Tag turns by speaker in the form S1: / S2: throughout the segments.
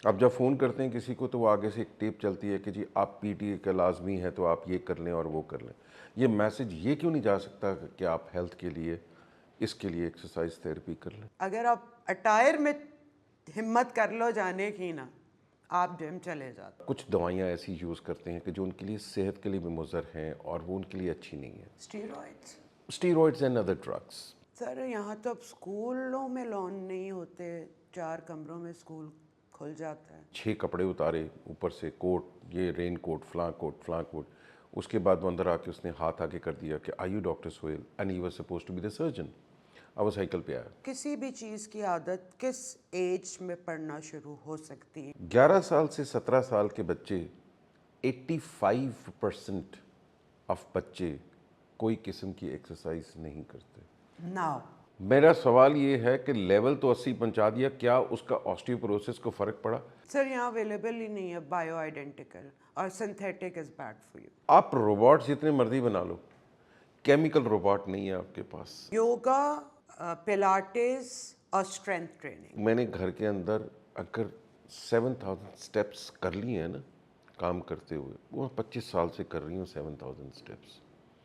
S1: اب جب فون کرتے ہیں کسی کو تو وہ آگے سے ایک ٹیپ چلتی ہے کہ جی آپ پی ٹی کا لازمی ہے تو آپ یہ کر لیں اور وہ کر لیں. یہ میسج یہ کیوں نہیں جا سکتا کہ آپ ہیلتھ کے لیے اس کے لیے ایکسرسائز تھیراپی کر لیں؟
S2: اگر آپ اٹائر میں ہمت کر لو جانے کی نا، آپ جم چلے جاتے.
S1: کچھ دوائیاں ایسی یوز کرتے ہیں کہ جو ان کے لیے صحت کے لیے بھی مضر ہیں اور وہ ان کے لیے اچھی نہیں ہیں.
S2: Steroids.
S1: Steroids and other drugs.
S2: Sir یہاں تو اب اسکولوں میں لون نہیں ہوتے، 4 کمروں میں اسکول کھل جاتا ہے.
S1: 6 کپڑے اتارے اوپر سے، کوٹ، یہ رین کوٹ، فلاں کوٹ. اس کے بعد وہ اندر آ کے اس نے ہاتھ آگے کر دیا کہ I you doctor Sohail, and he was supposed to be the surgeon. اب وہ سائیکل پہ آیا.
S2: کسی بھی چیز کی عادت کس ایج میں پڑھنا شروع ہو سکتی ہے؟
S1: 11 سال سے 17 سال کے بچے، 85% آف بچے کوئی قسم کی ایکسرسائز نہیں کرتے.
S2: ناؤ
S1: میرا سوال یہ ہے کہ لیول تو 80 پہنچا دیا، کیا اس کا آسٹیوپروسس کو فرق پڑا؟
S2: سر یہاں اویلیبل ہی نہیں ہے بایو آئیڈینٹیکل، اور synthetic is bad for you.
S1: آپ روبوٹ جتنے مرضی بنا لو، کیمیکل روبوٹ نہیں ہے آپ کے پاس.
S2: یوگا، پلاٹس اور اسٹرینتھ ٹریننگ.
S1: میں نے گھر کے اندر اگر 7000 سٹیپس کر لی ہیں نا کام کرتے ہوئے، وہ 25 سال سے کر رہی ہوں 7000 سٹیپس.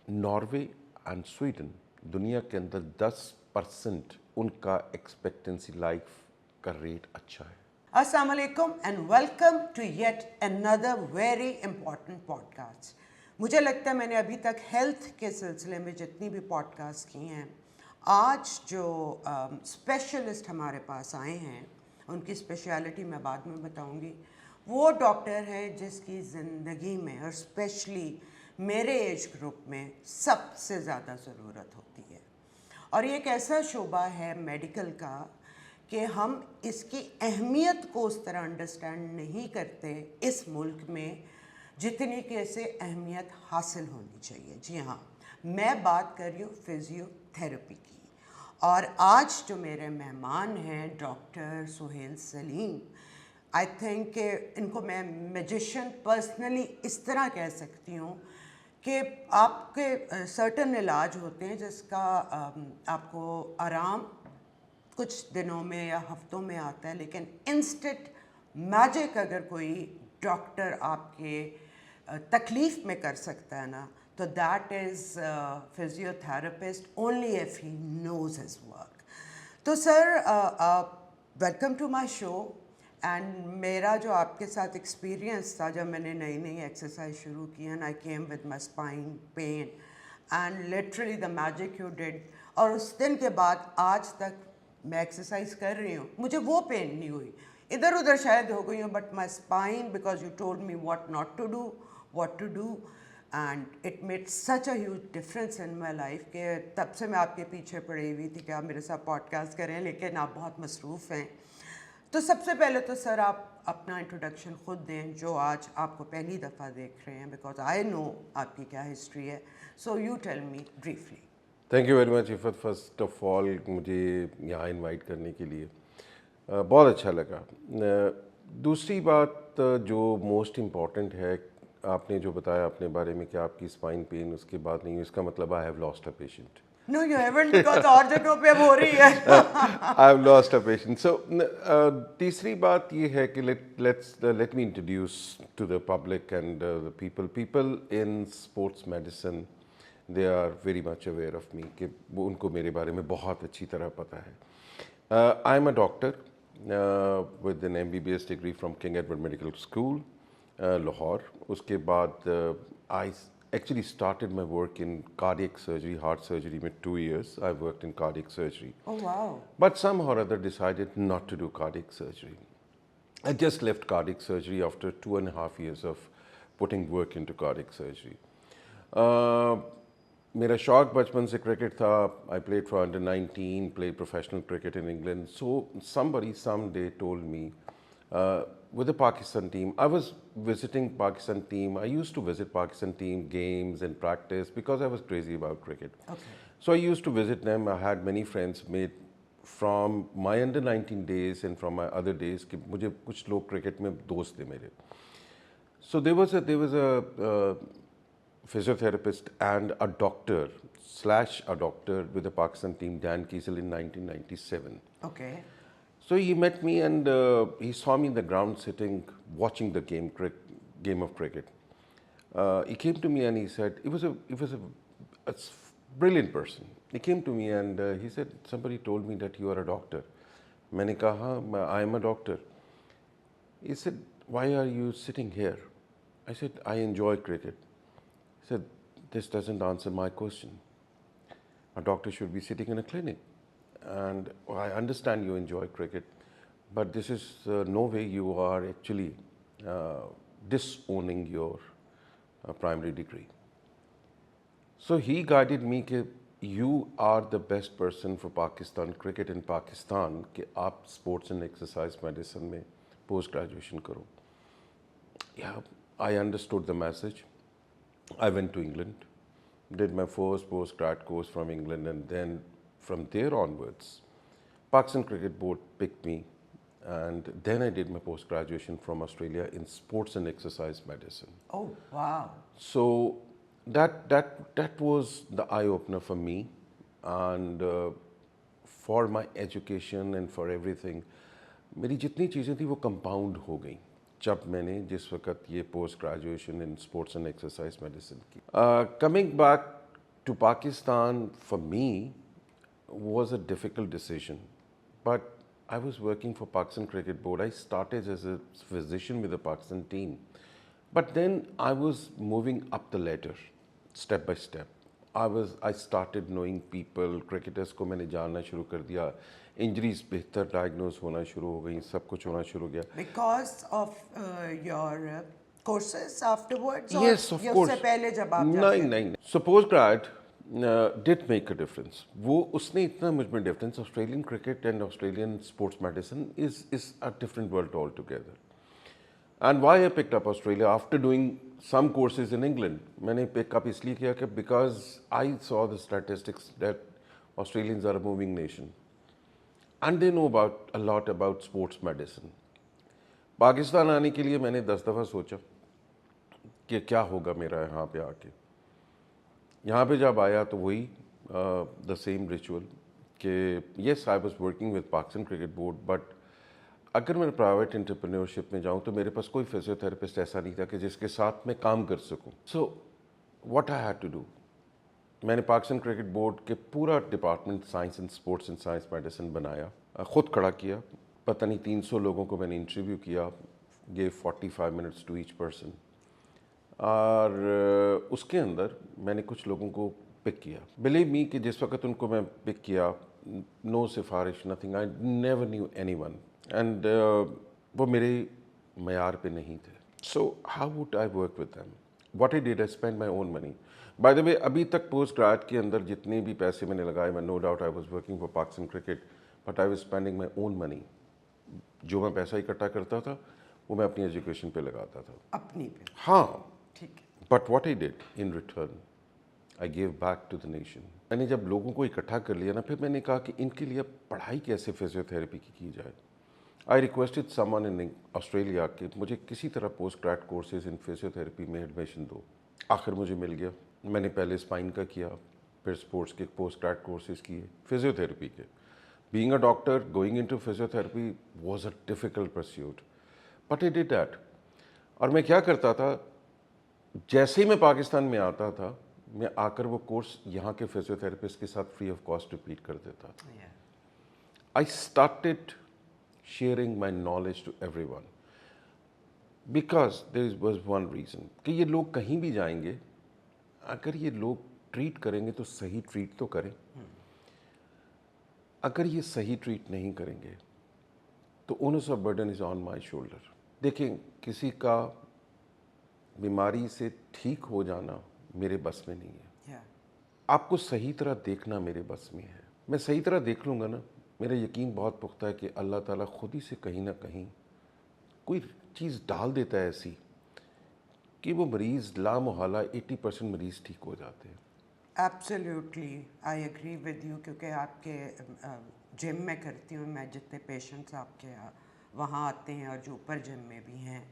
S1: ناروے اینڈ سویڈن دنیا کے اندر 10% ان کا ایکسپیکٹنسی لائف کا ریٹ اچھا ہے.
S2: السلام علیکم and welcome to yet another very important podcast. مجھے لگتا ہے میں نے ابھی تک ہیلتھ کے سلسلے میں جتنی بھی پوڈ کاسٹ کی ہیں، آج جو اسپیشلسٹ ہمارے پاس آئے ہیں ان کی اسپیشلٹی میں بعد میں بتاؤں گی. وہ ڈاکٹر ہیں جس کی زندگی میں اور اسپیشلی میرے ایج گروپ میں سب سے زیادہ ضرورت ہوتی ہے. اور یہ ایک ایسا شعبہ ہے میڈیکل کا کہ ہم اس کی اہمیت کو اس طرح انڈرسٹینڈ نہیں کرتے اس ملک میں جتنی کہ اسے اہمیت حاصل ہونی چاہیے. جی ہاں، میں بات کر رہی ہوں فزیو تھراپی کی. اور آج جو میرے مہمان ہیں doctor Sohail Salim, I think کہ ان کو میں میجیشین پرسنلی اس طرح کہہ سکتی ہوں کہ آپ کے سرٹن علاج ہوتے ہیں جس کا آپ کو آرام کچھ دنوں میں یا ہفتوں میں آتا ہے، لیکن انسٹنٹ میجک اگر کوئی ڈاکٹر آپ کے تکلیف میں کر سکتا ہے نا، تو that is physiotherapist only if he knows his work. تو sir welcome to my show. And میرا جو آپ کے ساتھ ایکسپیرینس تھا جب میں نے نئی نئی ایکسرسائز شروع کی، and I came with my spine pain and literally the magic you did. اور اس دن کے بعد آج تک میں ایکسرسائز کر رہی ہوں، مجھے وہ پین نہیں ہوئی. ادھر ادھر شاید ہو گئی ہوں، but my spine because you told me what not to do, what to do, and it made such a huge difference in my life کہ تب سے میں آپ کے پیچھے پڑی ہوئی تھی کہ آپ میرے ساتھ پوڈ کاسٹ کریں، لیکن آپ بہت مصروف ہیں. تو سب سے پہلے تو سر آپ اپنا انٹروڈکشن خود دیں جو آج آپ کو پہلی دفعہ دیکھ رہے ہیں، بیکاز آئی نو آپ کی کیا ہسٹری ہے. So you tell me briefly.
S1: Thank you very much Iffat. First of all مجھے یہاں انوائٹ کرنے کے لیے بہت اچھا لگا. دوسری بات جو موسٹ امپورٹنٹ ہے، آپ نے جو بتایا اپنے بارے میں کہ آپ کی اسپائن پین اس کے بعد نہیں، اس کا مطلب I have lost a patient.
S2: No, you haven't, because اور جگہوں پہ اب ہو رہی ہے.
S1: I have lost a patient. So, تیسری بات یہ ہے کہ let me introduce to the public and the people. People in sports medicine, they are very much aware of me کہ ان کو میرے بارے میں بہت اچھی طرح پتہ ہے. I am a doctor with an MBBS degree from King Edward Medical School, Lahore. اس کے بعد I actually started my work in cardiac surgery, heart surgery with 2 years. I worked in cardiac surgery.
S2: Oh wow.
S1: But somehow or other decided not to do cardiac surgery. I just left cardiac surgery after 2.5 years of putting work into cardiac surgery. میرا شوق بچپن سے cricket تھا. I played for under 19, played professional cricket in England. So somebody someday told me with the Pakistan team, I was visiting Pakistan team. I used to visit Pakistan team games and practice because I was crazy about cricket.
S2: Okay.
S1: So I used to visit them. I had many friends made from my under 19 days and from my other days کہ مجھے کچھ لوگ cricket میں دوست تھے میرے. So there was a physiotherapist and a doctor / a doctor with the Pakistan team, Dan Kiesel, in 1997.
S2: Okay.
S1: So he met me and he saw me in the ground sitting, watching the game of cricket. He came to me and he said, a brilliant person. He came to me and he said, somebody told me that you are a doctor. मैंने कहा, I am a doctor. He said, why are you sitting here? I said, I enjoy cricket. He said, this doesn't answer my question. A doctor should be sitting in a clinic. And I understand you enjoy cricket, but this is no way you are actually disowning your primary degree. So he guided me कि you are the best person for Pakistan, cricket in Pakistan, कि आप sports and exercise medicine में post graduation करो. Yeah, I understood the message. I went to England, did my first post-grad course from England, and then from there onwards, Pakistan Cricket Board picked me, and then I did my post-graduation from Australia in sports and exercise medicine.
S2: Oh, wow.
S1: So that was the eye-opener for me, and for my education and for everything. मेरी जितनी चीज़ें थी वो compound हो गई जब मैंने जिस वक्त ये post graduation in sports and exercise medicine की. Coming back to Pakistan for me was a difficult decision, but I was working for Pakistan Cricket Board. I started as a physician with the Pakistan team, but then I was moving up the ladder, step by step. I started knowing people, cricketers को मैंने जानना शुरू कर दिया, injuries बेहतर diagnose होना शुरू हो गई, सब कुछ होना शुरू हो गया.
S2: Because of your courses afterwards?
S1: Yes, of course.
S2: उससे पहले जब आप
S1: नहीं. So postgrad did make a difference. वो उसने इतना मुझ में difference. Australian cricket and Australian sports medicine is a different world altogether. And why I picked up Australia after doing some courses in England? मैंने pick up इसलिए किया कि because I saw the statistics that Australians are a moving nation, and they know a lot about sports medicine. Pakistan आने के लिए मैंने 10 दफ़ा सोचा कि क्या होगा मेरा यहाँ पे आके. यहाँ पे जब आया तो वही द सेम रिचुअल कि yes I was working with Pakistan cricket board, but अगर मैं प्राइवेट एंटरप्रेन्योरशिप में जाऊँ तो मेरे पास कोई फिजियोथेरेपिस्ट ऐसा नहीं था कि जिसके साथ मैं काम कर सकूँ. So what I had to do, मैंने पाकिस्तान क्रिकेट बोर्ड के पूरा department science and sports and science medicine बनाया, ख़ुद खड़ा किया. पता नहीं 300 लोगों को मैंने इंटरव्यू किया, gave 45 minutes to each person, और उसके अंदर मैंने कुछ लोगों को पिक किया. बिलीव मी कि जिस वक्त उनको मैं पिक किया, नो सिफारिश, nothing, I never knew anyone, and वो मेरे मयार पे नहीं थे. So how would I work with them? What I did, I spend my own money. Bye the वे, अभी तक पोस्ट ग्रेड के अंदर जितने भी पैसे मैंने लगाए, मैं no doubt I was working for Pakistan cricket, but I was spending my own money. जो मैं पैसा इकट्ठा करता था वो मैं अपनी एजुकेशन पे लगाता था,
S2: अपनी पे.
S1: हाँ.
S2: ठीक है.
S1: But what I did in return, I gave back to the nation. मैंने जब लोगों को इकट्ठा कर लिया ना, फिर मैंने कहा कि इनके लिए पढ़ाई कैसे फिजियोथेरेपी की जाए. I requested someone in Australia कि मुझे किसी तरह post grade courses in physiotherapy में एडमिशन दो. आखिर मुझे मिल गया. मैंने पहले स्पाइन का किया, फिर स्पोर्ट्स के पोस्ट ग्रेड कोर्सेज किए फिजियोथेरेपी के. Being a doctor, going into physiotherapy was a difficult pursuit, but I did that. और मैं क्या करता था, जैसे ही मैं पाकिस्तान में आता था, मैं आकर वो कोर्स यहाँ के फिजियोथेरेपिस्ट के साथ फ्री ऑफ कॉस्ट रिपीट कर देता था. I started sharing my knowledge to everyone because there was one reason कि ये लोग कहीं भी जाएंगे, अगर ये लोग ट्रीट करेंगे तो सही ट्रीट तो करें. अगर ये सही ट्रीट नहीं करेंगे तो onus of burden is on my shoulder. देखें, किसी का बीमारी से ठीक हो जाना मेरे बस में नहीं है. आपको सही तरह देखना मेरे बस में है. मैं सही तरह देख लूँगा ना, मेरा यकीन बहुत पुख्ता है कि अल्लाह ताला खुद ही से कहीं ना कहीं कोई चीज़ डाल देता है ऐसी कि वो मरीज़ लामोहला 80% मरीज़ ठीक हो जाते हैं.
S2: Absolutely, I agree with you, क्योंकि आपके जिम में करती हूँ मैं, जितने पेशेंट्स आपके वहाँ आते हैं और जो ऊपर जिम में भी हैं,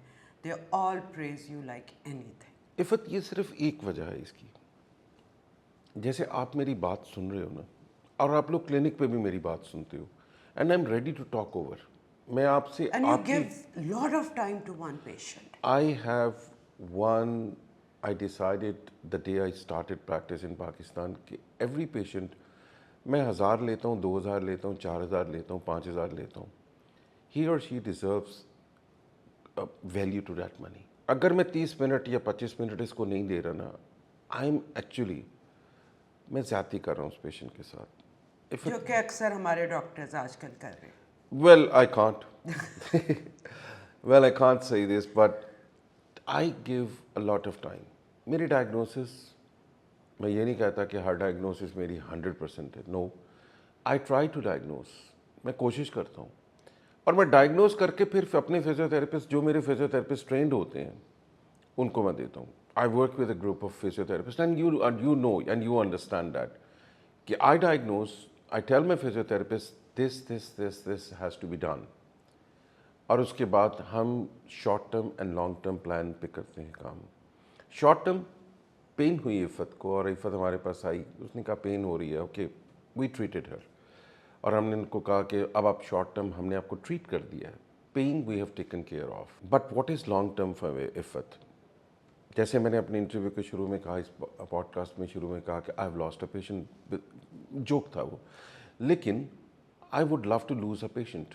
S2: they all praise you like anything.
S1: Iffat, ये सिर्फ एक वजह है इसकी. जैसे आप मेरी बात सुन रहे हो ना, और आप लोग क्लिनिक पे भी मेरी बात सुनते हो, and I'm ready to talk over. मैं आपसे
S2: And you
S1: आपकी
S2: give lot of time to one patient.
S1: I have one. I decided the day I started practice in Pakistan कि every patient मैं 1000 लेता हूँ, 2000 लेता हूँ, 4000 लेता हूँ, 5000 लेता हूँ. He or she deserves a value to that money. अगर मैं 30 मिनट या 25 मिनट इसको नहीं दे रहा ना, I'm actually मैं ज़्यादती कर रहा हूँ उस पेशेंट के साथ. If
S2: जो कि अक्सर हमारे डॉक्टर्स आजकल कर रहे हैं.
S1: Well, I can't. Well, I can't say this, but I give a lot of time. मेरी diagnosis, मैं ये नहीं कहता कि हर diagnosis मेरी 100% है. No, I try to diagnose. मैं कोशिश करता हूँ. और मैं diagnose करके फिर अपने फिजियोथेरेपिस्ट जो मेरे फिजियोथेरेपिस्ट ट्रेंड होते हैं उनको मैं देता हूँ. I work with a group of physiotherapists and you know and you understand that कि I diagnose, I tell my physiotherapist this has to be done. और उसके बाद हम short term and long term plan पे करते हैं काम. Short term pain हुई इफ़त को और इफ़त हमारे पास आई, उसने कहा पेन हो रही है, ओके वी ट्रीटेड हर. और हमने उनको कहा कि अब आप शॉर्ट टर्म हमने आपको ट्रीट कर दिया है, pain we have taken care of. But what is long term for Iffat? जैसे मैंने अपने इंटरव्यू के शुरू में कहा, इस पॉडकास्ट में शुरू में कहा कि I have lost a patient, joke था वो, लेकिन I would love to lose a patient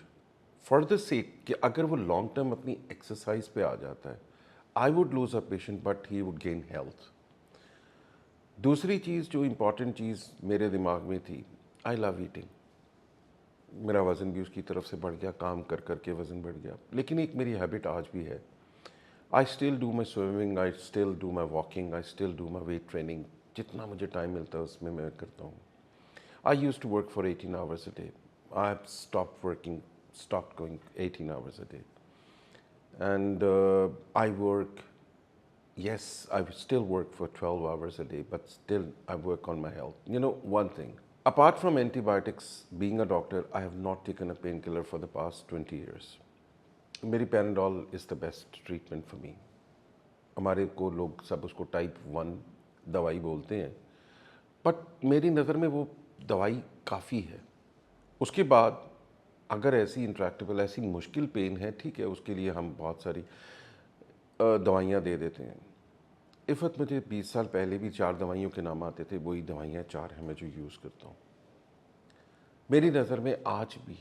S1: for the sake कि अगर वो लॉन्ग टर्म अपनी एक्सरसाइज पे आ जाता है, I would lose a patient but he would gain health. दूसरी चीज़ जो इम्पॉर्टेंट चीज़ मेरे दिमाग में थी, आई लव ईटिंग. मेरा वज़न भी उसकी तरफ से बढ़ गया, काम कर कर के वज़न बढ़ गया. लेकिन एक मेरी हैबिट आज भी है, I still do my swimming, I still do my walking, I still do my weight training. जितना मुझे टाइम मिलता है उसमें मैं करता हूँ. I use to work for 18 hours a day. I have stopped going 18 hours a day. And I work, yes, I still work for 12 hours a day, but still I work on my health. You know, one thing, apart from antibiotics, being a doctor, I have not taken a painkiller for the past 20 years. मेरी Panadol is the best treatment for me. हमारे को लोग सब उसको type 1 दवाई बोलते हैं, but मेरी नज़र में वो दवाई काफ़ी है. उसके बाद अगर ऐसी इंट्रैक्टेबल, ऐसी मुश्किल पेन है, ठीक है, उसके लिए हम बहुत सारी दवाइयाँ दे देते हैं. इफ़त मुझे 20 साल पहले भी 4 दवाइयों के नाम आते थे, वही दवाइयाँ 4 हैं मैं जो यूज़ करता हूँ. मेरी नज़र में आज भी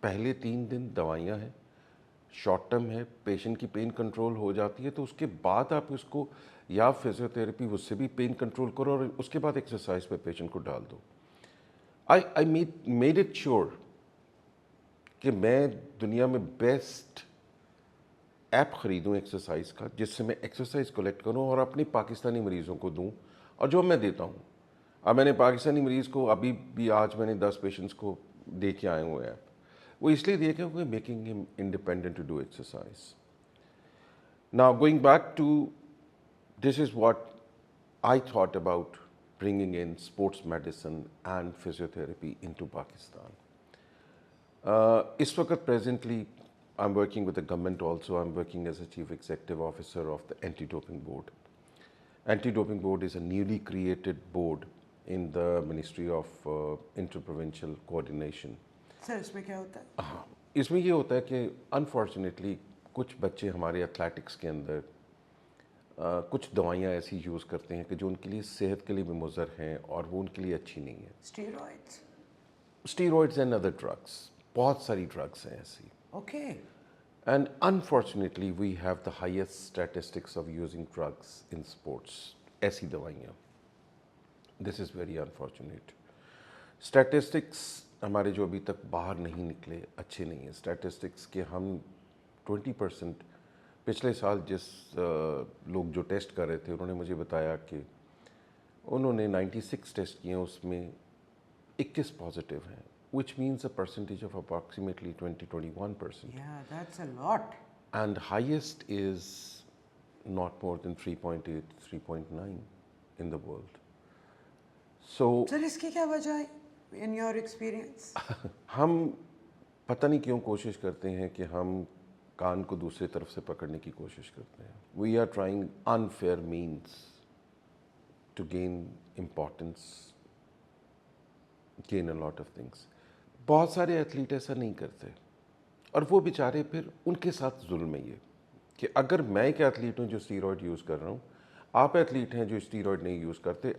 S1: पहले 3 दिन दवाइयाँ हैं, शॉर्ट टर्म है, पेशेंट की पेन कंट्रोल हो जाती है तो उसके बाद आप उसको या फिजियोथेरेपी उससे भी पेन कंट्रोल करो और उसके बाद एक्सरसाइज पे पेशेंट को डाल दो. I made it sure कि मैं दुनिया में बेस्ट ऐप ख़रीदूँ एक्सरसाइज का, जिससे मैं एक्सरसाइज कलेक्ट करूँ और अपने पाकिस्तानी मरीज़ों को दूँ. और जो मैं देता हूँ, अब मैंने पाकिस्तानी मरीज़ को अभी भी आज मैंने 10 पेशेंट्स को दे के आए हुए ऐप. वो इसलिए दिए कि making him independent to do exercise. Now going back to this is what I thought about bringing in sports medicine and physiotherapy into Pakistan. Is वक्त presently I'm working with the government also. I'm working as a chief executive officer of the Anti-Doping Board. Anti-Doping Board is a newly created board in the Ministry of Interprovincial Coordination.
S2: Sir इसमें क्या होता है?
S1: हाँ, इसमें ये होता है कि अनफॉर्चुनेटली कुछ बच्चे हमारे एथलेटिक्स के अंदर कुछ दवाइयाँ ऐसी यूज़ करते हैं कि जो उनके लिए सेहत के लिए भी मुज़र हैं और वो उनके लिए अच्छी नहीं है. स्टीरॉइड्स एंड अदर ड्रग्स, बहुत सारी ड्रग्स हैं ऐसी.
S2: Okay.
S1: And unfortunately we have the highest statistics of using drugs in sports. ऐसी दवाइयाँ, this is very unfortunate. Statistics हमारे जो अभी तक बाहर नहीं निकले अच्छे नहीं हैं. स्टैटिस्टिक्स के हम 20% पिछले साल जिस लोग जो टेस्ट कर रहे थे उन्होंने मुझे बताया कि उन्होंने 96 टेस्ट किए, उसमें 21 पॉजिटिव हैं, which means a percentage of approximately 20-21%.
S2: Yeah, that's a lot.
S1: And highest is not more than 3.8, 3.9 in the world. So
S2: sir इसकी क्या वजह है in your experience?
S1: हम पता नहीं क्यों कोशिश करते हैं कि हम कान को दूसरी तरफ से पकड़ने की कोशिश करते हैं. We are trying unfair means to gain importance, gain a lot of things. بہت سارے ایتھلیٹ ایسا نہیں کرتے اور وہ بیچارے پھر ان کے ساتھ ظلم ہے یہ کہ اگر میں ایک ایتھلیٹ ہوں جو اسٹیرائڈ یوز کر رہا ہوں, آپ ایتھلیٹ ہیں جو اسٹیرائڈ نہیں یوز کرتے,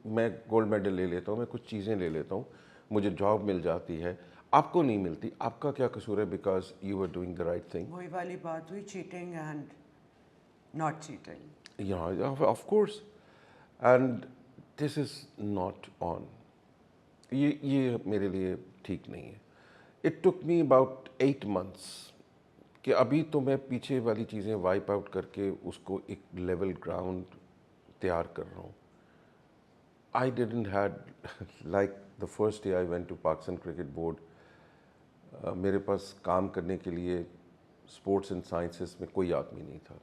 S1: میں گولڈ میڈل لے لیتا ہوں, میں کچھ چیزیں لے لیتا ہوں, مجھے جاب مل جاتی ہے, آپ کو نہیں ملتی, آپ کا کیا قصور ہے؟ Because you are doing the right thing.
S2: وہی والی بات ہوئی, cheating and not cheating.
S1: Yeah, of course. And this is not on. یہ میرے لیے ٹھیک نہیں ہے. It took me about 8 months کہ ابھی تو میں پیچھے والی چیزیں وائپ آؤٹ کر کے اس کو ایک لیول گراؤنڈ تیار کر رہا ہوں. I didn't had like the first day I went to Pakistan Cricket Board, میرے پاس کام کرنے کے لیے اسپورٹس اینڈ سائنسز میں کوئی آدمی نہیں تھا.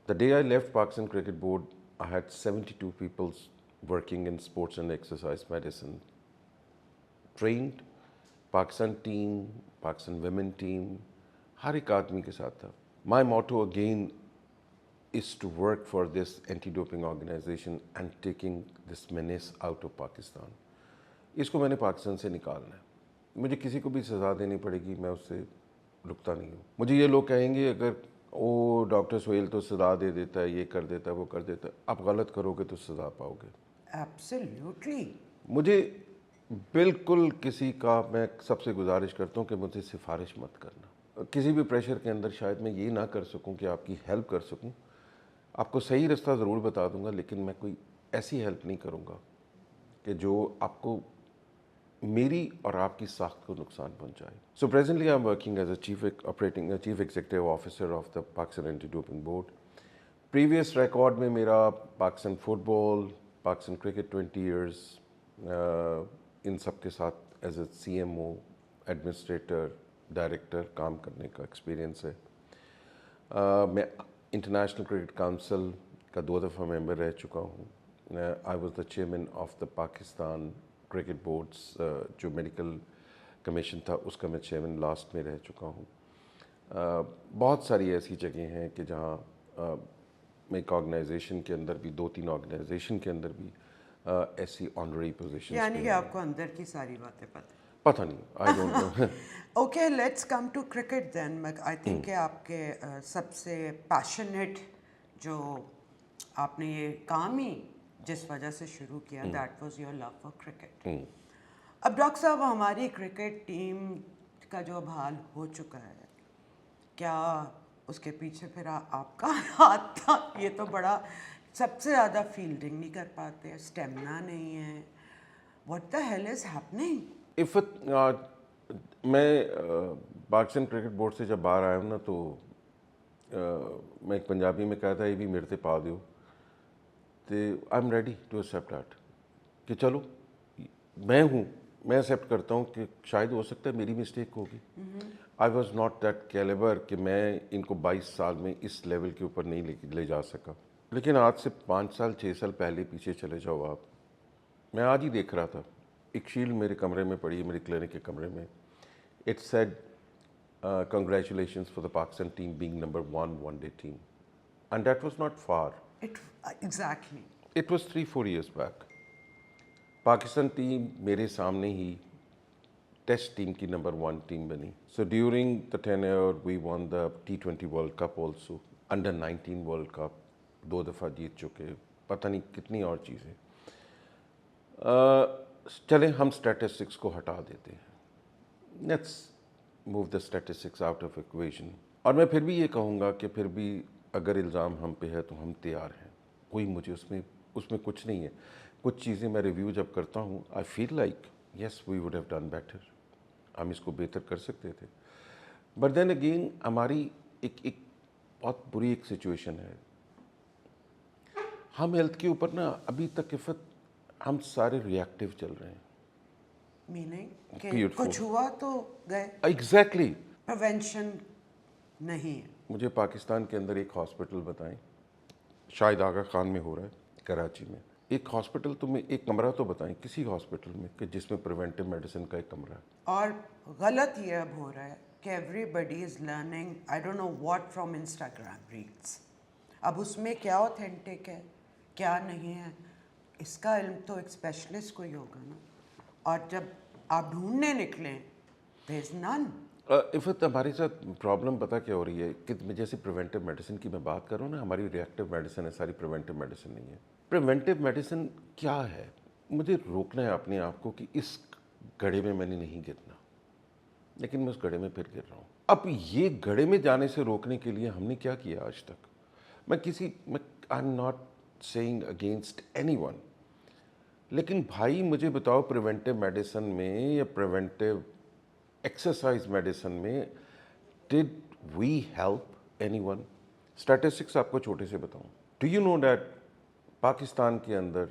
S1: The day I left Pakistan Cricket Board, I had 72 people working in sports and exercise medicine. Trained, Pakistan team, Pakistan women team, ہر ایک آدمی کے ساتھ تھا. My motto again is to work for this anti-doping organization and taking this menace out of Pakistan. اس کو میں نے پاکستان سے نکالنا ہے. مجھے کسی کو بھی سزا دینی پڑے گی, میں اس سے رکتا نہیں ہوں. مجھے یہ لوگ کہیں گے اگر ڈاکٹر سہیل تو سزا دے دیتا ہے, یہ کر دیتا ہے, وہ کر دیتا ہے, آپ غلط کرو گے تو سزا پاؤ گے.
S2: ایبسلیوٹلی.
S1: مجھے بالکل کسی کا, میں سب سے گزارش کرتا ہوں کہ مجھے سفارش مت کرنا. کسی بھی پریشر کے اندر شاید میں یہ نہ کر سکوں کہ آپ کی ہیلپ کر سکوں. آپ کو صحیح رستہ ضرور بتا دوں گا, لیکن میں کوئی ایسی ہیلپ نہیں کروں گا کہ جو آپ کو, میری اور آپ کی ساخت کو نقصان پہنچائے. So presently I am working as a chief executive officer of the Pakistan anti doping board. Previous record میں میرا Pakistan football, Pakistan cricket 20 years, ان سب کے ساتھ as a CMO, administrator, director کام کرنے کا ایکسپیرئنس ہے. میں انٹرنیشنل کرکٹ کاؤنسل کا 2 دفعہ ممبر رہ چکا ہوں. I was the chairman of the Pakistan cricket boards, جو میڈیکل کمیشن تھا اس کا میں چیئرمین لاسٹ میں رہ چکا ہوں. بہت ساری ایسی جگہیں ہیں کہ جہاں میں ایک آرگنائزیشن کے اندر بھی, 2-3 آرگنائزیشن کے اندر بھی ایسی آنرری پوزیشن.
S2: یعنی کہ آپ کو اندر کی ساری باتیں
S1: پتہ نہیں, I don't know.
S2: Okay, let's come to cricket then. I think کہ آپ کے سب سے پیشنیٹ جو آپ نے یہ کام ہی جس وجہ سے شروع کیا, that was your love for cricket. اب ڈاکٹر صاحب, ہماری کرکٹ ٹیم کا جو اب حال ہو چکا ہے, کیا اس کے پیچھے پھر آپ کا ہاتھ تھا؟ یہ تو بڑا, سب سے زیادہ فیلڈنگ نہیں کر پاتے, اسٹیمنا نہیں ہے. What the hell is happening?
S1: میں پاکستان کرکٹ بورڈ سے جب باہر آیا ہوں نا, تو میں ایک پنجابی میں کہا تھا یہ بھی میرے سے پا دیو, تو I am ready to accept that کہ چلو میں ہوں, میں ایکسیپٹ کرتا ہوں کہ شاید ہو سکتا ہے میری مسٹیک ہوگی. I was not that calibre کہ میں ان کو 22 سال میں اس لیول کے اوپر نہیں لے جا سکا. لیکن آج سے 5 سال 6 سال پہلے پیچھے چلے جاؤ آپ, میں آج ہی دیکھ رہا تھا ایک شیلڈ میرے کمرے میں پڑی ہے, میری کلینک کے کمرے میں. It said congratulations for the Pakistan team being number 1 one-day team. And that was not far.
S2: Exactly.
S1: It was 3-4 years back. Pakistan team میرے سامنے ہی ٹیسٹ ٹیم کی نمبر 1 ٹیم بنی. So during the tenure we won the T20 World Cup also, Under 19 World Cup 2 دفعہ جیت چکے, پتہ نہیں کتنی اور چیزیں. چلیں ہم اسٹیٹسٹکس کو ہٹا دیتے ہیں, let's move the statistics out of equation. اور میں پھر بھی یہ کہوں گا کہ پھر بھی اگر الزام ہم پہ ہے تو ہم تیار ہیں, کوئی مجھے اس میں کچھ نہیں ہے. کچھ چیزیں میں ریویو جب کرتا ہوں, I feel like yes we would have done better, ہم اس کو بہتر کر سکتے تھے. بٹ دین اگین ہماری ایک بہت بری ایک سچویشن ہے. ہم ہیلتھ کے اوپر نا ابھی تک ہم سارے ری ایکٹیو چل رہے ہیں.
S2: میننگ کہ کچھ ہوا تو گئے,
S1: ایگزیکٹلی
S2: پریونشن نہیں ہے.
S1: مجھے پاکستان کے اندر ایک ہاسپٹل بتائیں, شاید آغا خان میں ہو رہا ہے کراچی میں, ایک ہاسپٹل تمہیں ایک کمرہ تو بتائیں کسی ہاسپٹل میں کہ جس میں پریونٹیو میڈیسن کا ایک کمرہ ہے.
S2: اور غلط یہ اب ہو رہا ہے کہ everybody is learning I don't know what from Instagram reels. اب اس میں کیا اوتھینٹک ہے کیا نہیں ہے, اس کا علم تو ایک اسپیشلسٹ کو ہی ہوگا نا. और जब आप ढूंढने निकलें there is none.
S1: इफ़त हमारे साथ प्रॉब्लम पता क्या हो रही है कि जैसे प्रिवेंटिव मेडिसिन की मैं बात कर रहा हूँ ना, हमारी रिएक्टिव मेडिसिन है सारी, प्रिवेंटिव मेडिसिन नहीं है। प्रिवेंटिव मेडिसिन क्या है? मुझे रोकना है अपने आप को कि इस गड्ढे में मैंने नहीं गिरना, लेकिन मैं उस गड्ढे में फिर गिर रहा हूँ। अब ये गड्ढे में जाने से रोकने के लिए हमने क्या किया आज तक? मैं I am not saying against anyone, लेकिन भाई मुझे बताओ प्रिवेंटिव मेडिसिन में या प्रिवेंटिव एक्सरसाइज मेडिसिन में did we help anyone? Statistics आपको छोटे से बताऊं, do you know that Pakistan के अंदर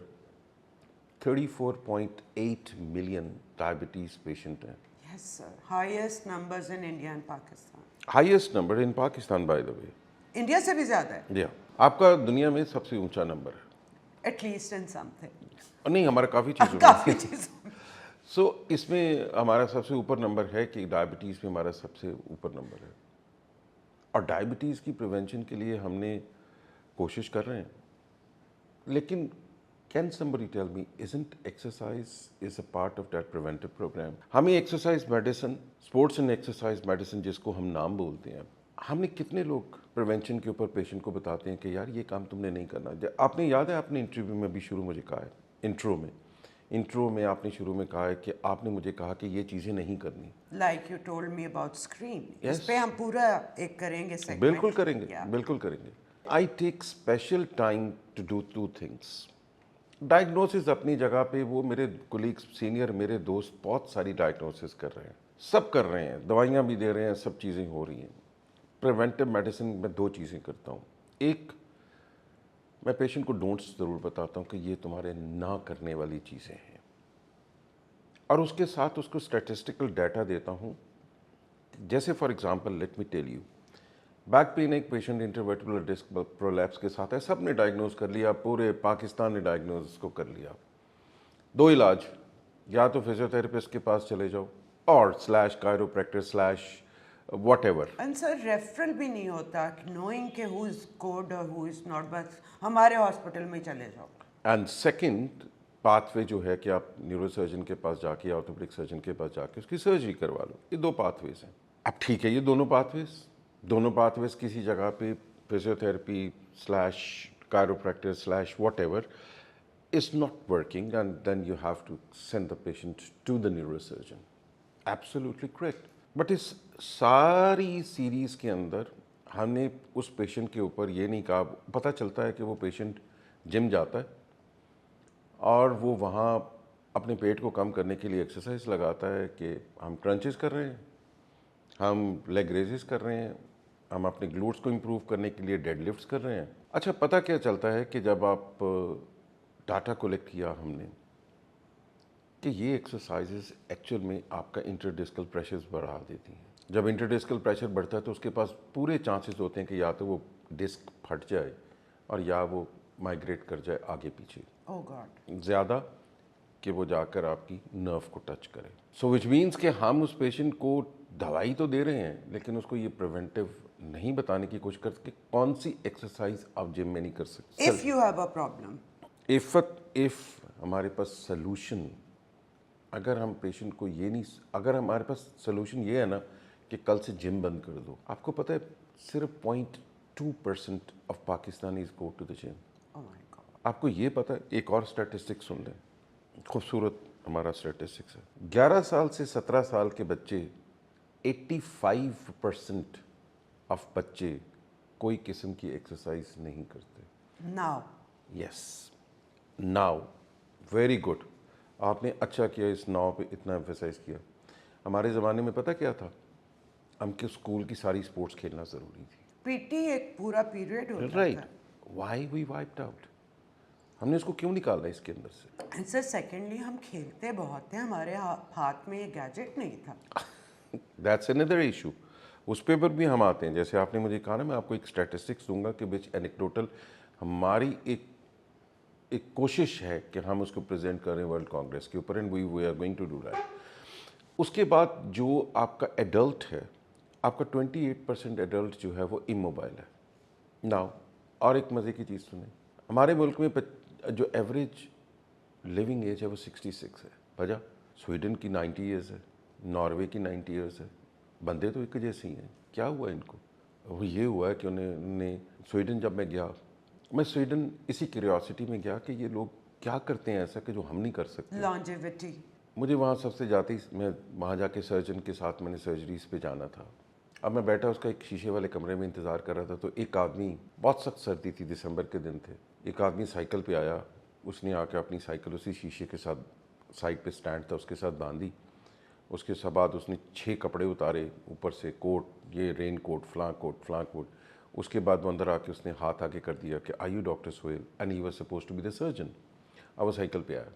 S1: 34.8 मिलियन डायबिटीज पेशेंट हैं।
S2: Yes, sir. Highest numbers in India and Pakistan.
S1: Highest number in Pakistan by the way.
S2: India से भी ज़्यादा है.
S1: या आपका दुनिया में सबसे ऊंचा नंबर है।
S2: At least in something.
S1: और नहीं, हमारा काफ़ी चीज़ों
S2: काफ़ी
S1: में
S2: चीज़ों.
S1: सो इसमें हमारा सबसे ऊपर नंबर है कि डायबिटीज़ में हमारा सबसे ऊपर नंबर है, और डायबिटीज़ की प्रिवेंशन के लिए हमने कोशिश कर रहे हैं, लेकिन can somebody tell me isn't exercise is a part of that preventive programme? हमें exercise medicine, sports and exercise medicine जिसको हम नाम बोलते हैं, हमने कितने लोग प्रिवेंशन के ऊपर पेशेंट को बताते हैं कि यार ये काम तुमने नहीं करना। आपने याद है, आपने इंटरव्यू में भी शुरू मुझे कहा है, इंट्रो में आपने शुरू में कहा है कि आपने मुझे कहा कि ये चीज़ें नहीं करनी।
S2: Like you told me about screen.
S1: Yes.
S2: इस पे हम पूरा एक करेंगे segment.
S1: बिल्कुल करेंगे,
S2: Yeah.
S1: बिल्कुल करेंगे। I take special time to do two things. Diagnosis अपनी जगह पे, वो मेरे कोलीग्स, सीनियर मेरे दोस्त बहुत सारी डायग्नोसिस कर रहे हैं, सब कर रहे हैं, दवाइयाँ भी दे रहे हैं, सब चीज़ें हो रही हैं। प्रिवेंटिव मेडिसिन में दो चीज़ें करता हूँ। एक, मैं पेशेंट को डोंट्स ज़रूर बताता हूँ कि ये तुम्हारे ना करने वाली चीज़ें हैं, और उसके साथ उसको स्टैटिस्टिकल डाटा देता हूँ। जैसे for example let me tell you, back pain एक पेशेंट इंटरवर्टिब्रल डिस्क प्रोलैप्स के साथ है, सब ने डायग्नोज कर लिया, पूरे पाकिस्तान ने डायग्नोज इसको कर लिया। दो इलाज, या तो फिजियोथेरेपिस्ट के पास चले जाओ और slash chiropractor slash what ever.
S2: And sir, referral भी नहीं होता knowing के who is good और who is not, बस हमारे हॉस्पिटल में चले जाओ.
S1: एंड सेकेंड पाथवे जो है कि आप न्यूरोसर्जन के पास जाके, ऑर्थोपेडिक सर्जन के पास जाके उसकी सर्जरी करवा लो। ये दो पाथवेज हैं। अब ठीक है, ये दोनों पाथवेज किसी जगह पे physiotherapy slash chiropractor slash what ever is not working, and then you have to send the patient to the neurosurgeon. Absolutely correct. But इस सारी सीरीज़ के अंदर हमने उस पेशेंट के ऊपर ये नहीं कहा, पता चलता है कि वो पेशेंट जिम जाता है और वो वहाँ अपने पेट को कम करने के लिए एक्सरसाइज लगाता है कि हम क्रंचेस कर रहे हैं, हम लेग रेजेस कर रहे हैं, हम अपने ग्लूट्स को इम्प्रूव करने के लिए डेड लिफ्ट्स कर रहे हैं। अच्छा, पता क्या चलता है कि जब आप डाटा कलेक्ट किया हमने कि ये एक्सरसाइजेस एक्चुअल में आपका इंटरडिस्कल प्रेशर बढ़ा देती हैं। जब इंटरडिस्कल प्रेशर बढ़ता है तो उसके पास पूरे चांसेस होते हैं कि या तो वो डिस्क फट जाए और या वो माइग्रेट कर जाए आगे पीछे,
S2: Oh God.
S1: ज़्यादा कि वो जाकर आपकी नर्व को टच करे। सो विच मीन्स कि हम उस पेशेंट को दवाई तो दे रहे हैं, लेकिन उसको ये प्रिवेंटिव नहीं बताने की कोशिश करते कि कौन सी एक्सरसाइज आप जिम में नहीं कर सकते।
S2: If you have a problem,
S1: if हमारे पास सोल्यूशन, अगर हम पेशेंट को ये नहीं, अगर हमारे पास सोल्यूशन ये है ना कि कल से जिम बंद कर दो, आपको पता है सिर्फ 0.2% of Pakistanis go to the gym.
S2: oh my God.
S1: आपको ये पता है, एक और स्टैटिस्टिक्स सुन लें, खूबसूरत हमारा स्टैटिस्टिक्स है। 11 साल से 17 साल के बच्चे, 85% ऑफ बच्चे कोई किस्म की एक्सरसाइज नहीं करते।
S2: Now.
S1: Yes, now, very good, आपने अच्छा किया इस नाव पे इतना एम्फेसाइज किया। हमारे ज़माने में पता क्या था, हमके स्कूल की सारी स्पोर्ट्स खेलना ज़रूरी थी।
S2: PT एक पूरा पीरियड होता
S1: राइट,
S2: था.
S1: वाई वी वाइप्ड आउट, हमने इसको क्यों निकाला इसके अंदर से?
S2: And sir, secondly, हम खेलते बहुत थे, हमारे हाथ में ये गैजेट नहीं था.
S1: दैट्स अनदर इशू, उस पेपर भी हम आते हैं। जैसे आपने मुझे कहा ना, मैं आपको एक स्टैटिस्टिक्स दूंगा कि विच एनेक्डोटल, हमारी एक कोशिश है कि हम उसको प्रेजेंट करें वर्ल्ड कांग्रेस के ऊपर, and we are going to do that. उसके बाद जो आपका एडल्ट है, आपका 28% एडल्ट जो है वो इमोबाइल है। नाउ और एक मज़े की चीज़ सुने, हमारे मुल्क में जो एवरेज लिविंग एज है वो 66 है। वजह स्वीडन की 90 ईयर्स है, नॉर्वे की 90 ईयर्स है, बंदे तो एक जैसे ही हैं। क्या हुआ इनको? वो ये हुआ है कि उन्होंने स्वीडन, जब मैं गया, मैं स्वीडन इसी क्यूरियोसिटी में गया कि ये लोग क्या करते हैं ऐसा कि जो हम नहीं कर सकते।
S2: लॉन्जेविटी।
S1: मुझे वहाँ सबसे जाते ही मैं वहाँ जाके सर्जन के साथ मैंने सर्जरीज पे जाना था। अब मैं बैठा उसका एक शीशे वाले कमरे में इंतज़ार कर रहा था, तो एक आदमी, बहुत सख्त सर्दी थी, दिसंबर के दिन थे, एक आदमी साइकिल पे आया, उसने आकर अपनी साइकिल उसी शीशे के साथ साइड पे स्टैंड था उसके साथ बांधी। उसके सब बाद उसने 6 कपड़े उतारे ऊपर से, कोट, ये रेन कोट, फ्लां कोट। उसके बाद वो अंदर आके उसने हाथ आगे कर दिया कि are you doctor Sohail, and he was suppose to be the surgeon. अब वो साइकिल पे आया,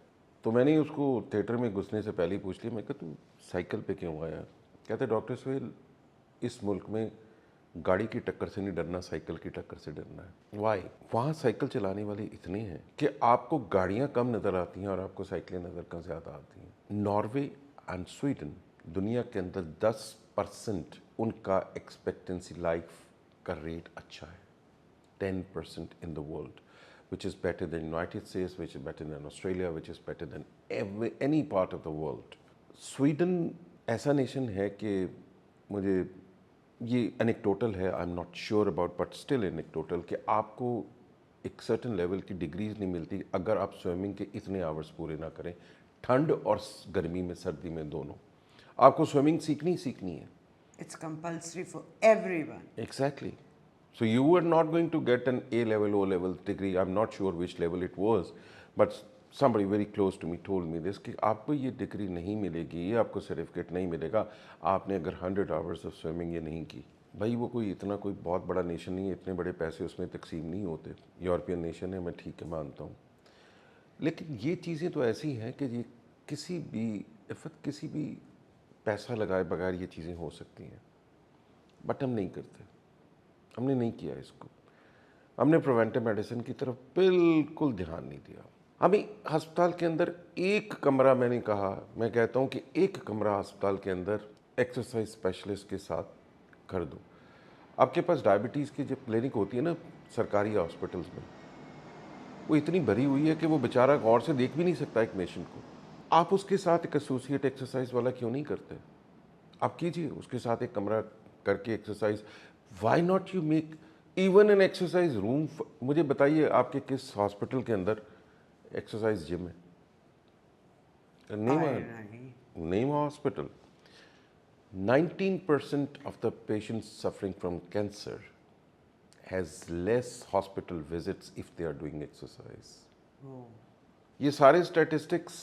S1: तो मैंने उसको थिएटर में घुसने से पहले ही पूछ लिया, मैं कहा तू साइकिल पे क्यों आया? कहते डॉक्टर सोहेल, इस मुल्क में गाड़ी की टक्कर से नहीं डरना, साइकिल की टक्कर से डरना है। वाई? वहाँ साइकिल चलाने वाले इतने हैं कि आपको गाड़ियाँ कम नज़र आती हैं और आपको साइकिलें नज़र कम ज़्यादा आती हैं। नॉर्वे एंड स्वीडन दुनिया के अंदर 10% उनका एक्सपेक्टेंसी लाइफ का रेट अच्छा है, 10% in the world, which is better than United States, which is better than Australia, which is better than any part of the world. Sweden ऐसा नेशन है कि मुझे ये एनेक्टोटल है, I am not sure about, but still anecdotal, कि आपको एक certain level की डिग्रीज नहीं मिलती अगर आप स्विमिंग के इतने आवर्स पूरे ना करें, ठंड और गर्मी में, सर्दी में, दोनों। आपको स्विमिंग सीखनी ही सीखनी है।
S2: It's compulsory for everyone.
S1: Exactly. So you were not going to get an A level, O level degree. I'm not sure which level it was, but somebody very close to me told me this कि आपको ये degree नहीं मिलेगी, ये आपको certificate नहीं मिलेगा, आपने अगर 100 आवर्स ऑफ स्विमिंग ये नहीं की। भाई वो कोई इतना कोई बहुत बड़ा नेशन नहीं है, इतने बड़े पैसे उसमें तकसीम नहीं होते। यूरोपियन नेशन है, मैं ठीक है मानता हूँ, लेकिन ये चीज़ें तो ऐसी हैं कि ये किसी भी पैसा लगाए बगैर ये चीज़ें हो सकती हैं, बट हम नहीं करते, हमने नहीं किया इसको। हमने प्रिवेंटिव मेडिसिन की तरफ बिल्कुल ध्यान नहीं दिया। हमें अस्पताल के अंदर एक कमरा, मैंने कहा, मैं कहता हूँ कि एक कमरा अस्पताल के अंदर एक्सरसाइज स्पेशलिस्ट के साथ कर दो। आपके पास डायबिटीज़ की जो क्लिनिक होती है ना सरकारी हॉस्पिटल्स में, वो इतनी भरी हुई है कि वो बेचारा गौर से देख भी नहीं सकता एक पेशेंट को। आप उसके साथ एक एसोसिएट एक्सरसाइज वाला क्यों नहीं करते? आप कीजिए उसके साथ एक कमरा करके exercise. Why not you make even an exercise room? मुझे बताइए आपके किस हॉस्पिटल के अंदर एक्सरसाइज जिम है? Name hospital. 19% of the patients suffering from cancer has less hospital visits if they are doing exercise. ये सारे स्टैटिस्टिक्स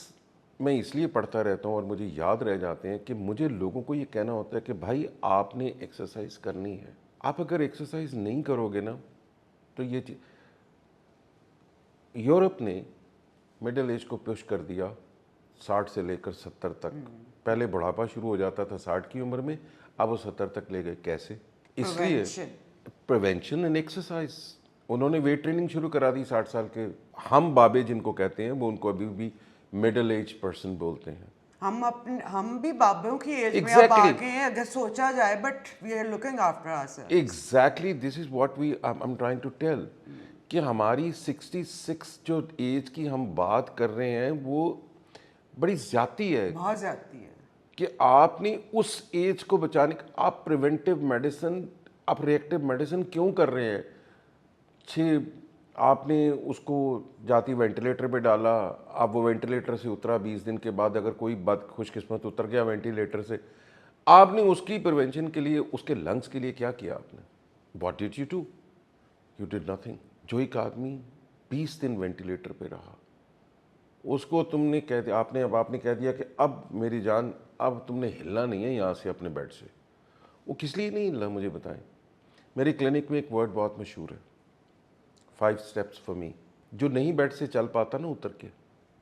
S1: मैं इसलिए पढ़ता रहता हूँ और मुझे याद रह जाते हैं कि मुझे लोगों को ये कहना होता है कि भाई आपने एक्सरसाइज करनी है। आप अगर एक्सरसाइज नहीं करोगे ना तो ये यूरोप ने मिडिल एज को पुश कर दिया 60 से लेकर 70 तक। पहले बुढ़ापा शुरू हो जाता था 60 की उम्र में, अब वो 70 तक ले गए। कैसे? इसलिए प्रिवेंशन एंड एक्सरसाइज। उन्होंने वेट ट्रेनिंग शुरू करा दी 60 साल के। हम बाबे जिनको कहते हैं वो उनको अभी भी मिडिल एज पर्सन बोलते हैं।
S2: हम भी बाबों की एज में अब आ गए हैं अगर सोचा जाए, but we are looking after ourselves.
S1: Exactly, this is what I am trying to tell कि हमारी 66 जो एज की हम बात कर रहे हैं वो बड़ी ज्यादती है,
S2: बहुत ज्यादती है
S1: कि आपने उस एज को बचाने का आप प्रिवेंटिव मेडिसिन, आप रिएक्टिव मेडिसिन क्यों कर रहे हैं? आपने उसको जाती वेंटिलेटर पे डाला, अब वो वेंटिलेटर से उतरा 20 दिन के बाद, अगर कोई खुशकिस्मत उतर गया वेंटिलेटर से, आपने उसकी प्रिवेंशन के लिए, उसके लंग्स के लिए क्या किया आपने? What did you do? You did nothing. जो एक आदमी 20 दिन वेंटिलेटर पे रहा, उसको तुमने कह दिया, आपने कह दिया कि अब मेरी जान, अब तुमने हिलना नहीं है यहाँ से अपने बेड से। वो किस लिए नहीं हिलना मुझे बताएं। मेरी क्लिनिक में एक वर्ड बहुत मशहूर है, 5 steps फॉर मी। जो नहीं बेड से चल पाता ना उतर के,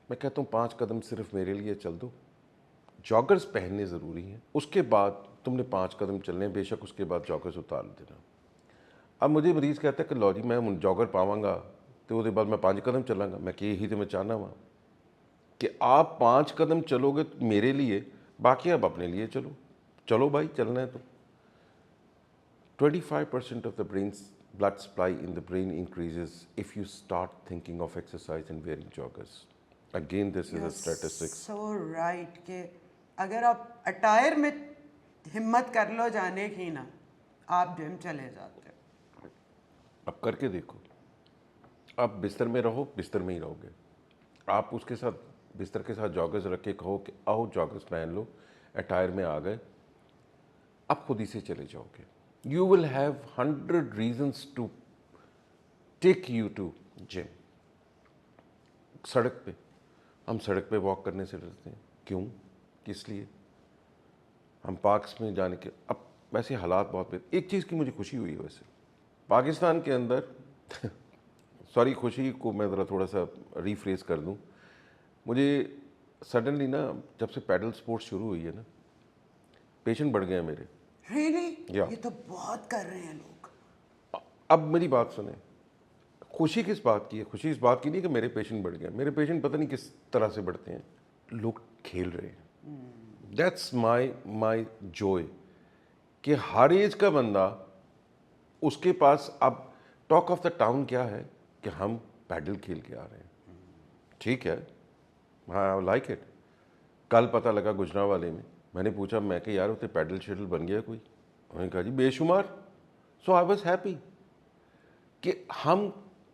S1: मैं कहता हूँ 5 कदम सिर्फ मेरे लिए चल दो। जॉगर्स पहनने ज़रूरी हैं, उसके बाद तुमने 5 कदम चलने, बेशक उसके बाद जॉगर्स उतार देना। अब मुझे मरीज़ कहता है कि लो जी मैं जॉगर पावांगा तो उसके बाद मैं 5 कदम चलांगा। मैं कि यही तो मैं चाहना वहाँ कि आप 5 कदम चलोगे तो मेरे लिए, बाकी आप अपने लिए चलो। चलो भाई, चलना है तो। 25% of the brain's blood supply in the brain increases if you start thinking of exercise and wearing joggers. Again, this is a statistics.
S2: So right کہ اگر آپ اٹائر میں ہمت کر لو جانے کی نا آپ جم چلے جاتے.
S1: اب کر کے دیکھو, آپ بستر میں رہو, بستر میں ہی رہو گے. آپ اس کے ساتھ بستر کے ساتھ جاگرز رکھ کے کہو کہ آؤ جاگرز پہن لو, اٹائر میں آ گئے, آپ خود ہی سے چلے جاؤ گے. You will have 100 reasons to take you to gym. سڑک پہ ہم سڑک پہ واک کرنے سے ڈرتے ہیں. کیوں؟ کس لیے؟ ہم پارکس میں جانے کے اب ویسے حالات بہت ایک چیز کی مجھے خوشی ہوئی ہے ویسے پاکستان کے اندر سوری خوشی کو میں ذرا تھوڑا سا ریفریز کر دوں. مجھے سڈنلی نا جب سے پیڈل سپورٹس شروع ہوئی ہے نا پیشنٹ بڑھ گئے ہیں میرے.
S2: Really
S1: Yeah.
S2: یہ تو بہت کر رہے ہیں لوگ.
S1: اب میری بات سنیں, خوشی کس بات کی ہے؟ خوشی اس بات کی نہیں کہ میرے پیشنٹ بڑھ گئے. میرے پیشنٹ پتہ نہیں کس طرح سے بڑھتے ہیں, لوگ کھیل رہے ہیں. دیٹس مائی جوائے کہ ہر ایج کا بندہ اس کے پاس. اب ٹاک آف دا ٹاؤن کیا ہے کہ ہم پیڈل کھیل کے آ رہے ہیں. ٹھیک ہے, ہاں لائک اٹ. کل پتہ لگا گجرانوالے میں نے پوچھا, میں کہ یار اتنے پیڈل شیڈل بن گیا کوئی؟ انہوں نے کہا جی بے شمار. سو آئی واز ہیپی کہ ہم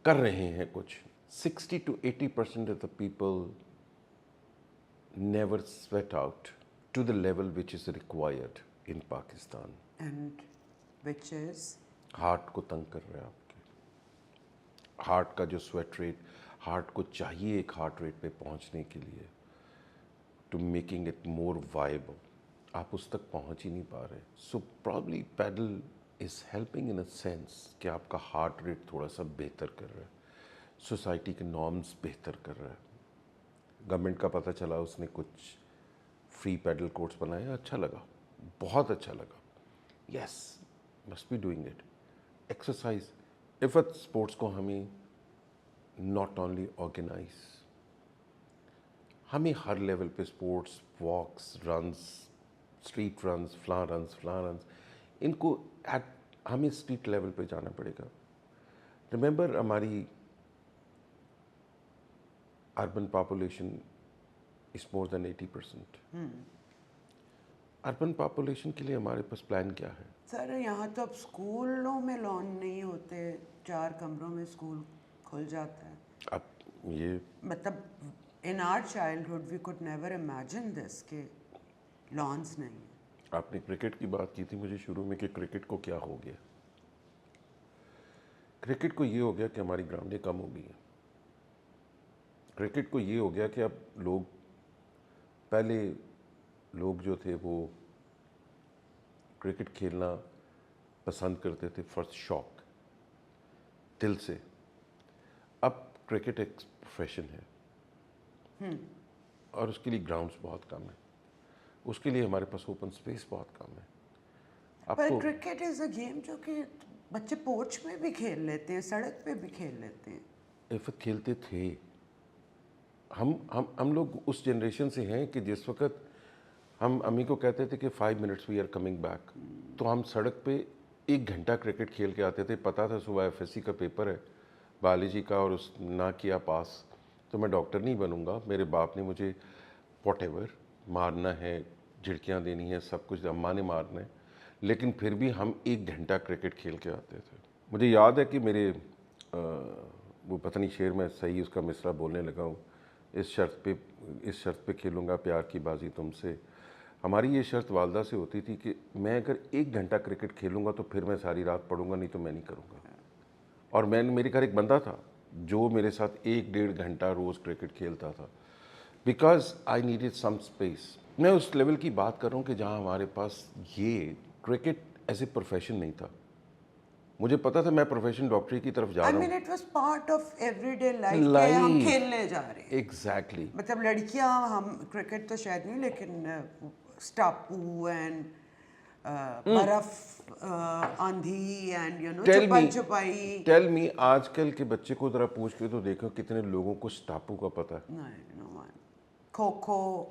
S1: کر رہے ہیں کچھ. 60 to 80% of the people never sweat out to the level which is required in Pakistan.
S2: And which is
S1: heart کو تنگ کر رہا ہے آپ کے. ہارٹ کا جو سویٹ ریٹ, ہارٹ کو چاہیے ایک ہارٹ ریٹ پہ پہنچنے کے لیے to making it more viable, آپ اس تک پہنچ ہی نہیں پا رہے. So probably pedal is helping in a sense کہ آپ کا ہارٹ ریٹ تھوڑا سا بہتر کر رہا ہے, سوسائٹی کے نارمز بہتر کر رہا ہے. گورنمنٹ کا پتہ چلا اس نے کچھ فری پیڈل کورٹس بنائے, اچھا لگا, بہت اچھا لگا. Yes must be doing it. Exercise Iffat sports کو ہمیں ناٹ اونلی آرگنائز, ہمیں ہر لیول پہ sports, walks, runs, street runs, فلاں رنز ان کو ہمیں اسٹریٹ لیول پہ جانا پڑے گا. ریممبر ہماری urban population is more than 80%. Urban population کے لیے ہمارے پاس پلان کیا ہے؟
S2: سر یہاں تو اب اسکولوں میں لان نہیں ہوتے, 4 کمروں میں اسکول کھل جاتا ہے.
S1: اب یہ
S2: مطلب in our childhood we could never imagine this کہ لانس نہیں ہیں.
S1: آپ نے کرکٹ کی بات کی تھی مجھے شروع میں کہ کرکٹ کو کیا ہو گیا. کرکٹ کو یہ ہو گیا کہ ہماری گراؤنڈیں کم ہو گئی ہیں. کرکٹ کو یہ ہو گیا کہ اب لوگ, پہلے لوگ جو تھے وہ کرکٹ کھیلنا پسند کرتے تھے فار شوق, دل سے. اب کرکٹ ایک پروفیشن ہے اور اس کے لیے گراؤنڈز بہت کم ہیں, اس کے لیے ہمارے پاس اوپن اسپیس بہت کم ہے. آپ
S2: پر
S1: کو
S2: کرکٹ از اے گیم جو کہ بچے پورچ میں بھی کھیل لیتے ہیں, سڑک پہ بھی کھیل لیتے ہیں.
S1: عفت کھیلتے تھے. ہم لوگ اس جنریشن سے ہیں کہ جس وقت ہم امی کو کہتے تھے کہ 5 minutes we are coming back, تو ہم سڑک پہ 1 گھنٹہ کرکٹ کھیل کے آتے تھے. پتہ تھا صبح FSC کا پیپر ہے بایولوجی کا, اور اس نہ کیا پاس تو میں ڈاکٹر نہیں بنوں گا. میرے باپ نے مجھے واٹ ایور مارنا ہے, جھڑکیاں دینی ہیں, سب کچھ اماں نے مارنا ہے, لیکن پھر بھی ہم 1 گھنٹہ کرکٹ کھیل کے آتے تھے. مجھے یاد ہے کہ میرے وہ پتہ نہیں شعر میں صحیح اس کا مصرع بولنے لگا ہوں, اس شرط پہ کھیلوں گا پیار کی بازی تم سے. ہماری یہ شرط والدہ سے ہوتی تھی کہ میں اگر 1 گھنٹہ کرکٹ کھیلوں گا تو پھر میں ساری رات پڑھوں گا, نہیں تو میں نہیں کروں گا. اور میرے گھر ایک بندہ تھا جو میرے ساتھ 1-1.5 گھنٹہ روز کرکٹ کھیلتا تھا, because I needed some space. میں اس لیول کی بات کر رہا ہوں کہ جہاں ہمارے پاس یہ کرکٹ ایز اے پروفیشن نہیں تھا. مجھے پتا تھا میں پروفیشن ڈاکٹری کی طرف جا
S2: آئی
S1: رہا
S2: مین
S1: ہوں.
S2: It was part of every day life کہ ہم کھیلنے جا رہے ہیں.
S1: ایگزیکٹلی.
S2: مطلب لڑکیاں, ہم کرکٹ تو شاید نہیں, لیکن اسٹاپو اینڈ برف, آندھی اینڈ یو نو چھپن چھپائی.
S1: ٹیل می آج کل کے بچے کو ذرا پوچھ کے تو دیکھو کتنے لوگوں کو اسٹاپو کا پتہ ہے.
S2: کھوکھو,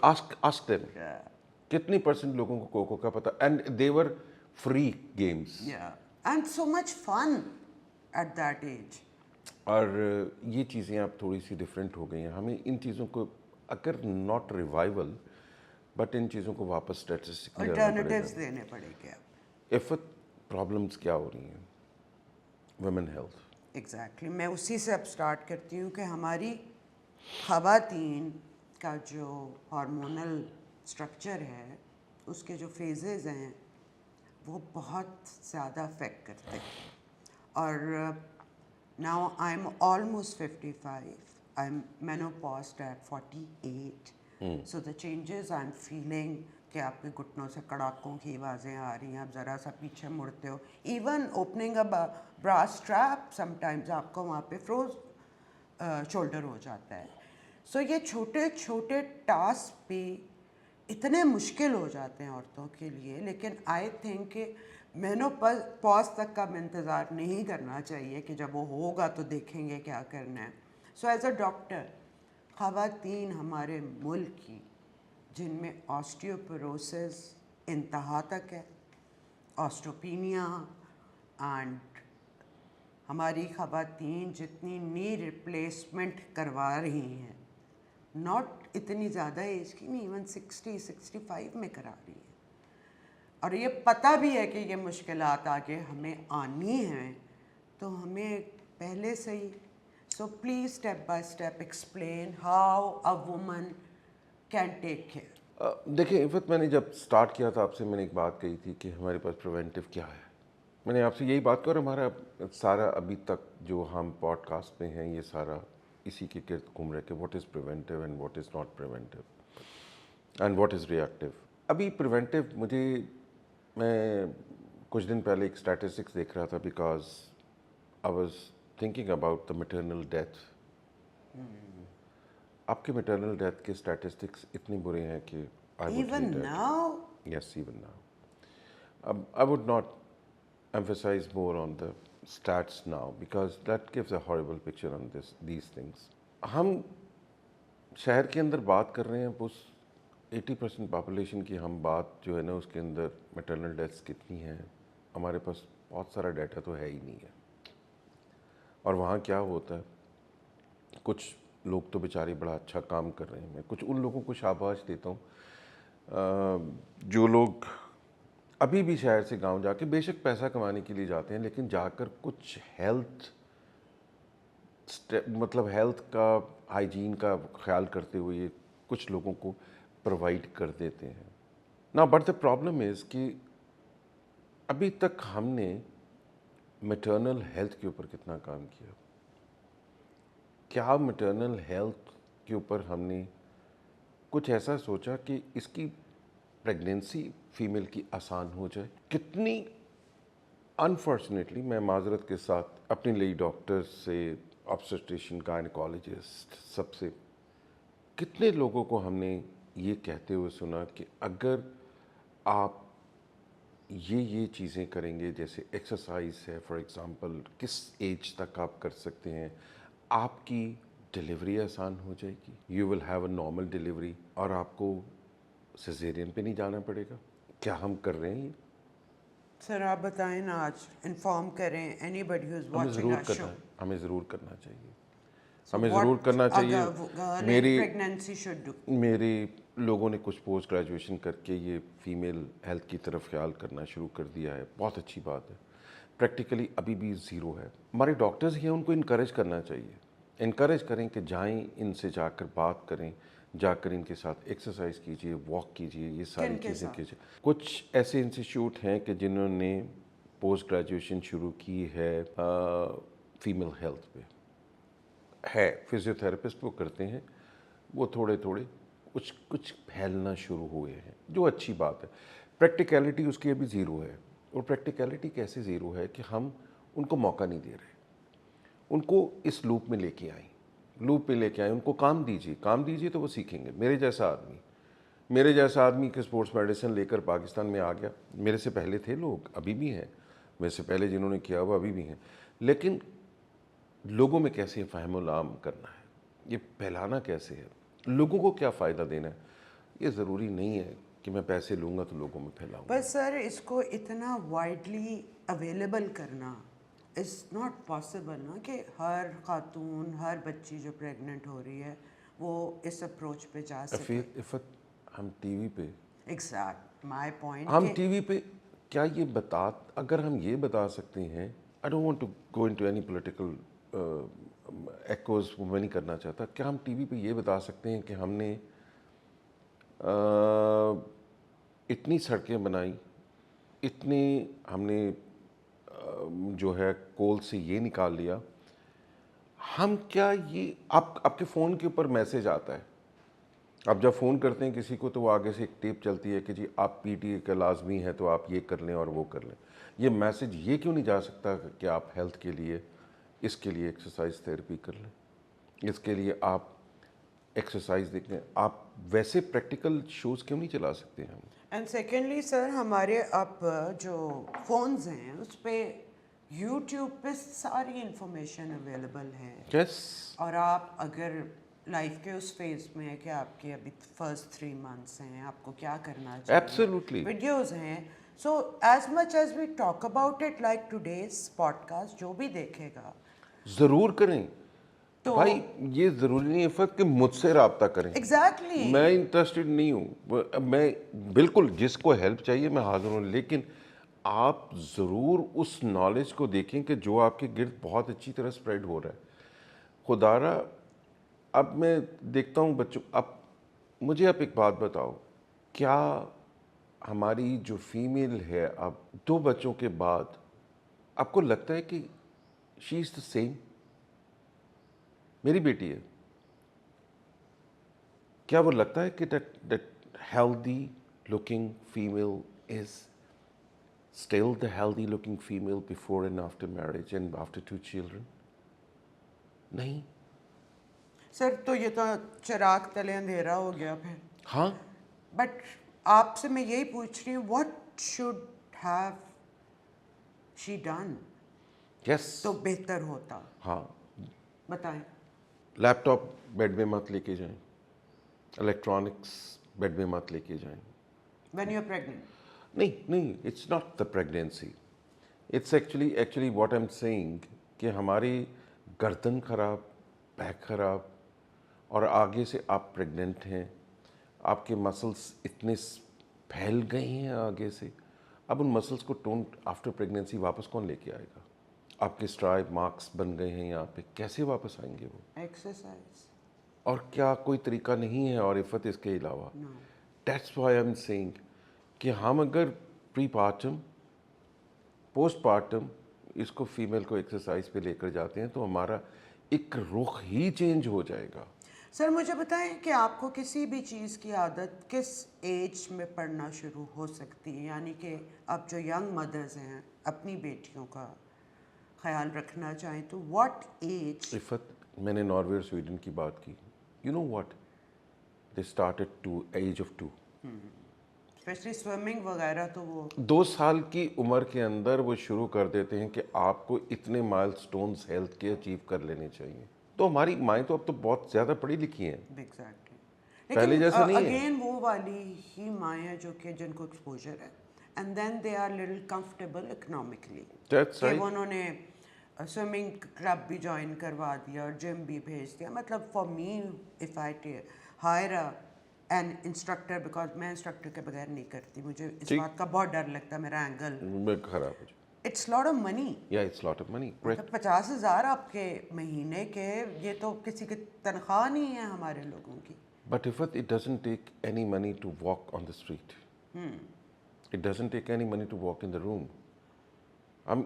S1: آسک دیم کتنی % لوگوں کو کھوکھو کا پتہ, and they were free games.
S2: And so much fun at that age.
S1: اور یہ چیزیں اب تھوڑی سی ڈفرینٹ ہو گئی ہیں. ہمیں ان چیزوں کو اگر ناٹ ریوائول بٹ ان چیزوں کو واپس اسٹیٹسٹکلی لانا پڑے گا.
S2: الٹرنیٹیوز دینے پڑے گے اب.
S1: عفت پرابلمس کیا ہو رہی ہیں؟ Women health.
S2: ایگزیکٹلی میں اسی سے اب اسٹارٹ کرتی ہوں کہ ہماری خواتین کا جو ہارمونل اسٹرکچر ہے اس کے جو فیزز ہیں وہ بہت زیادہ افیکٹ کرتے ہیں. اور now I am almost 55. I am menopaused at 48. So the changes I am feeling کہ آپ کے گھٹنوں سے کڑاکوں کی آوازیں آ رہی ہیں, آپ ذرا سا پیچھے مڑتے ہو, ایون اوپننگ اے برا اسٹریپ سم ٹائمز آپ کو وہاں پہ فروز شولڈر ہو جاتا ہے. سو یہ چھوٹے چھوٹے ٹاسک بھی اتنے مشکل ہو جاتے ہیں عورتوں کے لیے. لیکن آئی تھنک کہ مینوپاز تک کا انتظار نہیں کرنا چاہیے کہ جب وہ ہوگا تو دیکھیں گے کیا کرنا ہے. سو ایز اے ڈاکٹر, خواتین ہمارے ملک کی جن میں آسٹیوپروسس انتہا تک ہے, آسٹوپینیا, اینڈ ہماری خواتین جتنی نی ریپلیسمنٹ کروا رہی ہیں, ناٹ اتنی زیادہ ایج کی نہیں, ایون 60-65 میں کرا رہی ہیں, اور یہ پتہ بھی ہے کہ یہ مشکلات آگے ہمیں آنی ہیں, تو ہمیں پہلے سے ہی. So please step by step explain how a woman can take care.
S1: دیکھیں عفت, میں نے جب سٹارٹ کیا تھا آپ سے میں نے ایک بات کہی تھی کہ ہمارے پاس پریونٹیو کیا ہے. میں نے آپ سے یہی بات کہا, اور ہمارا سارا ابھی تک جو ہم پوڈ کاسٹ میں ہیں یہ سارا اسی کے گرد گھوم رہے کہ what is preventive and what is not preventive and what is reactive. ابھی پریونٹیو میں کچھ دن پہلے ایک اسٹیٹسٹکس دیکھ رہا تھا, because I was thinking about the maternal death. آپ کے میٹرنل ڈیتھ کے اسٹیٹسٹکس اتنے برے ہیں کہ
S2: even now,
S1: yes, even now. I would not emphasize more on the stats now because that gives a horrible picture on these things. ہم شہر کے اندر بات کر رہے ہیں, اس 80% پاپولیشن کی ہم بات جو ہے نا اس کے اندر میٹرنل ڈیتھس کتنی ہیں, ہمارے پاس بہت سارا ڈیٹا تو ہے ہی نہیں ہے. اور وہاں کیا ہوتا ہے, کچھ لوگ تو بیچارے بڑا اچھا کام کر رہے ہیں. میں کچھ ان لوگوں کو شاباش دیتا ہوں جو لوگ ابھی بھی شہر سے گاؤں جا کے بے شک پیسہ کمانے کے لیے جاتے ہیں, لیکن جا کر کچھ مطلب ہیلتھ کا, ہائیجین کا خیال کرتے ہوئے کچھ لوگوں کو پرووائڈ کر دیتے ہیں. نا بٹ دا پرابلم از کہ ابھی تک ہم نے میٹرنل ہیلتھ کے اوپر کتنا کام کیا. کیا میٹرنل ہیلتھ کے اوپر ہم نے کچھ ایسا سوچا کہ اس کی پریگنینسی فیمیل کی آسان ہو جائے؟ کتنی انفارچونیٹلی, میں معذرت کے ساتھ اپنی لیڈی ڈاکٹر سے, آبسٹریشن, گائنیکالوجسٹ, سب سے کتنے لوگوں کو ہم نے یہ کہتے ہوئے سنا کہ اگر آپ یہ چیزیں کریں گے, جیسے ایکسرسائز ہے فار ایگزامپل, کس ایج تک آپ کر سکتے ہیں, آپ کی ڈیلیوری آسان ہو جائے گی, you will have a normal delivery, اور آپ کو سیزیرین پہ نہیں جانا پڑے گا. کیا ہم کر رہے ہیں یہ؟
S2: سر آپ بتائیں نا, آج انفارم کریں any body who is watching آور شو.
S1: ہمیں ضرور کرنا چاہیے, ہمیں ضرور کرنا چاہیے. میری لوگوں نے کچھ پوسٹ گریجویشن کر کے یہ فیمیل ہیلتھ کی طرف خیال کرنا شروع کر دیا ہے, بہت اچھی بات ہے. پریکٹیکلی ابھی بھی زیرو ہے. ہمارے ڈاکٹرز ہیں ان کو انکریج کرنا چاہیے, انکریج کریں کہ جائیں ان سے جا کر بات کریں, جا کر ان کے ساتھ ایکسرسائز کیجیے, واک کیجیے, یہ ساری چیزیں کیجیے. کچھ ایسے انسٹیٹیوٹ ہیں کہ جنہوں نے پوسٹ گریجویشن شروع کی ہے فیمیل ہیلتھ پہ, ہے فزیو تھراپسٹ وہ کرتے ہیں, وہ تھوڑے کچھ پھیلنا شروع ہوئے ہیں, جو اچھی بات ہے. پریکٹیکلٹی اس کی ابھی زیرو ہے, اور پریکٹیکلٹی کیسے زیرو ہے کہ ہم ان کو موقع نہیں دے رہے. ان کو اس لوپ میں لے کے آئیں, ان کو کام دیجیے تو وہ سیکھیں گے. میرے جیسا آدمی کہ اسپورٹس میڈیسن لے کر پاکستان میں آ گیا, میرے سے پہلے تھے لوگ, ابھی بھی ہیں, میرے سے پہلے جنہوں نے کیا وہ ابھی بھی ہیں, لیکن لوگوں میں کیسے فہم و عام کرنا ہے, یہ پھیلانا کیسے ہے, لوگوں کو کیا فائدہ دینا ہے. یہ ضروری نہیں ہے کہ میں پیسے لوں گا تو لوگوں میں پھیلاؤں گا.
S2: بس سر اس کو اتنا وائڈلی اویلیبل کرنا इज़ नॉट पॉसिबल ना कि हर खातून हर बच्ची जो प्रेग्नेंट हो रही है वो इस अप्रोच पे जा सके.
S1: फिर इफ़त हम टीवी पे
S2: एग्जैक्ट माय पॉइंट
S1: हम
S2: कि
S1: टीवी पे क्या ये बता अगर हम ये बता सकते हैं, I don't want to go into any political एक्ोज, मैं नहीं करना चाहता, क्या हम टीवी पे ये बता सकते हैं कि हमने इतनी सड़कें बनाई, इतनी हमने जो है कोल से ये निकाल लिया, हम क्या ये आपके फ़ोन के ऊपर मैसेज आता है, आप जब फ़ोन करते हैं किसी को तो वो आगे से एक टेप चलती है कि जी आप पीटी का लाजमी है तो आप ये कर लें और वो कर लें. ये मैसेज ये क्यों नहीं जा सकता कि आप हेल्थ के लिए इसके लिए एक्सरसाइज थेरेपी कर लें, इसके लिए आप एक्सरसाइज देख लें, आप वैसे प्रैक्टिकल शोज़ क्यों नहीं चला सकते हम?
S2: एंड सेकेंडली सर हमारे अब जो फ़ोन्स हैं उस पर यूट्यूब पे सारी इंफॉर्मेशन अवेलेबल है.
S1: यस.
S2: और आप अगर लाइफ के उस फेज में है कि आपके अभी फर्स्ट 3 मंथ्स हैं, आपको क्या करना चाहिए,
S1: एब्सोल्युटली.
S2: वीडियोस हैं. So as much as we talk about it like today's podcast, जो भी देखेगा
S1: ज़रूर करें.
S2: तो
S1: भाई ये ज़रूरी नहीं है फर्क कि मुझसे रब्ता करें.
S2: एग्जैक्टली
S1: मैं इंटरेस्टेड नहीं हूँ, मैं बिल्कुल जिसको हेल्प चाहिए मैं हाजिर हूँ, लेकिन आप ज़रूर उस नॉलेज को देखें कि जो आपके गिर्द बहुत अच्छी तरह स्प्रेड हो रहा है. खुदारा अब मैं देखता हूँ बच्चों, अब मुझे आप एक बात बताओ, क्या हमारी जो फीमेल है अब 2 बच्चों के बाद आपको लगता है कि शी इज़ द सेम? मेरी बेटी है, क्या वो लगता है कि that healthy looking female is still the healthy looking female before and after marriage and after 2 children? नहीं.
S2: सर तो ये तो चिराग तले अंधेरा हो गया फिर.
S1: हाँ.
S2: बट आपसे मैं यही पूछ रही हूँ, what should have she done
S1: yes.
S2: तो बेहतर होता,
S1: हाँ.
S2: बताएं.
S1: लैपटॉप बेड में मत लेके जाएं, इलेक्ट्रॉनिक्स बेड में मत लेके जाएं.
S2: When you are pregnant.
S1: नहीं नहीं, it's not the pregnancy, it's actually what I am saying कि हमारी गर्दन खराब, बैक खराब, और आगे से आप प्रेग्नेंट हैं, आपके मसल्स इतने फैल गए हैं आगे से, अब उन मसल्स को टोन आफ्टर प्रेगनेंसी वापस कौन लेके आएगा? आपके स्ट्राइप मार्क्स बन गए हैं यहाँ पे, कैसे वापस आएंगे वो?
S2: एक्सरसाइज.
S1: और क्या कोई तरीका नहीं है और इफ़त इसके अलावा?
S2: No.
S1: That's why I am saying कि हम अगर प्री पार्टम पोस्ट पार्टम इसको फीमेल को एक्सरसाइज पे लेकर जाते हैं तो हमारा एक रुख ही चेंज हो जाएगा.
S2: सर मुझे बताएं कि आपको किसी भी चीज़ की आदत किस एज में पड़ना शुरू हो सकती है, यानी कि अब जो यंग मदर्स हैं अपनी बेटियों का ख्याल रखना चाहें तो व्हाट एज.
S1: इफ़त, मैंने नॉर्वे और स्वीडन की बात की, you know what, they started to age of 2.
S2: Specially swimming वगैरह तो वो
S1: 2 साल की उम्र के अंदर वो शुरू कर देते हैं कि आपको इतने माइलस्टोन्स हेल्थ के अचीव कर लेने चाहिए. तो हमारी माएँ तो अब तो बहुत ज़्यादा पढ़ी लिखी हैं.
S2: एग्जैक्टली.
S1: पहले जैसे नहीं है.
S2: अगेन वो वाली ही माएँ हैं जो कि जिनको एक्सपोजर है and then they are little comfortable economically.
S1: That's
S2: कि
S1: right.
S2: वो उन्होंने स्विमिंग क्लब भी ज्वाइन करवा दिया और जिम भी भेज दिया. मतलब for me if I hire an instructor, because मैं इंस्ट्रक्टर के बगैर नहीं करती, मुझे इस
S1: ठीक.
S2: बात का बहुत डर लगता है, मेरा एंगल.
S1: मैं खराब हो जाए.
S2: It's lot of money.
S1: या इट्स लॉट ऑफ मनी.
S2: मतलब 50,000 आपके महीने के, ये तो किसी की तनख्वाह नहीं है हमारे लोगों की.
S1: But if it doesn't take any money to walk on the street, it doesn't take any money to walk in the room. हम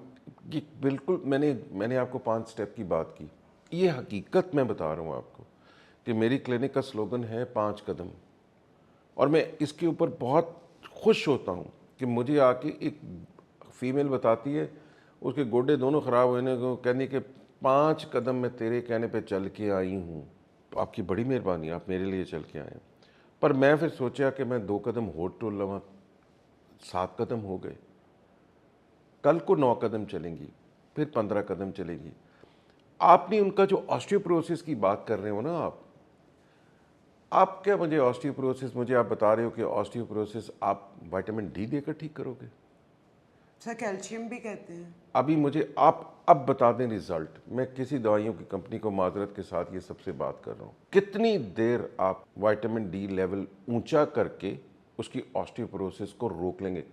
S1: ये बिल्कुल मैंने आपको 5 स्टेप की बात की, ये हकीकत मैं बता रहा हूँ आपको कि मेरी क्लिनिक का स्लोगन है 5 कदम, और मैं इसके ऊपर बहुत खुश होता हूँ कि मुझे आके एक फीमेल बताती है, उसके गोडे दोनों ख़राब होने को कहने के 5 कदम मैं तेरे कहने पे चल के आई हूँ. तो आपकी बड़ी मेहरबानी, आप मेरे लिए चल के आए. पर मैं फिर सोचा कि मैं 2 कदम होट टोल लवा, 7 कदम हो गए, कल को 9 कदम चलेंगी, फिर 15 कदम चलेंगी. आपने उनका जो ऑस्टियोपोरोसिस की बात कर रहे हो ना, आप क्या मुझे ऑस्टियोपोरोसिस, मुझे आप बता रहे हो कि ऑस्टियोपोरोसिस आप विटामिन डी देकर ठीक करोगे?
S2: सर कैल्शियम भी कहते हैं।
S1: अभी मुझे आप अब बता दें रिजल्ट। मैं किसी दवाइयों की कंपनी को माजरत के साथ ये सबसे बात कर रहा हूँ, कितनी देर आप विटामिन डी लेवल ऊंचा करके उसकी ऑस्टियोपोरोसिस को रोक लेंगे।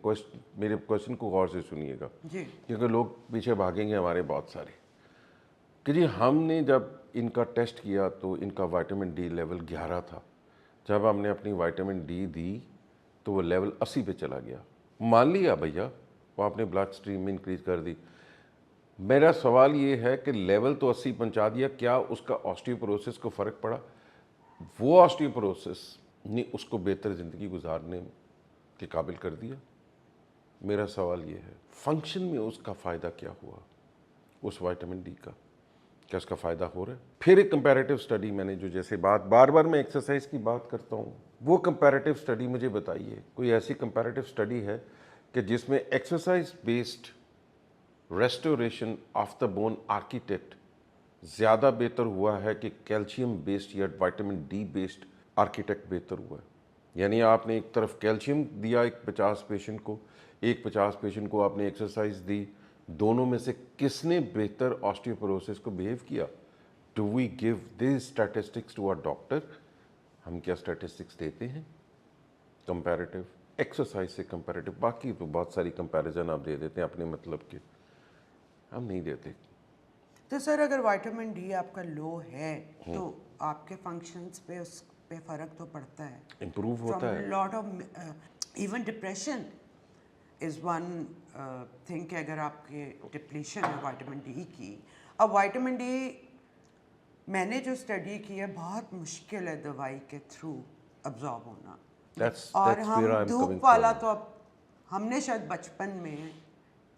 S1: मेरे क्वेश्चन को गौर से सुनिएगा,
S2: जी
S1: क्योंकि लोग पीछे भागेंगे हमारे बहुत सारे कि जी हमने जब इनका टेस्ट किया तो इनका विटामिन डी लेवल 11 था, जब हमने अपनी विटामिन डी दी तो वो लेवल 80 पे चला गया। मान लिया भैया, वो आपने ब्लड स्ट्रीम में इंक्रीज कर दी। मेरा सवाल ये है कि लेवल तो 80 पहुंचा दिया, क्या उसका ऑस्टियोपोरोसिस को फ़र्क पड़ा? वो ऑस्टियोपोरोसिस ने उसको बेहतर ज़िंदगी गुजारने के काबिल कर दिया? मेरा सवाल ये है, फंक्शन में उसका फ़ायदा क्या हुआ उस विटामिन डी का? क्या उसका फ़ायदा हो रहा है? फिर एक कंपैरेटिव स्टडी मैंने जो जैसे बार बार मैं एक्सरसाइज की बात करता हूँ, वो कंपैरेटिव स्टडी मुझे बताइए, कोई ऐसी कंपैरेटिव स्टडी है कि जिसमें exercise based restoration of the bone architect ज़्यादा बेहतर हुआ है कि कैल्शियम बेस्ड या विटामिन डी बेस्ड आर्किटेक्ट बेहतर हुआ है? यानी आपने एक तरफ कैल्शियम दिया एक 50 पेशेंट को, एक 50 पेशेंट को आपने एक्सरसाइज दी, दोनों में से किसने बेहतर ऑस्टियोपोरोसिस को बिहेव किया? Do we give this statistics to our doctor? हम क्या स्टैटिस्टिक्स देते हैं कंपैरेटिव एक्सरसाइज से? कंपैरेटिव बाकी तो बहुत सारी कंपैरिजन आप दे देते हैं अपने मतलब के, हम नहीं देते।
S2: तो सर अगर विटामिन डी आपका लो है तो आपके फंक्शंस पे उस पे फर्क तो पड़ता है,
S1: इम्प्रूव होता
S2: फ्रॉम
S1: है।
S2: Lot of even depression is one thing कि अगर आपके डिप्लीशन है विटामिन डी की। अब विटामिन डी मैंने जो स्टडी की है बहुत मुश्किल है दवाई के थ्रू अब्जॉर्ब होना। और
S1: That's
S2: हम
S1: where I'm
S2: धूप
S1: coming
S2: वाला
S1: from.
S2: तो अब हमने शायद बचपन में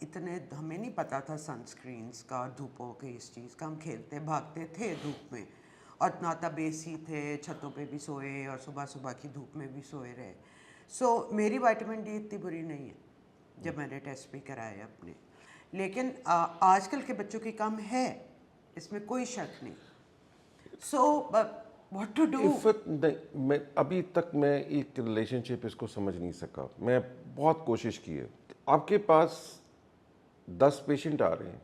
S2: इतने हमें नहीं पता था सनस्क्रीन्स का और धूपों के इस चीज़ का, हम खेलते भागते थे धूप में और ना तब एसी थे, छतों पे भी सोए और सुबह सुबह की धूप में भी सोए रहे। सो मेरी विटामिन डी इतनी बुरी नहीं है जब मैंने टेस्ट भी कराए अपने, लेकिन आजकल के बच्चों की कम है, इसमें कोई शक नहीं। So what to do?
S1: मैं अभी तक मैं एक रिलेशनशिप इसको समझ नहीं सका। मैं बहुत कोशिश की है। आपके पास 10 पेशेंट आ रहे हैं,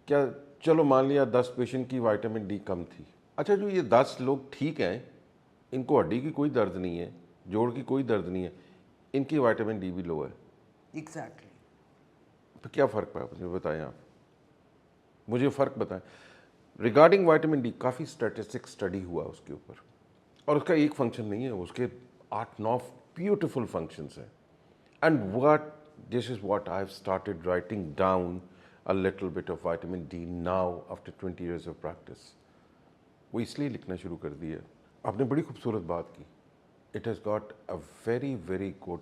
S1: क्या चलो मान लिया 10 पेशेंट की विटामिन डी कम थी। अच्छा, जो ये 10 लोग ठीक हैं, इनको हड्डी की कोई दर्द नहीं है, जोड़ की कोई दर्द नहीं है, इनकी विटामिन डी भी लो है,
S2: एग्जैक्टली।
S1: तो क्या फ़र्क पड़ा? मुझे बताएं आप, मुझे फ़र्क बताएं। रिगार्डिंग विटामिन डी काफ़ी स्टैटिस्टिक स्टडी हुआ उसके ऊपर, और उसका एक फंक्शन नहीं है, उसके 8-9 ब्यूटिफुल फंक्शंस हैं। And what this is what I have started writing down a little bit of vitamin D now after 20 years of practice. वो इसलिए लिखना शुरू कर दिया। आपने बड़ी खूबसूरत बात की, it has got a very very good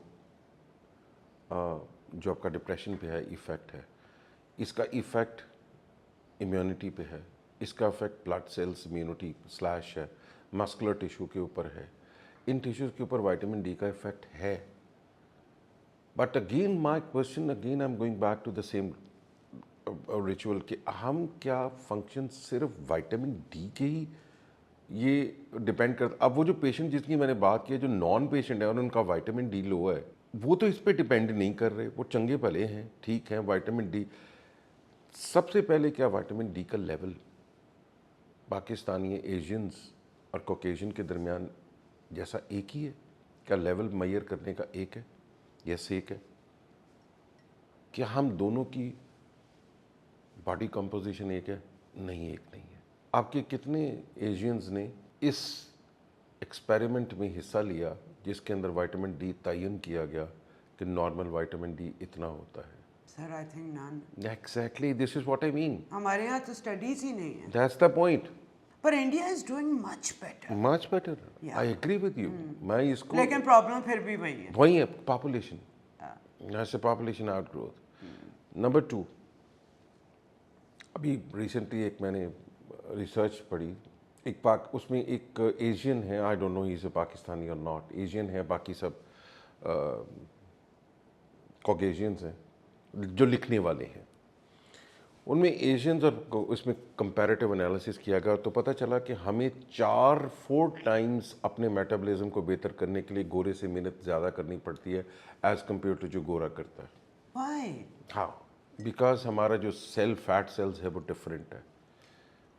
S1: जो आपका डिप्रेशन पे है इफ़ेक्ट है, इसका इफ़ेक्ट इम्यूनिटी पे है, इसका effect blood cells immunity slash है, मस्कुलर टिश्यू के ऊपर है, इन टिश्यूज़ के ऊपर विटामिन डी का इफेक्ट है। But again my question, again I am going back to the same ritual कि हम क्या फंक्शन सिर्फ विटामिन डी के ही ये डिपेंड करता? अब वो जो पेशेंट जिसकी मैंने बात की है, जो नॉन पेशेंट है और उनका विटामिन डी लो है, वो तो इस पर डिपेंड नहीं कर रहे, वो चंगे भले हैं, ठीक हैं। विटामिन डी सबसे पहले क्या विटामिन डी का लेवल पाकिस्तानी एशियंस और कॉकेशियन के दरमियान जैसा एक ही है? क्या लेवल मैयर करने का एक है? यस एक है। क्या हम दोनों की बॉडी कंपोजिशन एक है? नहीं, एक नहीं है। आपके कितने एशियंस ने इस एक्सपेरिमेंट में हिस्सा लिया जिसके अंदर विटामिन डी तयन किया गया कि नॉर्मल विटामिन डी इतना होता है?
S2: Sir I think none.
S1: Exactly, this is what I mean.
S2: हमारे यहाँ तो स्टडीज ही नहीं है।
S1: That's the point.
S2: पर India is doing much better.
S1: Much better.
S2: Yeah.
S1: I agree with you. मैं इसको
S2: लेकिन प्रॉब्लम फिर भी वही है।
S1: वही है, पॉपुलेशन, ऐसे पॉपुलेशन आउट ग्रोथ। नंबर 2, अभी रिसेंटली एक मैंने रिसर्च पढ़ी, एक उसमें एक एशियन है, I don't know he is a Pakistani और नॉट, एशियन है, बाकी सब कॉकेशियंस हैं जो लिखने वाले हैं। उनमें एशियंस और उसमें कंपैरेटिव एनालिसिस किया गया तो पता चला कि हमें 4 टाइम्स अपने मेटाबॉलिज्म को बेहतर करने के लिए गोरे से मेहनत ज़्यादा करनी पड़ती है एज़ कम्पेयर टू जो गोरा करता है।
S2: Why?
S1: हाँ, बिकॉज हमारा जो सेल फैट सेल्स है वो डिफरेंट है.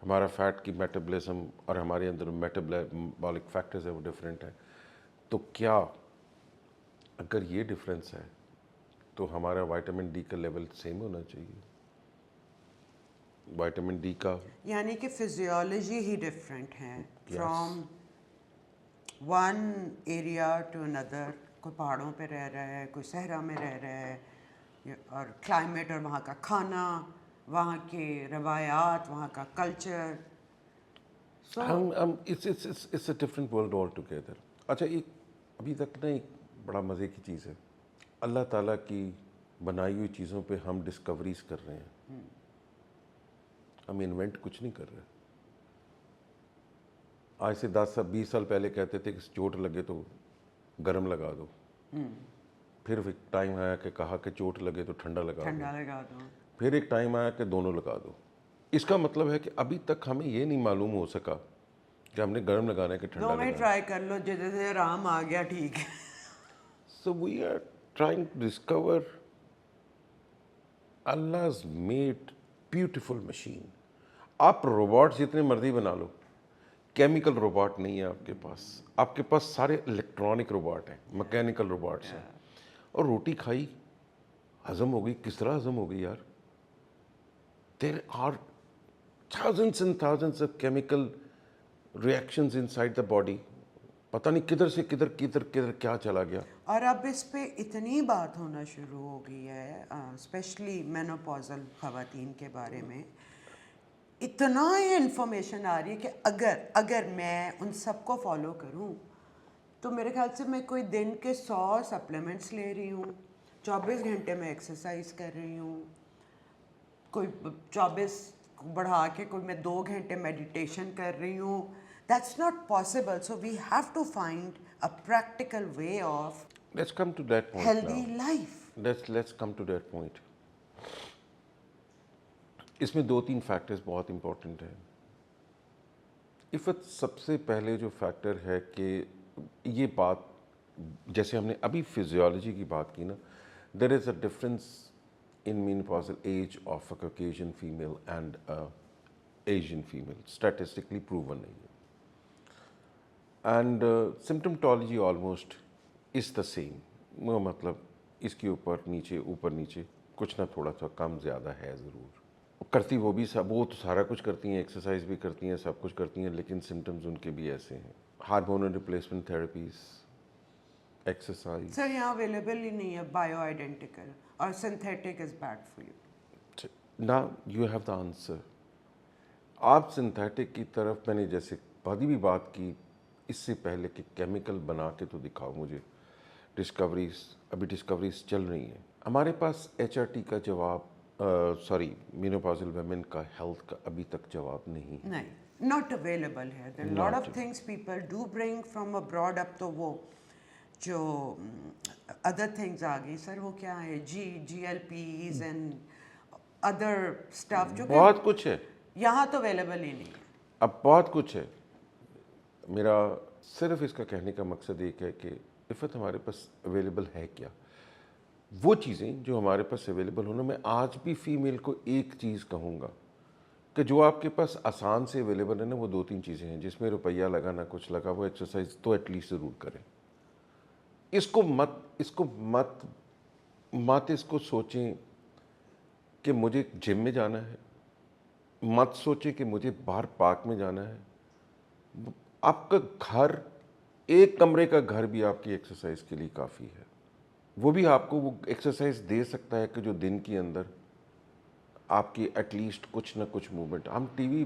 S1: हमारा फैट की मेटाबॉलिज्म और हमारे अंदर मेटाबॉलिक फैक्टर्स है वो डिफरेंट है. तो क्या अगर ये डिफरेंस है तो हमारा विटामिन डी का लेवल सेम होना चाहिए. विटामिन डी का
S2: यानी कि फिजियोलॉजी ही डिफरेंट है from one area to another. कोई पहाड़ों पे रह रहा है, कोई सहरा में रह रहा है, और क्लाइमेट और वहाँ का खाना, वहाँ के रवायात, वहाँ का कल्चर. सो
S1: हम it's a different world all together. अच्छा, एक अभी तक ना एक बड़ा मज़े की चीज़ है, अल्लाह ताला की बनाई हुई चीज़ों पे हम डिस्कवरीज कर रहे हैं. हम इन्वेंट कुछ नहीं कर रहे. आज से 10-20 साल पहले कहते थे कि चोट लगे तो गरम लगा दो. फिर एक टाइम आया कि कहा कि चोट लगे तो ठंडा लगा दो.
S2: ठंडा लगा दो.
S1: फिर एक टाइम आया कि दोनों लगा दो. इसका मतलब है कि अभी तक हमें ये नहीं मालूम हो सका कि हमने गर्म लगाना है कि ठंडा
S2: दो में
S1: लगाना है.
S2: ट्राई कर लो, जैसे आराम आ गया ठीक है.
S1: So we are trying to discover Allah's made beautiful machine. आप रोबोट जितने मर्जी बना लो, केमिकल रोबोट नहीं है आपके पास. आपके पास सारे इलेक्ट्रॉनिक रोबोट हैं, मैकेनिकल रोबोट्स हैं. और रोटी खाई, हजम हो गई. किस तरह हजम हो गई यार? There are thousands and thousands of chemical reactions inside the body. पता नहीं किधर से किधर किधर किधर क्या चला गया.
S2: और अब इस पे इतनी बात होना शुरू हो गई है, स्पेशली मेनोपॉजल खवातीन के बारे में. इतना ही इंफॉर्मेशन आ रही है कि अगर मैं उन सबको फॉलो करूं तो मेरे ख्याल से मैं कोई दिन के 100 सप्लीमेंट्स ले रही हूँ, 24 घंटे में एक्सरसाइज कर रही हूँ, कोई 24 बढ़ा के कोई मैं 2 घंटे मेडिटेशन कर रही हूँ. That's not possible. So we have to find a practical way of
S1: Let's come to that point
S2: healthy
S1: now.
S2: Life.
S1: Let's come to that point. इसमें 2-3 फैक्टर्स बहुत इंपॉर्टेंट हैं. इफ़त सबसे पहले जो फैक्टर है कि ये बात, जैसे हमने अभी फिजियोलॉजी की बात की ना, there is a difference in menopausal age of a Caucasian female and Asian female. Statistically proven नहीं है. And symptomatology almost is the same. वो मतलब इसके ऊपर नीचे कुछ ना थोड़ा सा कम ज़्यादा है ज़रूर. करती वो भी सब, वो तो सारा कुछ करती हैं, एक्सरसाइज भी करती हैं, सब कुछ करती हैं, लेकिन सिम्टम्स उनके भी ऐसे हैं. Hormonal replacement therapies, exercise.
S2: Sir यहाँ अवेलेबल ही नहीं है बायो आइडेंटिकल, और synthetic is bad for you.
S1: Now you have the answer. आप सिंथेटिक की तरफ, मैंने जैसे भादी भी बात की इससे पहले कि केमिकल बना के तो दिखाओ मुझे. अभी डिस्कवरीज चल रही हैं. हमारे पास HRT का जवाब, सॉरी, मेनोपॉजल वुमेन का हेल्थ का अभी तक जवाब नहीं.
S2: नॉट अवेलेबल है. There lot of things people do bring from abroad. अब तो वो जो अदर थिंग्स आ गई सर, वो क्या है, GLPs एंड अदर स्टफ, जो
S1: बहुत कुछ है
S2: यहाँ तो अवेलेबल ही नहीं है.
S1: अब. बहुत कुछ है. मेरा सिर्फ इसका कहने का मकसद एक है कि इफ़त हमारे पास अवेलेबल है क्या. वो चीज़ें जो हमारे पास अवेलेबल होना, मैं आज भी फीमेल को एक चीज़ कहूँगा कि जो आपके पास आसान से अवेलेबल है ना, वो 2-3 चीज़ें हैं जिसमें रुपया लगा ना कुछ लगा. वो एक्सरसाइज तो एटलीस्ट ज़रूर करें. इसको मत इसको सोचें कि मुझे जिम में जाना है. मत सोचें कि मुझे बाहर पार्क में जाना है. आपका घर, एक कमरे का घर भी आपकी एक्सरसाइज के लिए काफ़ी है. वो भी आपको वो एक्सरसाइज दे सकता है कि जो दिन के अंदर आपकी एटलीस्ट कुछ ना कुछ मूवमेंट. हम टीवी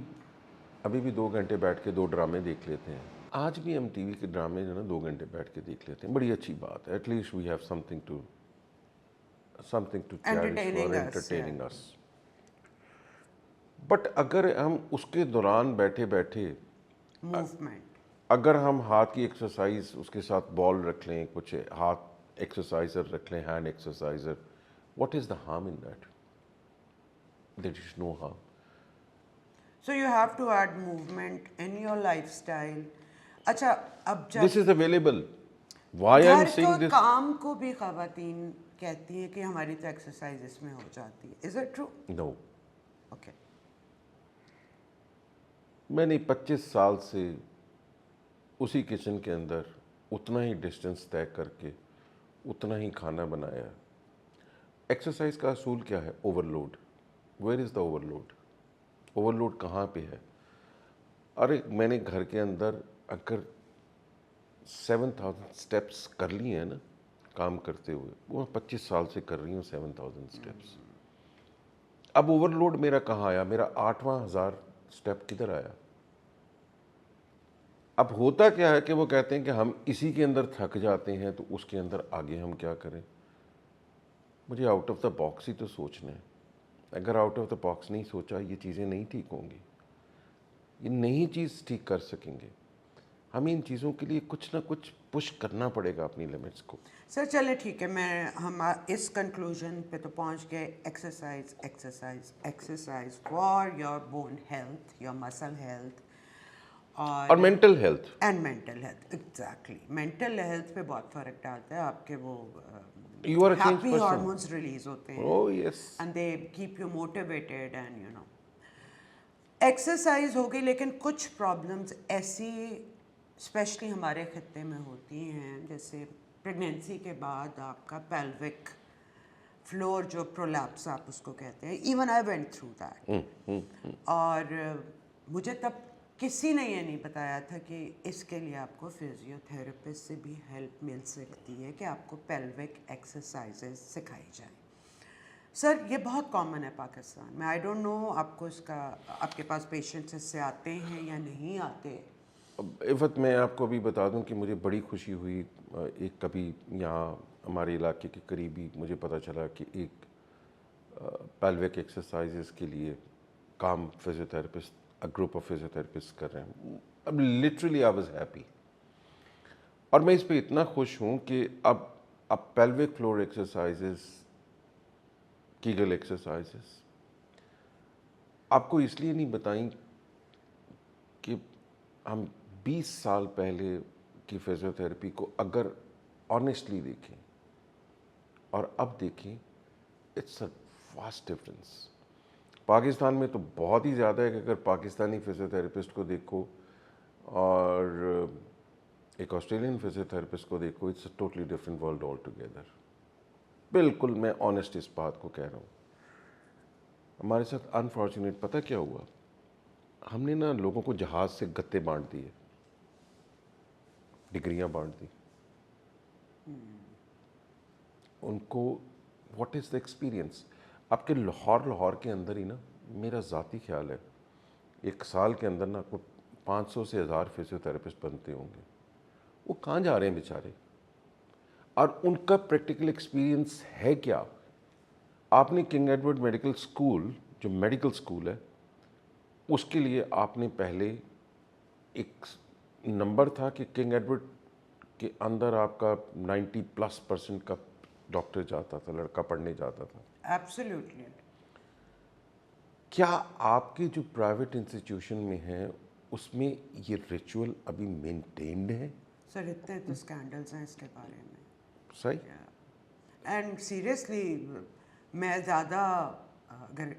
S1: अभी भी 2 घंटे बैठ के 2 ड्रामे देख लेते हैं. आज भी हम टीवी के ड्रामे जो ना 2 घंटे बैठ के देख लेते हैं. बड़ी अच्छी बात है. At least we have something to entertaining us. But अगर हम उसके दौरान बैठे बैठे
S2: मूवमेंट,
S1: अगर हम हाथ की एक्सरसाइज उसके साथ बॉल रख लें, कुछ हाथ एक्सरसाइजर रख लें, hand exerciser, what is the harm in that? There is no harm.
S2: So you have to add movement in your lifestyle. अच्छा, अब जब
S1: this is available. Why I am
S2: घर
S1: सेइंग
S2: को
S1: दिस?
S2: काम को भी खवातीन कहती हैं कि हमारी तो एक्सरसाइज इसमें हो जाती है. Is it true?
S1: No,
S2: okay.
S1: मैंने 25 साल से उसी किचन के अंदर उतना ही डिस्टेंस तय करके उतना ही खाना बनाया. एक्सरसाइज का असूल क्या है? Overload. Where is the overload? Overload कहाँ पे है? अरे मैंने घर के अंदर अगर 7,000 स्टेप्स कर लिए हैं ना काम करते हुए, वो 25 साल से कर रही हूँ 7,000 स्टेप्स. अब ओवरलोड मेरा कहाँ आया? मेरा 8वां स्टेप किधर आया? अब होता क्या है कि वो कहते हैं कि हम इसी के अंदर थक जाते हैं, तो उसके अंदर आगे हम क्या करें? मुझे आउट ऑफ द बॉक्स ही तो सोचना है. अगर आउट ऑफ द बॉक्स नहीं सोचा, ये चीज़ें नहीं ठीक होंगी, ये नई चीज़ ठीक कर सकेंगे. हमें इन चीज़ों के लिए कुछ ना कुछ पुश करना पड़ेगा अपनी लिमिट्स को.
S2: सर चले ठीक है, हम इस कंक्लूजन पे तो पहुंच गए. Exercise exercise exercise for your bone health, your muscle health
S1: और mental health.
S2: And mental health. Exactly, mental health पे बहुत फर्क डालता है. आपके वो
S1: You are a changed
S2: happy
S1: person.
S2: Hormones release होते हैं.
S1: Oh yes.
S2: And they keep you motivated and you know. Exercise हो गई, लेकिन कुछ प्रॉब्लम्स ऐसी स्पेशली हमारे खत्ते में होती हैं, जैसे प्रेगनेंसी के बाद आपका पेल्विक फ्लोर जो प्रोलैप्स आप उसको कहते हैं. Even I went through that. और मुझे तब किसी ने ये नहीं बताया था कि इसके लिए आपको फिजियोथेरेपिस्ट से भी हेल्प मिल सकती है कि आपको पेल्विक एक्सरसाइजेस सिखाई जाए. सर ये बहुत कॉमन है पाकिस्तान में. आई डोंट नो आपको इसका, आपके पास पेशेंट्स इससे आते हैं या नहीं आते.
S1: इफ़त मैं आपको अभी बता दूं कि मुझे बड़ी खुशी हुई. एक कभी यहाँ हमारे इलाके के करीब ही मुझे पता चला कि एक पेल्विक एक्सरसाइजेस के लिए काम physiotherapist, a group of physiotherapist कर रहे हैं. अब लिटरली आई वाज हैप्पी. और मैं इस पे इतना खुश हूँ कि अब pelvic floor exercises, Kegel exercises आपको इसलिए नहीं बताई कि हम 20 साल पहले की फिजियोथेरेपी को अगर ऑनेस्टली देखें और अब देखें, it's a vast difference. Pakistan में तो बहुत ही ज़्यादा है कि अगर पाकिस्तानी फिजियोथेरेपिस्ट को देखो और एक ऑस्ट्रेलियन फिजियोथेरेपिस्ट को देखो, it's a totally different world all together. बिल्कुल मैं ऑनेस्ट इस बात को कह रहा हूँ. हमारे साथ अनफॉर्चुनेट पता क्या हुआ? हमने ना लोगों को जहाज़ से गत्ते बांट दिए, डिग्रियां बांट दी उनको. What is the experience? आपके लाहौर के अंदर ही ना, मेरा ज़ाती ख्याल है, एक साल के अंदर ना आपको 500 से 1000 फिजियोथेरेपिस्ट बनते होंगे. वो कहाँ जा रहे हैं बेचारे? और उनका प्रैक्टिकल एक्सपीरियंस है क्या? आपने किंग एडवर्ड मेडिकल स्कूल, जो मेडिकल स्कूल है, उसके लिए आपने पहले एक नंबर था कि किंग एडवर्ड के अंदर आपका 90+% का डॉक्टर जाता था, लड़का पढ़ने जाता था.
S2: एब्सोल्युटली.
S1: क्या आपके जो प्राइवेट इंस्टीट्यूशन में है उसमें ये रिचुअल अभी मेंटेन्ड है?
S2: सर इतने तो स्कैंडल्स हैं इसके बारे में.
S1: सही.
S2: एंड सीरियसली मैं ज़्यादा, अगर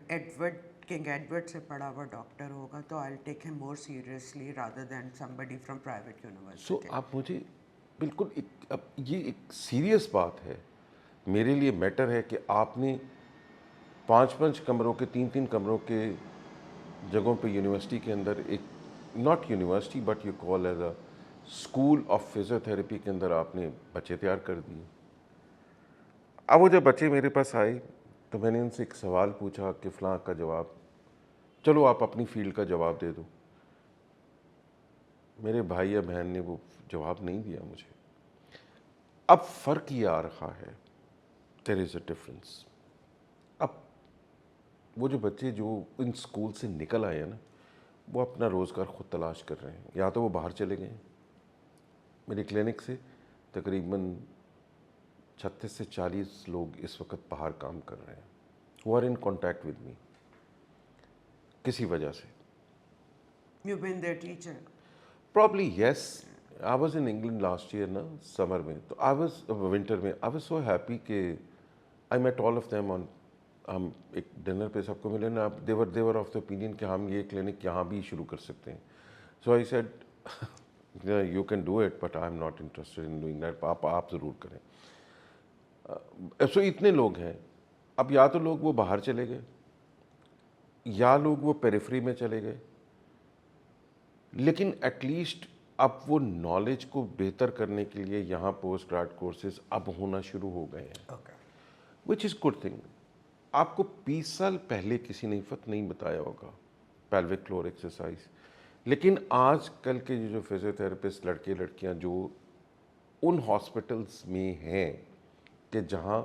S2: किंग एडवर्ड से पढ़ा हुआ डॉक्टर होगा तो I take him more seriously rather than somebody from private university.
S1: आप मुझे बिल्कुल अब ये एक सीरियस बात है मेरे लिए. मैटर है कि आपने 5-5 कमरों के, 3-3 कमरों के जगहों पे यूनिवर्सिटी के अंदर एक, not university but you call as a school of physiotherapy के अंदर आपने बच्चे तैयार कर दिए. अब वो जब बच्चे मेरे पास आए तो मैंने उनसे एक सवाल पूछा कि फ़लाँ का जवाब, चलो आप अपनी फील्ड का जवाब दे दो. मेरे भाई या बहन ने वो जवाब नहीं दिया मुझे. अब फ़र्क ये आ रहा है, देयर इज़ अ डिफरेंस. अब वो जो बच्चे जो इन स्कूल से निकल आए हैं ना, वो अपना रोज़गार ख़ुद तलाश कर रहे हैं. या तो वो बाहर चले गए हैं. मेरी क्लिनिक से तकरीबन 36 से 40 लोग इस वक्त बाहर काम कर रहे हैं, वो are in contact with me किसी वजह से.
S2: You been there teacher?
S1: Probably yes. I was in England last year ना, समर में. तो I was विंटर में, I was so happy कि I met all of them on हम एक डिनर पे सबको मिले ना, देवर ऑफ द ओपिनियन कि हम ये क्लिनिक यहाँ भी शुरू कर सकते हैं. So I said you can do it but I am not interested in doing that. आप ज़रूर करें. सो इतने लोग हैं. अब या तो लोग वो बाहर चले गए या लोग वो पेरिफरी में चले गए, लेकिन एटलीस्ट अब वो नॉलेज को बेहतर करने के लिए यहाँ पोस्ट ग्रेड कोर्सेज अब होना शुरू हो गए हैं, विच इज़ गुड थिंग. आपको 20 साल पहले किसी ने नहीं बताया होगा पेल्विक फ्लोर एक्सरसाइज, लेकिन आज कल के जो फिजियोथेरेपिस्ट लड़के लड़कियां जो उन हॉस्पिटल्स में हैं कि जहां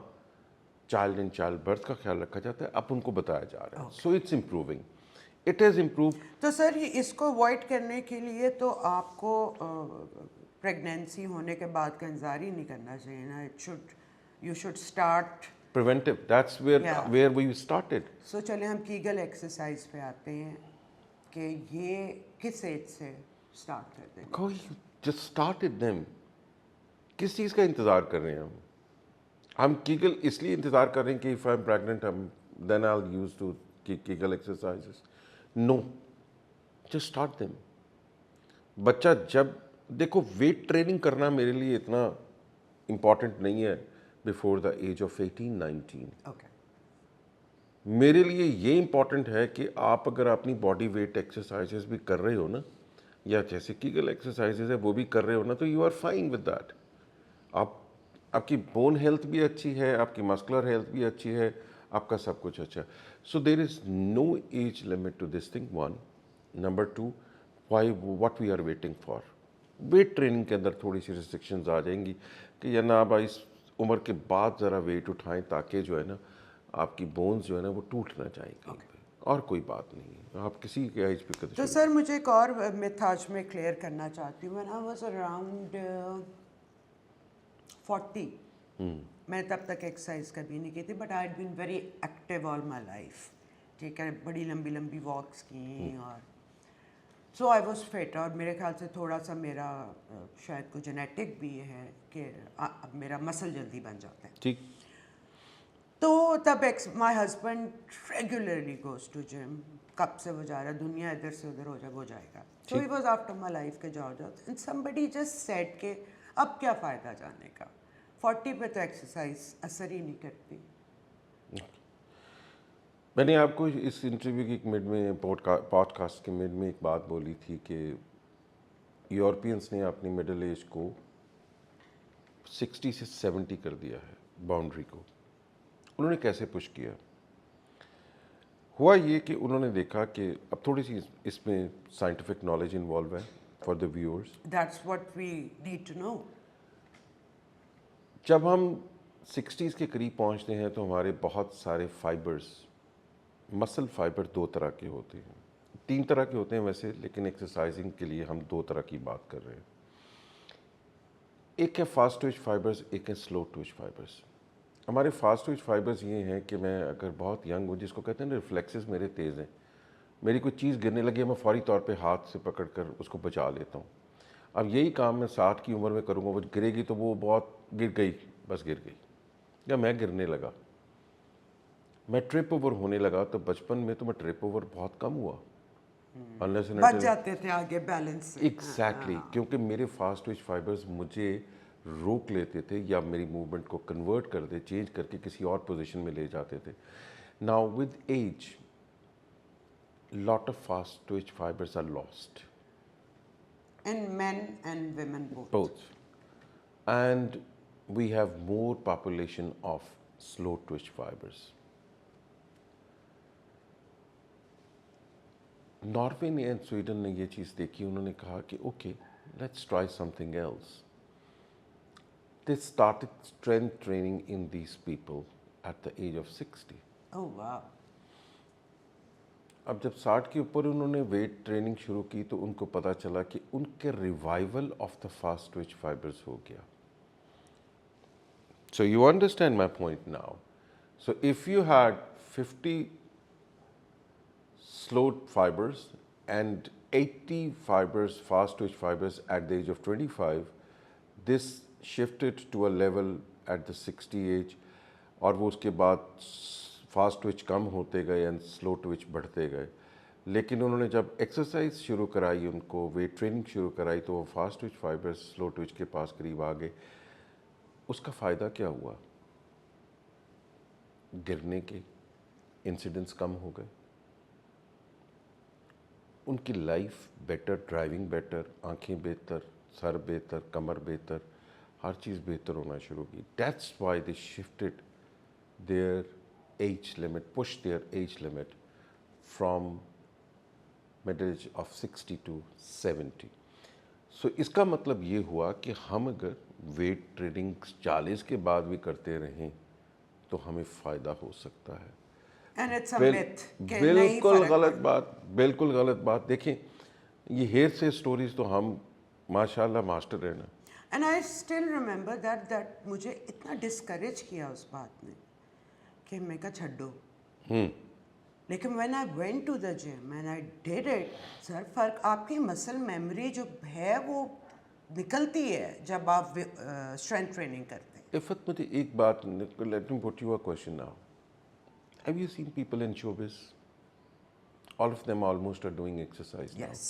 S1: चाइल्ड एंड चाइल्ड बर्थ का ख्याल रखा जाता है, अब उनको बताया जा रहा है. So it's improving, it has improve.
S2: तो सर ये इसको अवॉइड करने के लिए तो आपको प्रेगनेंसी होने के बाद का इंतजार ही नहीं करना चाहिए ना. You should start
S1: preventive. That's where we started.
S2: So चले हम कीगल एक्सरसाइज पे आते हैं कि ये किस एज से स्टार्ट करते हैं.
S1: कोई just started them. किस चीज़ का इंतज़ार कर रहे हैं हम कीगल इसलिए इंतज़ार कर रहे हैं कि if I'm pregnant then I'll use to Kegel exercises. No, just start them. बच्चा जब देखो वेट ट्रेनिंग करना मेरे लिए इतना इम्पॉर्टेंट नहीं है बिफोर द एज ऑफ 18-19. मेरे लिए ये इम्पॉर्टेंट है कि आप अगर अपनी बॉडी वेट एक्सरसाइजेस भी कर रहे हो ना, या जैसे कीगल एक्सरसाइजेस है वो भी कर रहे हो ना, तो you are fine with that. आपकी बोन हेल्थ भी अच्छी है, आपकी मस्कुलर हेल्थ भी अच्छी है, आपका सब कुछ अच्छा है. So there is no age limit to this thing. 1. Number 2, what we are waiting for. Weight training के अंदर थोड़ी सी रिस्ट्रिक्शंस आ जाएंगी कि या ना भाई इस उम्र के बाद ज़रा वेट उठाएं ताकि जो है ना आपकी बोन्स जो है ना वो टूट ना जाएंगी. और कोई बात नहीं है, आप किसी के एज पे कर.
S2: तो सर मुझे एक और मिथ आज में क्लियर करना चाहती हूँ. व्हेन आई वाज अराउंड 40 मैं तब तक एक्सरसाइज कभी नहीं की थी, but I had been very active all my life. ठीक है, बड़ी लंबी लंबी वॉक्स की और सो आई वॉज फिट. और मेरे ख्याल से थोड़ा सा मेरा शायद कोई जेनेटिक भी है कि अब मेरा मसल जल्दी बन जाता है.
S1: ठीक.
S2: तो तब my husband regularly goes to gym. कब से वो जा रहा है, दुनिया इधर से उधर हो जाए वो जाएगा. So he was after my life के जाओ एंड समबडी जस्ट सेड के अब क्या फ़ायदा जाने का, 40 पे तो एक्सरसाइज असर ही नहीं करती.
S1: मैंने आपको इस इंटरव्यू की मिड में पॉडकास्ट के मिड में एक बात बोली थी कि यूरोपियंस ने अपनी मिडिल एज को 60 से 70 कर दिया है, बाउंड्री को. उन्होंने कैसे पुश किया? हुआ ये कि उन्होंने देखा कि अब थोड़ी सी इसमें साइंटिफिक नॉलेज इन्वॉल्व है for the viewers.
S2: That's what we need to know.
S1: जब हम 60s के करीब पहुंचते हैं तो हमारे बहुत सारे फाइबर्स, मसल फाइबर 2 तरह के होते हैं, 3 तरह के होते हैं वैसे, लेकिन एक्सरसाइजिंग के लिए हम 2 तरह की बात कर रहे हैं. एक है फास्ट ट्विच फाइबर्स, एक है स्लो ट्विच फाइबर्स. हमारे फास्ट ट्विच फाइबर्स ये हैं कि मैं अगर बहुत यंग हूँ, जिसको कहते हैं ना रिफ्लेक्सेस मेरे तेज़ हैं, मेरी कोई चीज़ गिरने लगी है मैं फौरी तौर पे हाथ से पकड़ कर उसको बचा लेता हूँ. अब यही काम मैं 60 की उम्र में करूँगा, वो गिरेगी तो वो बहुत गिर गई, बस गिर गई, या मैं गिरने लगा, मैं ट्रिप ओवर होने लगा. तो बचपन में तो मैं ट्रिप ओवर बहुत कम हुआ,
S2: बच जाते थे आगे बैलेंस.
S1: एग्जैक्टली, क्योंकि मेरे फास्ट ट्विच फाइबर्स मुझे रोक लेते थे या मेरी मूवमेंट को कन्वर्ट कर दे, चेंज करके किसी और पोजीशन में ले जाते थे. Now with age lot of fast twitch fibres are lost
S2: in men and women
S1: both, and we have more population of slow twitch fibers. Norway ने एंड स्वीडन ने ये चीज़ देखी, उन्होंने कहा कि okay let's try something else. They started strength training in these people at the age of 60.
S2: Oh wow.
S1: अब जब 60 के ऊपर उन्होंने वेट ट्रेनिंग शुरू की तो उनको पता चला कि उनके revival of the fast twitch fibres हो गया. So you understand my point now. So if you had 50 slow fibers and 80 fibers, fast twitch fibers at the age of 25, this shifted to a level at the 60 age. اور وہ اس کے بعد fast to each کم ہوتے گئے and slow to each بڑھتے گئے. لیکن انہوں نے جب ایکسرسائز شروع کرائی, ان کو ویٹ ٹریننگ شروع کرائی, تو وہ فاسٹ ٹوچ فائبرز سلو ٹوچ کے پاس قریب آ گئے. اس کا فائدہ کیا ہوا؟ گرنے کے انسیڈنٹس کم ہو گئے, ان کی لائف بیٹر, ڈرائیونگ بیٹر, آنکھیں بہتر, سر بہتر, کمر بہتر, ہر چیز بہتر ہونا شروع کی. That's why they shifted their age limit, push their age limit from middle age of 60 to 70. So اس کا مطلب یہ ہوا کہ ہم اگر ویٹ ٹریننگ 40 کے بعد بھی کرتے رہیں تو ہمیں فائدہ ہو سکتا ہے.
S2: And it's a myth کہ نہیں
S1: بالکل
S2: فرق
S1: غلط
S2: پڑتا.
S1: بات, بالکل غلط بات. دیکھیں یہ ہیئر سے سٹوریز تو ہم ماشاءاللہ ماسٹر ہیں نا.
S2: And I still remember that مجھے اتنا ڈسکریج کیا اس بات نے کہ میں کہا چھڈو. لیکن when I went to the gym and I did it, سر فرق آپ کی مسل میموری جو ہے وہ نکلتی ہے جب آپ اسٹرینتھ ٹریننگ کرتے ہیں.
S1: عفت, مجھے ایک بات, let me put you a question now. Have you seen people in showbiz? All of them almost are doing exercise now.
S2: Yes.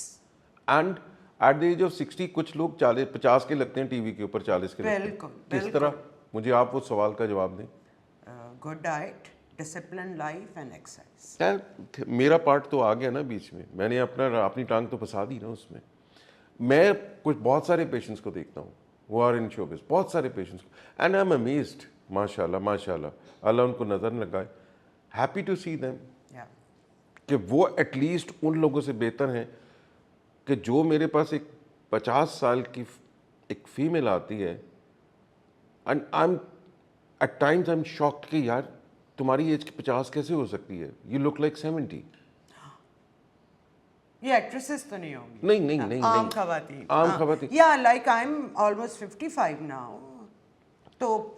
S1: And at the age of 60 کچھ لوگ 50 کے لگتے ہیں ٹی وی کے اوپر, 40 کے لگتے ہیں.
S2: بالکل,
S1: کس طرح؟ مجھے آپ وہ سوال کا جواب دیں.
S2: Good diet, discipline life and exercise.
S1: میرا پارٹ تو آ گیا نا بیچ میں, میں نے اپنی ٹانگ تو پھنسا دی نا اس میں. میں کچھ بہت سارے پیشنٹس کو دیکھتا ہوں who are in showbiz, بہت سارے پیشنٹس کو, اینڈ آئی ایم امیزڈ. ماشاء اللہ ماشاء اللہ, اللہ ان کو نظر نہ لگائے. ہیپی ٹو سی دیم کہ وہ ایٹ لیسٹ ان لوگوں سے بہتر ہیں کہ جو میرے پاس ایک 50 سال کی ایک فیمیل آتی ہے, and I am at times I am shocked کہ یار تمہاری ایج کی 50 کیسے ہو سکتی ہے, یو لک لائک 70.
S2: یہ ایکٹریسز تو نہیں ہوں گی,
S1: نہیں نہیں نہیں,
S2: عام خواتین.
S1: عام خواتین.
S2: یا like I am almost 55 now. تو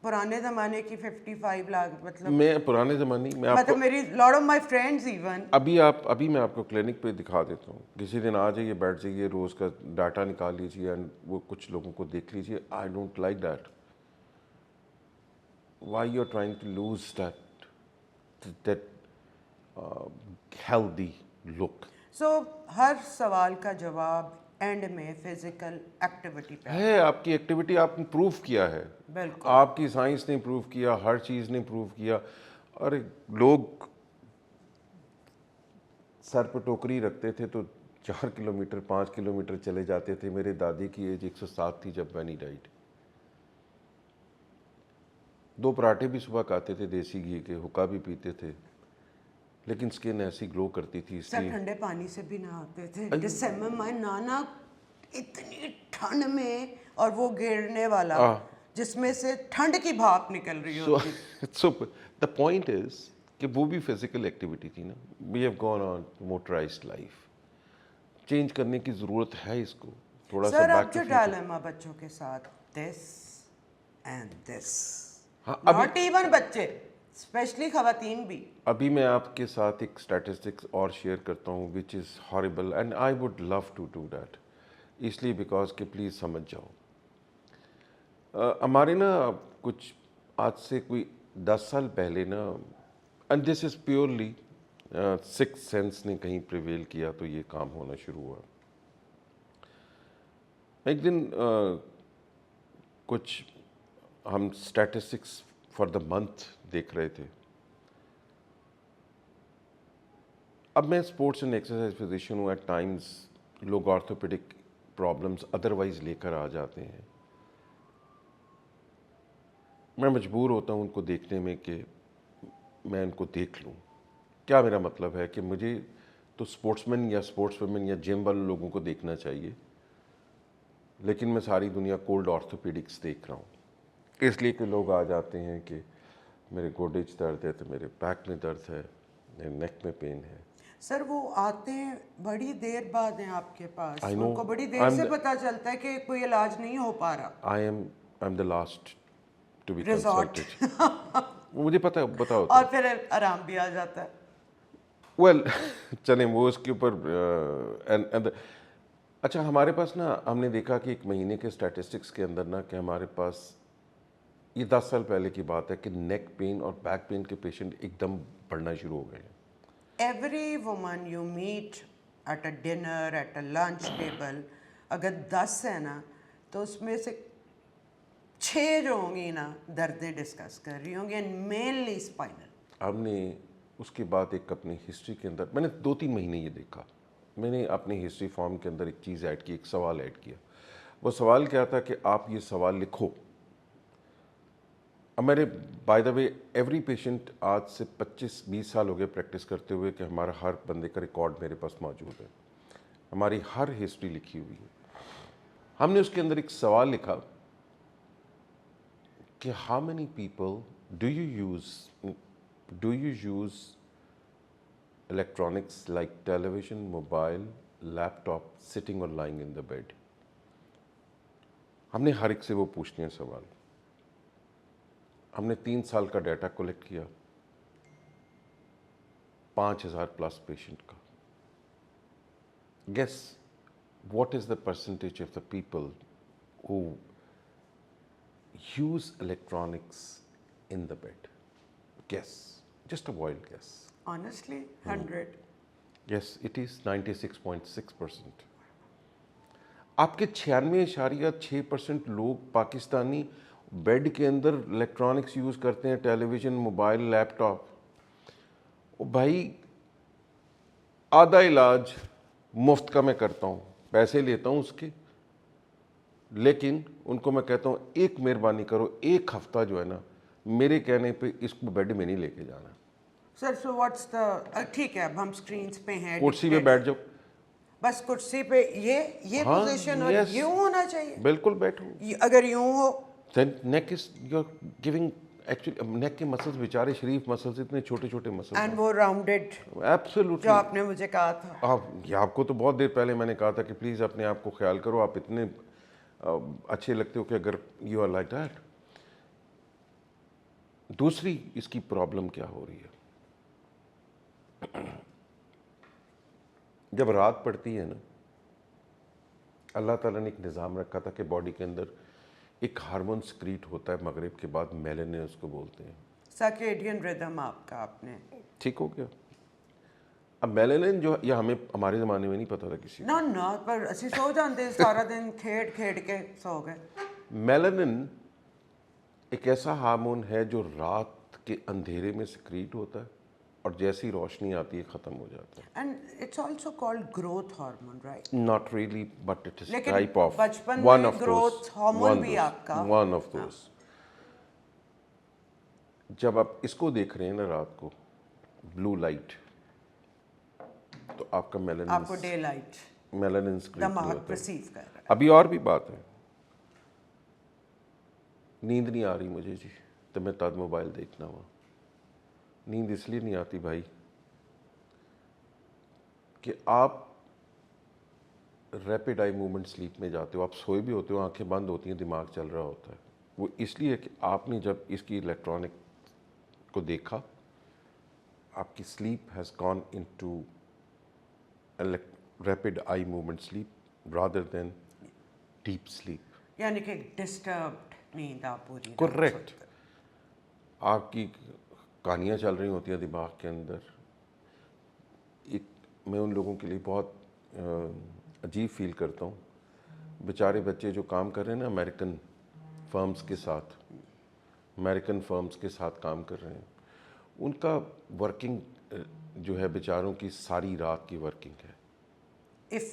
S2: پرانے زمانے کی 55 لاکھ مطلب
S1: میں پرانے زمانے میں آپ کو
S2: میری lot of my friends even.
S1: ابھی میں آپ کو کلینک پہ دکھا دیتا ہوں, کسی دن آ جائیے, بیٹھ جائیے, روز کا ڈاٹا نکال لیجیے اینڈ وہ کچھ لوگوں کو دیکھ لیجیے. I don't like that. Why you are trying to lose that healthy look.
S2: So ہر سوال کا جواب اینڈ میں فزیکل ایکٹیویٹی پہ
S1: ہے. آپ کی ایکٹیویٹی آپ نے پروو کیا ہے,
S2: بالکل.
S1: آپ کی سائنس نے پروو کیا, ہر چیز نے پروو کیا. اور لوگ سر پہ ٹوکری رکھتے تھے تو 4 کلومیٹر 5 کلومیٹر چلے جاتے تھے. میرے دادی کی ایج 107 تھی جب میں نے ڈائٹ. 2 پراٹھے بھی صبح کھاتے تھے دیسی گھی کے, حقہ بھی پیتے تھے, لیکن اسکن ایسی گلو کرتی تھی. اس
S2: سر
S1: لیے
S2: ٹھنڈے پانی سے بھی نہاتے تھے. دسمبر میں نانا اتنی ٹھنڈ میں, اور وہ گرنے والا جس میں سے ٹھنڈ کی بھاپ نکل رہی ہوتی.
S1: سو دا پوائنٹ از کہ وہ بھی فزیکل ایکٹیویٹی تھی نا. We have gone on motorised life. Change کرنے کی ضرورت ہے اس کو تھوڑا سا.
S2: سر اب جو ڈائلیما بچوں کے ساتھ this and this, not even بچے, اسپیشلی خواتین بھی.
S1: ابھی میں آپ کے ساتھ ایک اسٹیٹسٹکس اور شیئر کرتا ہوں which is horrible and I would love to do that, اس لیے بیکاز کہ پلیز سمجھ جاؤ. ہمارے نا کچھ آج سے کوئی 10 سال پہلے نا, and this is purely six sense نے کہیں پریویل کیا تو یہ کام ہونا شروع ہوا. ایک دن کچھ ہم اسٹیٹسٹکس فار دا منتھ دیکھ رہے تھے. اب میں اسپورٹس اینڈ ایکسرسائز فزیشین ہوں. ایٹ ٹائمز لوگ آرتھوپیڈک پرابلمس ادروائز لے کر آ جاتے ہیں. میں مجبور ہوتا ہوں ان کو دیکھنے میں کہ میں ان کو دیکھ لوں. کیا میرا مطلب ہے کہ مجھے تو اسپورٹس مین یا اسپورٹس ویمن یا جم والے لوگوں کو دیکھنا چاہیے, لیکن میں ساری دنیا کولڈ آرتھوپیڈکس دیکھ رہا ہوں. اس لیے کہ لوگ آ جاتے ہیں کہ میرے گوڈے میں درد ہے, تو میرے بیک میں درد ہے, میرے نیک میں پین ہے.
S2: سر وہ آتے ہیں بڑی دیر بعد ہیں آپ کے پاس, ان کو بڑی دیر سے پتہ چلتا ہے کہ کوئی علاج نہیں ہو پا رہا.
S1: I am the last to be
S2: resort.
S1: مجھے پتہ ہوتا
S2: اور پھر آرام بھی آ جاتا ہے.
S1: ویل چلیں وہ اس کے اوپر. اچھا ہمارے پاس نا, ہم نے دیکھا کہ ایک مہینے کے اسٹیٹسٹکس کے اندر نا کہ ہمارے پاس یہ 10 سال پہلے کی بات ہے کہ نیک پین اور بیک پین کے پیشنٹ ایک دم بڑھنا شروع ہو گئے ہیں.
S2: Every woman you meet at a dinner at a lunch table اگر 10 ہے نا تو اس میں سے 6 جو ہوں گی نا دردیں ڈسکس کر رہی ہوں گی اینڈ مینلی اسپائنل.
S1: ہم نے اس کے بعد ایک اپنی ہسٹری کے اندر میں نے 2-3 مہینے یہ دیکھا. میں نے اپنی ہسٹری فارم کے اندر ایک چیز ایڈ کی, ایک سوال ایڈ کیا. وہ سوال کیا تھا کہ آپ یہ سوال لکھو. اب میرے by the way every patient آج سے 25-20 سال ہو گئے پریکٹس کرتے ہوئے کہ ہمارا ہر بندے کا ریکارڈ میرے پاس موجود ہے, ہماری ہر ہسٹری لکھی ہوئی ہے. ہم نے اس کے اندر ایک سوال لکھا کہ how many people do you use electronics like television, mobile, laptop, sitting or lying in the bed. ہم نے ہر ایک سے وہ پوچھنے ہیں سوال. ہم نے 3 سال کا ڈیٹا کلیکٹ کیا 5,000+ پیشنٹ کا. Guess what is the percentage of the people who use electronics in the bed? Guess, just a wild guess.
S2: Honestly, 100.
S1: Yes, it is 96.6%. آپ کے 96.6% لوگ پاکستانی بیڈ کے اندر الیکٹرانکس یوز کرتے ہیں, ٹیلی ویژن, موبائل, لیپ top. بھائی آدھا علاج مفت کا میں کرتا ہوں, پیسے لیتا ہوں اس کے, لیکن ان کو میں کہتا ہوں ایک مہربانی کرو, ایک ہفتہ جو ہے نا میرے کہنے پہ اس کو بیڈ میں نہیں لے کے جانا.
S2: سر سو واٹس دا ٹھیک ہے اب ہم اسکرینس پہ ہیں,
S1: کرسی پہ بیٹھ جاؤ,
S2: بس کرسی پہ یہ پوزیشن اور یوں ہونا چاہیے.
S1: بالکل بیٹھو.
S2: اگر یوں ہو
S1: neck is you are giving actually neck کے مسلس بیچارے شریف مسلس, اتنے چھوٹے چھوٹے مسلس.
S2: اینڈ وہ راؤنڈیڈ
S1: ایبسولوٹلی
S2: جو آپ نے مجھے کہا تھا.
S1: آپ کو تو بہت دیر پہلے میں نے کہا تھا کہ پلیز اپنے آپ کو خیال کرو, آپ اتنے اچھے لگتے ہو کہ اگر یو آر لائک دیٹ. دوسری اس کی پرابلم کیا ہو رہی ہے, جب رات پڑتی ہے نا, اللہ تعالیٰ نے ایک نظام رکھا تھا کہ باڈی کے اندر ایک ہارمون سکریٹ ہوتا ہے مغرب کے بعد, میلانن اس کو بولتے ہیں.
S2: سرکیڈین ردم آپ کا آپ نے
S1: ٹھیک ہو گیا. اب میلانن جو یہ ہمیں ہمارے زمانے میں نہیں پتا تھا کسی کو.
S2: نہ پر اسی سو جاتے سارا دن کھیڑ کے سو گئے.
S1: میلانن ایک ایسا ہارمون ہے جو رات کے اندھیرے میں سکریٹ ہوتا ہے اور جیسی روشنی آتی ہے ختم ہو جاتا ہے.
S2: And it's also called growth hormone right.
S1: Not really but it is
S2: لیکن
S1: ٹائپ آف
S2: بچپن
S1: ون
S2: میں
S1: آف
S2: گروتھ ہارمون بھی آپ کا
S1: ون آف دوز. جب آپ اس کو دیکھ رہے ہیں نا رات کو بلو لائٹ, تو آپ کا
S2: آپ کو ڈے لائٹ
S1: میلانن سکریٹ نہیں
S2: دماغ
S1: ہوتا.
S2: پرسیو کر رہا ہے.
S1: ابھی اور بھی بات ہے, نیند نہیں آ رہی مجھے جی, تو میں تد موبائل دیکھنا ہوا. نیند اس لیے نہیں آتی بھائی کہ آپ ریپڈ آئی موومنٹ سلیپ میں جاتے ہو, آپ سوئے بھی ہوتے ہو, آنکھیں بند ہوتی ہیں, دماغ چل رہا ہوتا ہے. وہ اس لیے کہ آپ نے جب اس کی الیکٹرانک کو دیکھا, آپ کی sleep has gone into rapid eye movement sleep rather than deep sleep.
S2: یعنی کہ ڈسٹربڈ نیند آپ پوری.
S1: کریکٹ. آپ کی کہانیاں چل رہی ہوتی ہیں دماغ کے اندر. میں ان لوگوں کے لیے بہت عجیب فیل کرتا ہوں, بیچارے بچے جو کام کر رہے ہیں نا امریکن فرمز کے ساتھ کام کر رہے ہیں, ان کا ورکنگ جو ہے بیچاروں کی ساری رات کی ورکنگ ہے.
S2: If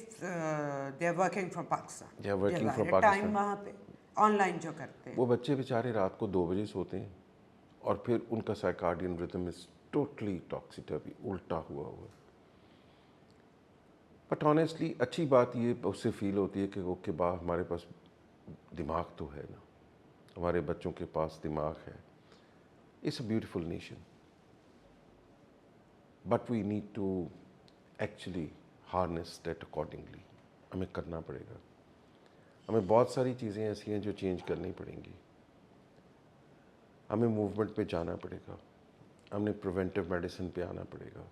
S2: they are working from Pakistan.
S1: They are working from
S2: time
S1: Pakistan.
S2: وہاں پہ آن لائن جو کرتے ہیں.
S1: وہ بچے بیچارے رات کو 2 بجے سوتے ہیں اور پھر ان کا سائیکارڈین ردم از ٹوٹلی ٹاکسیٹی, الٹا ہوا ہے. بٹ آنیسٹلی اچھی بات یہ اس سے فیل ہوتی ہے کہ اوکے ہمارے پاس دماغ تو ہے نا, ہمارے بچوں کے پاس دماغ ہے. It's a beautiful nation, but we need to actually harness that accordingly. ہمیں کرنا پڑے گا. ہمیں بہت ساری چیزیں ایسی ہیں جو چینج کرنی پڑیں گی. ہمیں موومنٹ پہ جانا پڑے گا, ہمیں پریونٹیو میڈیسن پہ آنا پڑے گا,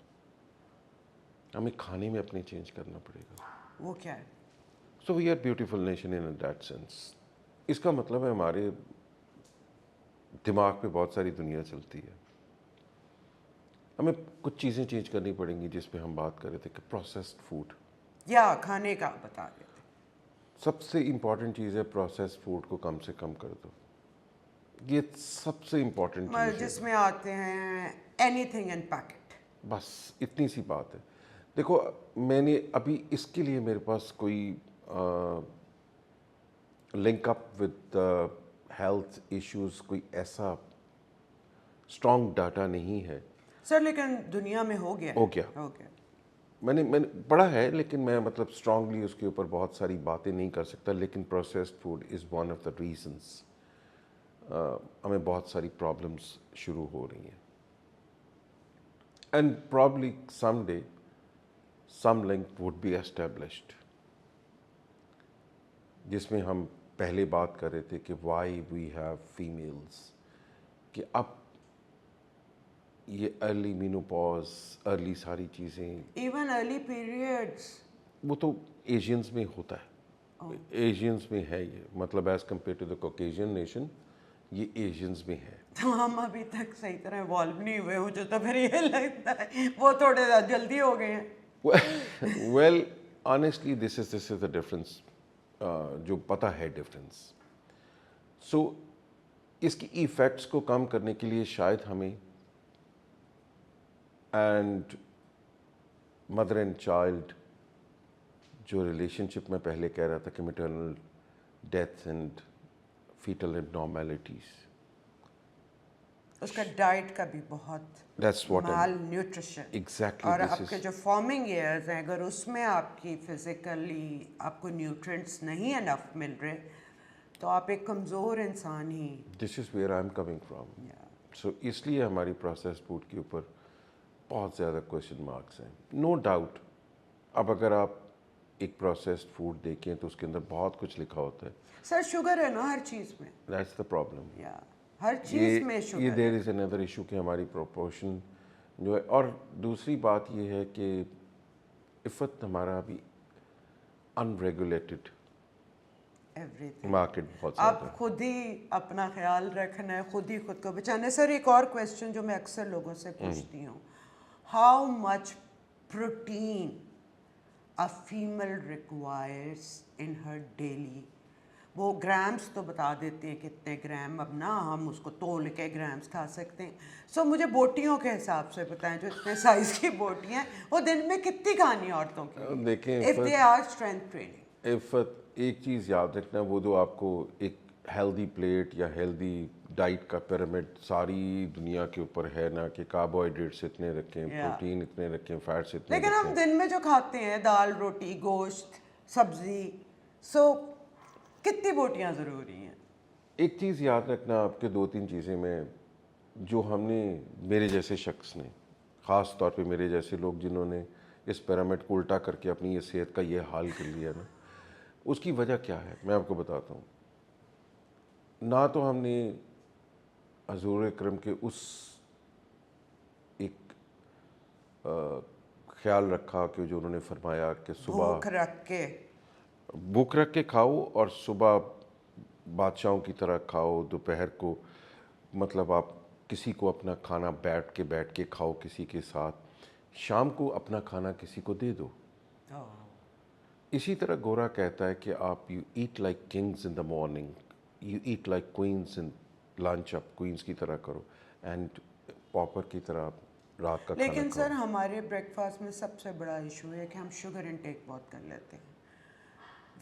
S1: ہمیں کھانے میں اپنے چینج کرنا پڑے گا.
S2: وہ کیا ہے؟
S1: So we are beautiful nation in that sense. اس کا مطلب ہے ہمارے دماغ پہ بہت ساری دنیا چلتی ہے. ہمیں کچھ چیزیں چینج کرنی پڑیں گی جس پہ ہم بات کر رہے تھے کہ پروسیسڈ فوڈ.
S2: یا کھانے کا بتا دیتے.
S1: سب سے امپورٹنٹ چیز ہے پروسیسڈ فوڈ کو کم سے کم کر دو. یہ سب سے امپورٹنٹ چیز ہے.
S2: جس میں آتے ہیں اینی تھنگ ان پیکٹ.
S1: بس اتنی سی بات ہے. دیکھو میں نے ابھی اس کے لیے میرے پاس کوئی link up with health issues کوئی ایسا اسٹرانگ ڈاٹا نہیں ہے.
S2: سر لیکن دنیا میں ہو گیا.
S1: ہو گیا. میں نے پڑھا ہے لیکن میں مطلب اسٹرانگلی اس کے اوپر بہت ساری باتیں نہیں کر سکتا. لیکن processed food is one of the reasons ہمیں بہت ساری پرابلمس شروع ہو رہی ہیں. And probably some day some link would be established جس میں ہم پہلے بات کر رہے تھے کہ وائی وی ہیو فیمیلز, کہ اب یہ ارلی مینوپاز, ارلی ساری چیزیں,
S2: ایون ارلی پیریڈس,
S1: وہ تو ایشینز میں ہوتا ہے. ایشینز میں ہے یہ, مطلب as compare to the Caucasian nation یہ ایشینز میں ہے.
S2: تو ہم ابھی تک صحیح طرح ایوالو نہیں ہوئے. مجھے تو پھر یہ لگتا ہے وہ تھوڑے جلدی ہو گئے ہیں.
S1: Well honestly this is the difference, جو پتہ ہے ڈفرینس. سو اس کی ایفیکٹس کو کم کرنے کے لیے شاید ہمیں اینڈ مدر اینڈ چائلڈ جو ریلیشن شپ میں پہلے کہہ رہا تھا کہ میٹرنل ڈیتھ اینڈ فیٹل ابنارمیلٹیز,
S2: اس کا ڈائٹ کا بھی بہت مال نیوٹریشن.
S1: ایگزیکٹلی.
S2: اور آپ کے جو فارمنگ ایئرز ہیں اگر اس میں آپ کی فزیکلی آپ کو نیوٹرینٹس نہیں انف مل رہے تو آپ ایک کمزور انسان ہی.
S1: This is where I am coming from. So اس لیے ہماری پروسیس فوڈ کے اوپر بہت زیادہ کویشچن مارکس ہیں. نو ڈاؤٹ اب اگر آپ ایک پروسیسڈ فوڈ دیکھیں تو اس کے اندر بہت کچھ لکھا ہوتا ہے.
S2: سر شوگر ہے نا ہر چیز میں.
S1: That's the problem.
S2: ہر چیز میں شوگر.
S1: یہ دیر از اندر ایشو کہ ہماری پروپورشن جو ہے. اور دوسری بات یہ ہے کہ عفت ہمارا ابھی ان ریگولیٹڈ مارکیٹ بہت زیادہ.
S2: آپ خود ہی اپنا خیال رکھنا ہے, خود ہی خود کو بچانا ہے. سر ایک اور کویشچن جو میں اکثر لوگوں سے پوچھتی ہوں, how much protein a female requires in her daily. وہ گرامس تو بتا دیتے ہیں کتنے گرام, اب نا ہم اس کو تول کے گرامس کھا سکتے ہیں. سو مجھے بوٹیوں کے حساب سے بتائیں, جو اتنے سائز کی بوٹیاں ہیں وہ دن میں کتنی کھانی عورتوں کی
S1: دیکھیں
S2: if they are strength training.
S1: عفت ایک چیز یاد رکھنا, وہ جو آپ کو ایک ہیلدی پلیٹ یا ہیلدی ڈائٹ کا پیرامڈ ساری دنیا کے اوپر ہے نا, کہ کاربوہائیڈریٹس اتنے رکھیں, پروٹین اتنے رکھیں, فیٹس اتنے
S2: لیکن ہم دن میں جو کھاتے ہیں دال, روٹی, گوشت, سبزی, سو کتنی بوٹیاں ضروری ہیں؟
S1: ایک چیز یاد رکھنا آپ کے, دو تین چیزیں میں جو ہم نے, میرے جیسے شخص نے, خاص طور پہ میرے جیسے لوگ جنہوں نے اس پیرامڈ کو الٹا کر کے اپنی یہ صحت کا یہ حال کر لیا نا, اس کی وجہ کیا ہے میں آپ کو بتاتا ہوں. نہ تو ہم نے حضور اکرم کے اس ایک خیال رکھا کہ جو انہوں نے فرمایا کہ صبح بھوک رکھ کے کھاؤ اور صبح بادشاہوں کی طرح کھاؤ, دوپہر کو مطلب آپ کسی کو اپنا کھانا بیٹھ کے کھاؤ کسی کے ساتھ, شام کو اپنا کھانا کسی کو دے دو. اسی طرح گورا کہتا ہے کہ آپ you eat like kings in the morning, you eat like queens in lunch, آپ کوئنس کی طرح کرو, اینڈ پاپر کی طرح رات کا کھانا.
S2: لیکن سر ہمارے بریک فاسٹ میں سب سے بڑا ایشو ہے کہ ہم شوگر انٹیک بہت کر لیتے ہیں,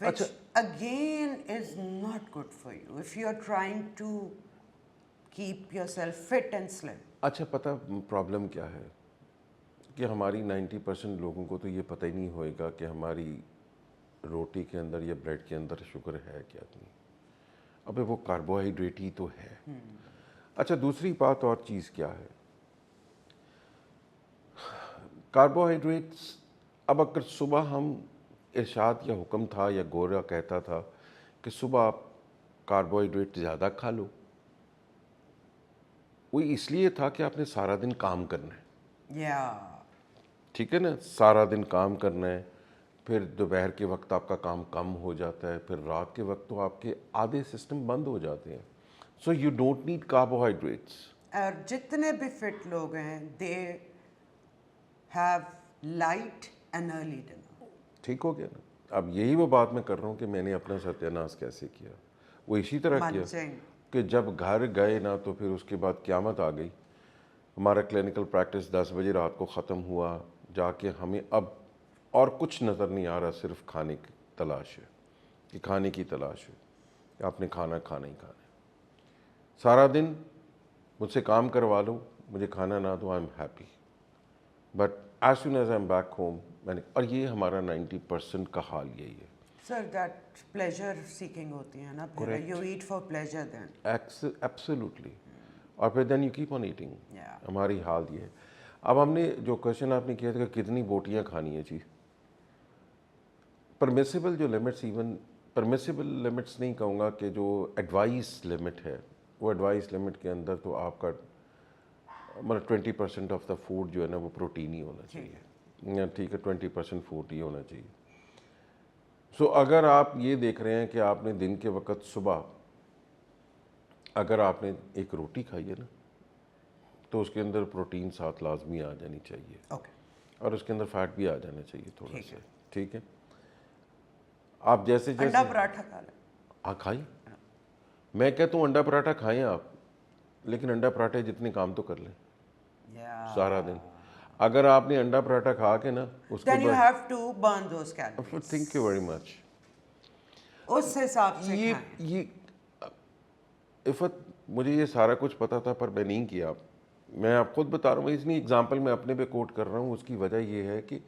S2: which again is not good for you if you are trying to keep yourself fit and slim.
S1: اچھا پتہ پرابلم کیا ہے کہ ہماری 90% لوگوں کو تو یہ پتہ ہی نہیں ہوئے گا کہ ہماری روٹی کے اندر یا بریڈ کے اندر شوگر ہے کیا نہیں. ابے وہ کاربوہائیڈریٹ ہی تو ہے. اچھا دوسری بات اور چیز کیا ہے, کاربوہائیڈریٹس, اب اگر صبح ہم ارشاد یا حکم تھا یا گورا کہتا تھا کہ صبح آپ کاربوہائیڈریٹ زیادہ کھا لو, وہ اس لیے تھا کہ آپ نے سارا دن کام کرنا ہے. ٹھیک ہے نا, سارا دن کام کرنا ہے, پھر دوپہر کے وقت آپ کا کام کم ہو جاتا ہے, پھر رات کے وقت تو آپ کے آدھے سسٹم بند ہو جاتے ہیں. So you don't need carbohydrates.
S2: اور جتنے بھی فٹ لوگ ہیں they have light and early dinner.
S1: ٹھیک ہو گیا نا. اب یہی وہ بات میں کر رہا ہوں کہ میں نے اپنا ستیاناش کیسے کیا. وہ اسی طرح کیا کہ جب گھر گئے نا تو پھر اس کے بعد قیامت آ گئی. ہمارا کلینکل پریکٹس 10 بجے رات کو ختم ہوا. جا کے ہمیں اب اور کچھ نظر نہیں آ رہا, صرف کھانے کی تلاش ہے, کہ کھانے کی تلاش ہے, کہ آپ نے کھانا کھانا ہی کھانا ہے. سارا دن مجھ سے کام کروا لو, مجھے کھانا نہ دو, I am happy. But as soon as I am back home, میں نے, اور یہ ہمارا 90% کا حال یہی ہے.
S2: سر دیٹ پلیجر سیکنگ ہوتی ہے نا, پھر you eat for pleasure then.
S1: Absolutely. اور پھر then you keep on eating.
S2: Yeah.
S1: ہماری حال یہ ہے. اب ہم نے جو کوشچن آپ نے کیا تھا کہ کتنی بوٹیاں کھانی ہیں, جی پرمیسیبل جو لمٹس, ایون پرمیسیبل لمٹس نہیں کہوں گا, کہ جو ایڈوائس لمٹ ہے, وہ ایڈوائس لمٹ کے اندر تو آپ کا مطلب 20% آف دا فوڈ جو ہے نا وہ پروٹین ہی ہونا چاہیے. ٹھیک ہے, 20% فوڈ ہی ہونا چاہیے. سو اگر آپ یہ دیکھ رہے ہیں کہ آپ نے دن کے وقت صبح اگر آپ نے ایک روٹی کھائی ہے نا, تو اس کے اندر پروٹین ساتھ لازمی آ جانی چاہیے, اور اس کے اندر فیٹ بھی آ جانا چاہیے تھوڑا سا. ٹھیک ہے, آپ جیسے
S2: انڈا پراٹھا کھا لیں.
S1: ہاں کھائیں. میں کہتا ہوں انڈا پراٹھا کھائیں آپ, لیکن انڈا پراٹھے جتنے کام تو کر لیں سارا دن. اگر آپ نے انڈا پراٹھا کھا کے نا اس کے
S2: then you have to burn those calories.
S1: Thank you very much.
S2: اس حساب سے
S1: یہ عفت, مجھے یہ سارا کچھ پتا تھا پر میں نہیں کیا. میں آپ خود بتا رہا ہوں, اس لیے ایگزامپل میں اپنے پہ کوٹ کر رہا ہوں. اس کی وجہ یہ ہے کہ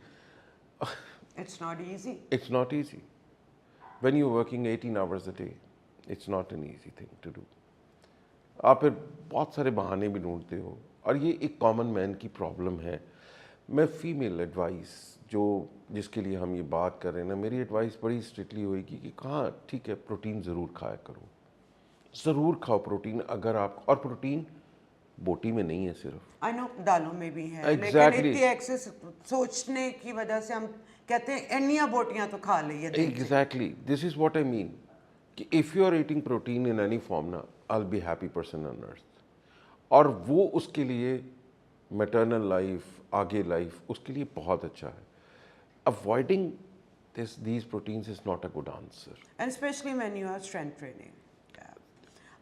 S2: it's not easy.
S1: it's not easy when you're working 18 hours a day. it's not an easy thing to do. آپ پھر بہت سارے بہانے بھی ڈھونڈتے ہو, اور یہ ایک کامن مین کی پرابلم ہے. میں فیمیل ایڈوائس جو جس کے لیے ہم یہ بات کر رہے ہیں نا, میری ایڈوائس بڑی اسٹرکٹلی ہوئے گی کہ کہاں ٹھیک ہے پروٹین ضرور کھایا کرو, ضرور کھاؤ پروٹین. اگر آپ, اور پروٹین بوٹی میں نہیں ہے صرف,
S2: I know دالوں میں بھی ہے, لیکن اتنی ایکسس سوچنے کی وجہ سے ہم کہتے ہیں انیاں بوٹیاں تو کھا لئیے.
S1: Exactly this is what I mean, کہ if you are eating protein in any form نا, I will be happy person on earth. اور وہ اس کے لیے میٹرنل لائف, آگے لائف, اس کے لیے بہت اچھا ہے. Avoiding these proteins is not a good answer,
S2: and especially when you are strength training.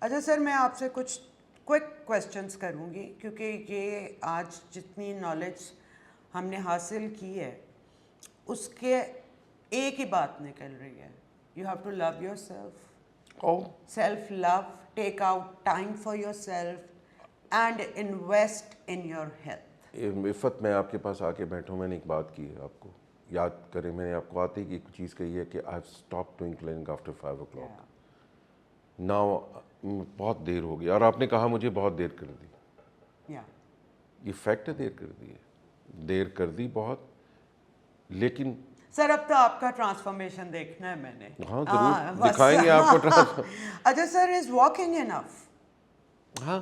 S2: اچھا سر, میں آپ سے کچھ کوئک کویسچنس کروں گی, کیونکہ یہ آج جتنی نالج ہم نے حاصل کی ہے اس کے ایک ہی بات نکل رہی ہے, you have to love yourself. Self love, take out time for yourself and invest in your health.
S1: Iffat, میں آپ کے پاس آ کے بیٹھا ہوں, میں نے ایک بات کی ہے, آپ کو یاد کریں, میں نے آپ کو آتے ہی ایک چیز کہی ہے کہ I have stop doing cleaning after 5 o'clock. Now بہت دیر ہو گئی, اور آپ نے کہا مجھے بہت دیر کر دی. یہ فیکٹ ہے, دیر کر دی ہے, دیر کر دی بہت. لیکن
S2: سر اب تو آپ کا ٹرانسفارمیشن دیکھنا ہے میں نے.
S1: ہاں ضرور دکھائیں گے آپ کو ٹرانسفارمیشن.
S2: اچھا سر, از واکنگ انف؟
S1: ہاں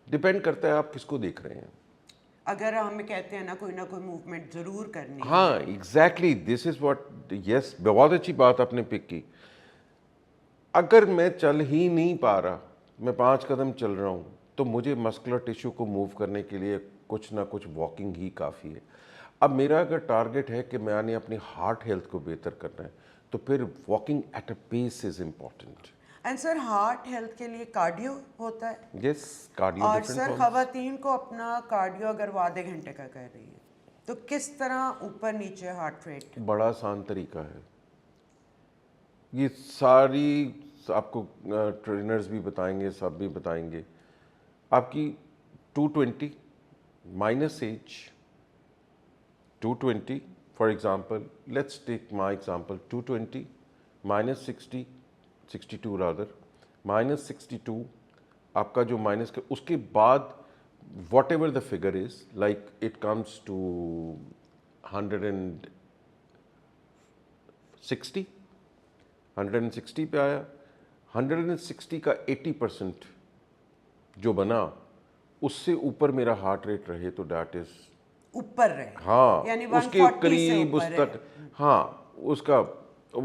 S1: ڈپینڈ کرتا ہے آپ کس کو دیکھ رہے ہیں.
S2: اگر ہمیں کہتے ہیں نا کوئی موومنٹ ضرور کرنی ہے.
S1: ہاں ایگزیکٹلی, دس از واٹ, یس بہت اچھی بات آپ نے پک کی. اگر میں چل ہی نہیں پا رہا, میں 5 قدم چل رہا ہوں, تو مجھے مسکولر ٹیشو کو موو کرنے کے لیے کچھ نہ کچھ واکنگ ہی کافی ہے. اب میرا اگر ٹارگیٹ ہے کہ میں نے اپنی ہارٹ ہیلتھ کو بہتر کرنا ہے, تو پھر walking at a pace is important.
S2: And sir heart health کے لیے کارڈیو ہوتا ہے.
S1: Yes cardio.
S2: اور سر خواتین کو اپنا کارڈیو اگر وہ آدھے گھنٹے کا کر رہی ہے, تو کس طرح اوپر نیچے ہارٹ ریٹ؟
S1: بڑا آسان طریقہ ہے. یہ ساری آپ کو ٹرینرز بھی بتائیں گے, سب بھی بتائیں گے. آپ کی 220 minus age 220 for example, let's take my example, 220 minus 60 62 rather minus 62, آپ کا جو مائنس کا, اس کے بعد whatever the figure is, like it comes to 160 پہ آیا. 160 کا 80% جو بنا, اس سے اوپر میرا ہارٹ ریٹ رہے تو دیٹ از
S2: اوپر رہے.
S1: ہاں
S2: یعنی
S1: اس کے قریب, اس تک, ہاں اس کا,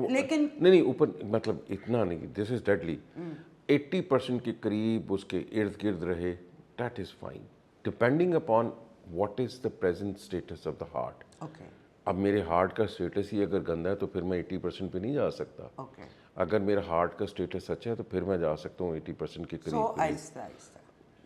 S2: لیکن
S1: نہیں اوپر, مطلب اتنا نہیں, دس از ڈیڈلی. 80% के करीब उसके इर्द गिर्द रहे, that is fine, depending upon what is the present status of the heart.
S2: Okay
S1: अब मेरे हार्ट का स्टेटस ही अगर गंदा है तो फिर मैं 80% पे नहीं जा सकता.
S2: ओके
S1: अगर मेरा हार्ट का स्टेटस अच्छा है तो फिर मैं जा सकता हूँ 80% के
S2: सो
S1: करीब.
S2: आहिस्ता आहिस्ता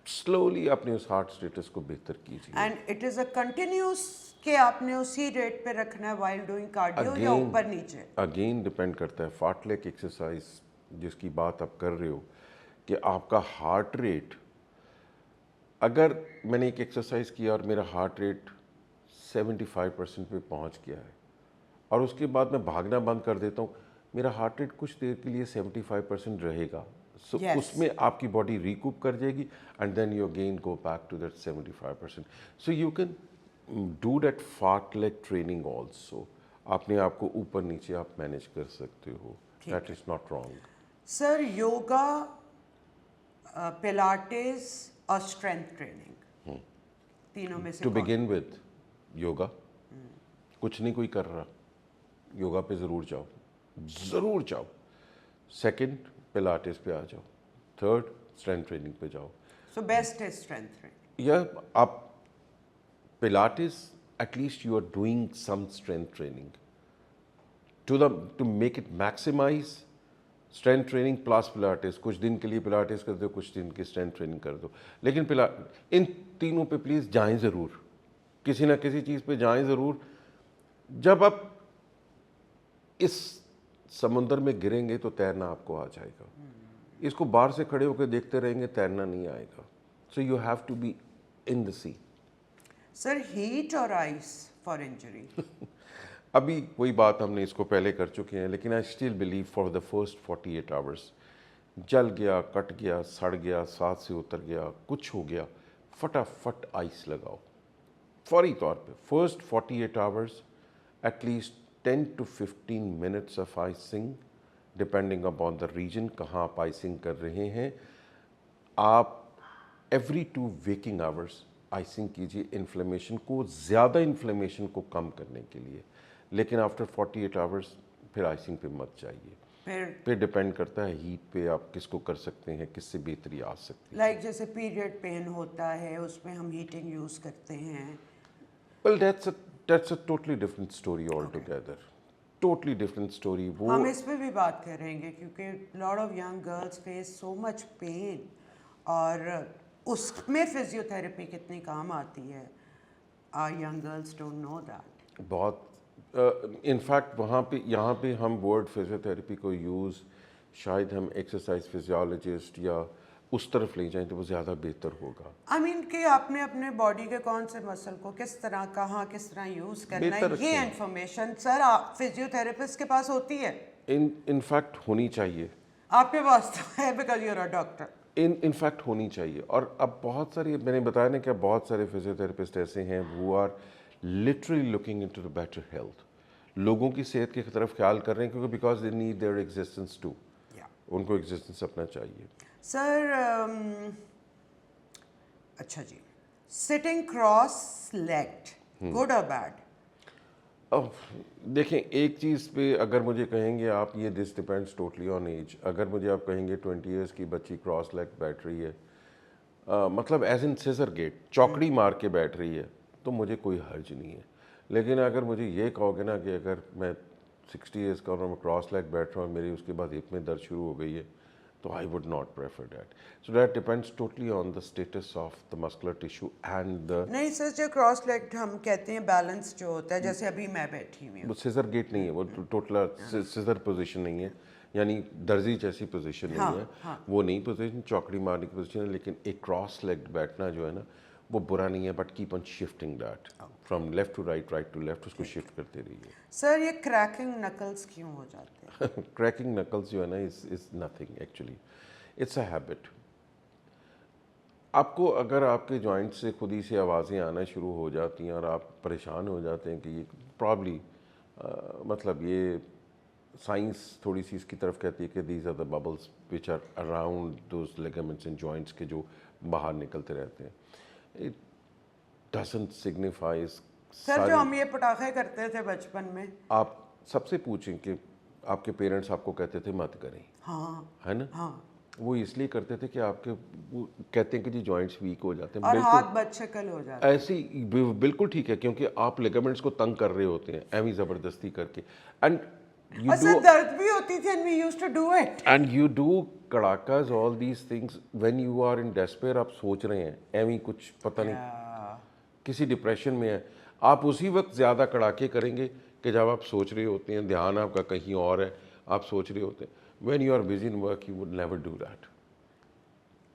S1: स्लोली अपने उस हार्ट स्टेटस को बेहतर कीजिए.
S2: And it is a continuous कि आपने उसी रेट पे रखना है वाइल डूइंग कार्डियो या
S1: Again-
S2: ऊपर नीचे.
S1: अगेन डिपेंड करता है फार्टलेक एक्सरसाइज जिसकी बात आप कर रहे हो कि आपका हार्ट रेट, अगर मैंने एक एक्सरसाइज किया और मेरा हार्ट रेट 75% पे पहुंच गया है और उसके बाद मैं भागना बंद कर देता हूँ, मेरा हार्ट रेट कुछ देर के लिए 75% रहेगा. सो
S2: Yes.
S1: उसमें आपकी बॉडी रिकूप कर जाएगी and then you again go back to that 75%. So you can do that fartlek training also. अपने आप को ऊपर नीचे आप मैनेज कर सकते हो. That is not wrong.
S2: Sir yoga, Pilates और स्ट्रेंथ ट्रेनिंग तीनों में से
S1: टू
S2: कौन?
S1: Begin with yoga. कुछ नहीं कोई कर रहा, योगा पे ज़रूर जाओ, ज़रूर जाओ. सेकंड पिलाटेस पे आ जाओ. थर्ड स्ट्रेंथ ट्रेनिंग पे जाओ.
S2: So best is strength training.
S1: या आप pilates at least you are doing some strength training to make it maximise. Strength training plus pilates, कुछ दिन के लिए पिलाटेस कर दो, कुछ दिन की स्ट्रेंथ ट्रेनिंग कर दो. लेकिन इन तीनों पे प्लीज़ जाएं ज़रूर, किसी ना किसी चीज़ पे जाएं ज़रूर. जब आप इस समुंदर में गिरेंगे तो तैरना आपको आ जाएगा. इसको बाहर से खड़े होकर देखते रहेंगे, तैरना नहीं आएगा. So you have to be in the sea.
S2: Sir heat और आइस फॉर इंजरी.
S1: अभी वही बात हमने इसको पहले कर चुके हैं, लेकिन I still believe for the first 48 hours जल गया, कट गया, सड़ गया, सांस से उतर गया, कुछ हो गया, फटाफट आइस लगाओ फौरी तौर पे. First 48 hours at least 10 to 15 minutes of icing depending upon the region, कहाँ आप आइसिंग कर रहे हैं. आप एवरी 2 waking आवर्स आइसिंग कीजिए इन्फ्लेमेशन को, ज़्यादा इन्फ्लेमेशन को कम करने के लिए. लेकिन आफ्टर 48 आवर्स फिर आइसिंग पे मत जाइए. पे डिपेंड करता है हीट पे आप किसको कर सकते हैं, किससे बेहतरी आ सकती है.
S2: लाइक जैसे पीरियड पेन होता है उसमें हम हीटिंग यूज़ करते हैं.
S1: Well that's a totally different story altogether. Totally different story. वो
S2: हम इस पे भी बात करेंगे क्योंकि lot of young girls face so much pain और उसमें फिजियोथेरेपी कितनी काम आती है. Our young girls don't know that.
S1: बहुत इनफैक्ट वहाँ पे यहाँ पे हम वर्ड फिजियोथेरेपी को यूज़ शायद हम एक्सरसाइज फिजियोलॉजिस्ट या उस तरफ ले जाएं तो वो ज़्यादा बेहतर होगा.
S2: आई मीन कि आपने अपने बॉडी के कौन से मसल को किस तरह कहाँ किस तरह यूज़ करना है,
S1: बेहतर
S2: ये
S1: रखें.
S2: इन्फॉर्मेशन सर फिजियोथेरेपिस्ट के पास होती है.
S1: इनफैक्ट होनी चाहिए.
S2: आपके पास तो है because you are a doctor.
S1: In fact होनी चाहिए. और अब बहुत सारी, मैंने बताया ना कि बहुत सारे फिजियोथेरेपिस्ट ऐसे हैं वो are literally looking into the better health. लोगों की सेहत की तरफ ख्याल कर रहे हैं क्योंकि because they need their existence to. उनको एग्जिस्टेंस अपना चाहिए.
S2: सर अच्छा जी, सिटिंग क्रॉस लेग्ड गुड और बैड?
S1: अब देखें, एक चीज़ पे अगर मुझे कहेंगे आप ये this depends totally on age. अगर मुझे आप कहेंगे 20 ईयर्स की बच्ची क्रॉस लेग बैठ रही है, मतलब एज इन सीजर गेट चौकड़ी मार के बैठ रही है, तो मुझे कोई हर्ज नहीं है. लेकिन अगर मुझे ये कहोगे ना कि अगर मैं 60 ईयर्स का और मैं क्रॉस लेग बैठ रहा हूँ और मेरी उसके बाद हिप में दर्द शुरू हो गई है, तो I would not prefer that. So that depends totally on the status of the muscular tissue and the.
S2: नहीं सर, जो क्रॉस लेग हम कहते हैं बैलेंस जो होता है, जैसे अभी मैं बैठी हुई हूँ.
S1: वो सीजर गेट नहीं है, वो टोटल सीजर पोजीशन नहीं है, यानी दर्जी जैसी पोजीशन नहीं है. वो नहीं पोजीशन, चौकड़ी मारने की पोजीशन है. लेकिन एक क्रॉस लेग बैठना जो है ना, वो बुरा नहीं है, but keep on shifting that from left to right, right to left, उसको शिफ्ट करते रहिए.
S2: सर ये क्रैकिंग नकल्स क्यों हो जाते हैं?
S1: क्रैकिंग नकल्स जो है ना is nothing actually, it's a habit. आपको अगर आपके जॉइंट से खुद ही से आवाज़ें आना शुरू हो जाती हैं और आप परेशान हो जाते हैं कि ये प्रॉब्ली मतलब ये साइंस थोड़ी सी इसकी तरफ कहती है कि these are the bubbles which are around those ligaments and joints के जो बाहर निकलते रहते हैं. It doesn't signifies.
S2: सर जो हम ये पटाखे करते थे बचपन में,
S1: आप सबसे पूछें कि आपके पेरेंट्स आपको कहते थे मत करें,
S2: हाँ
S1: है ना?
S2: हाँ,
S1: वो इसलिए करते थे कि आपके वो कहते हैं कि जी जॉइंट्स वीक हो जाते हैं,
S2: और
S1: बिल्कुल
S2: हाथ बदशकल हो जाता
S1: ऐसे ही बिल्कुल ठीक है, क्योंकि आप लिगामेंट्स को तंग कर रहे होते हैं एवं ज़बरदस्ती करके, एंड
S2: है।
S1: यू
S2: और
S1: डू
S2: सर दर्द भी होती थी, and we used to do it.
S1: कड़ाकाज all these things when you are in despair. आप सोच रहे हैं एवं ही कुछ पता नहीं किसी डिप्रेशन में है, आप उसी वक्त ज़्यादा कड़ाके करेंगे कि जब आप सोच रहे होते हैं, ध्यान आपका कहीं और है, आप सोच रहे होते हैं। When you are busy in work you would never do that.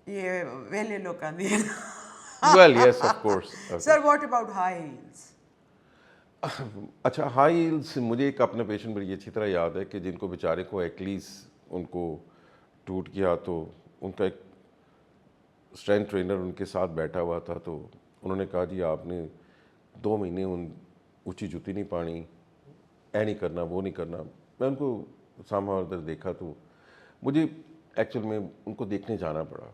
S2: ये वेले लोकां दी
S1: well yes of course.
S2: Sir what about high heels?
S1: अच्छा, हाई हील्स मुझे एक अपने पेशेंट बड़ी अच्छी तरह याद है कि जिनको बेचारे को एक्लीस उनको टूट गया, तो उनका एक स्ट्रेंथ ट्रेनर उनके साथ बैठा हुआ था, तो उन्होंने कहा जी आपने 2 महीने उन ऊंची जूती नहीं पानी, नहीं करना वो नहीं करना। मैं उनको सामा उधर देखा तो मुझे एक्चुअल में उनको देखने जाना पड़ा,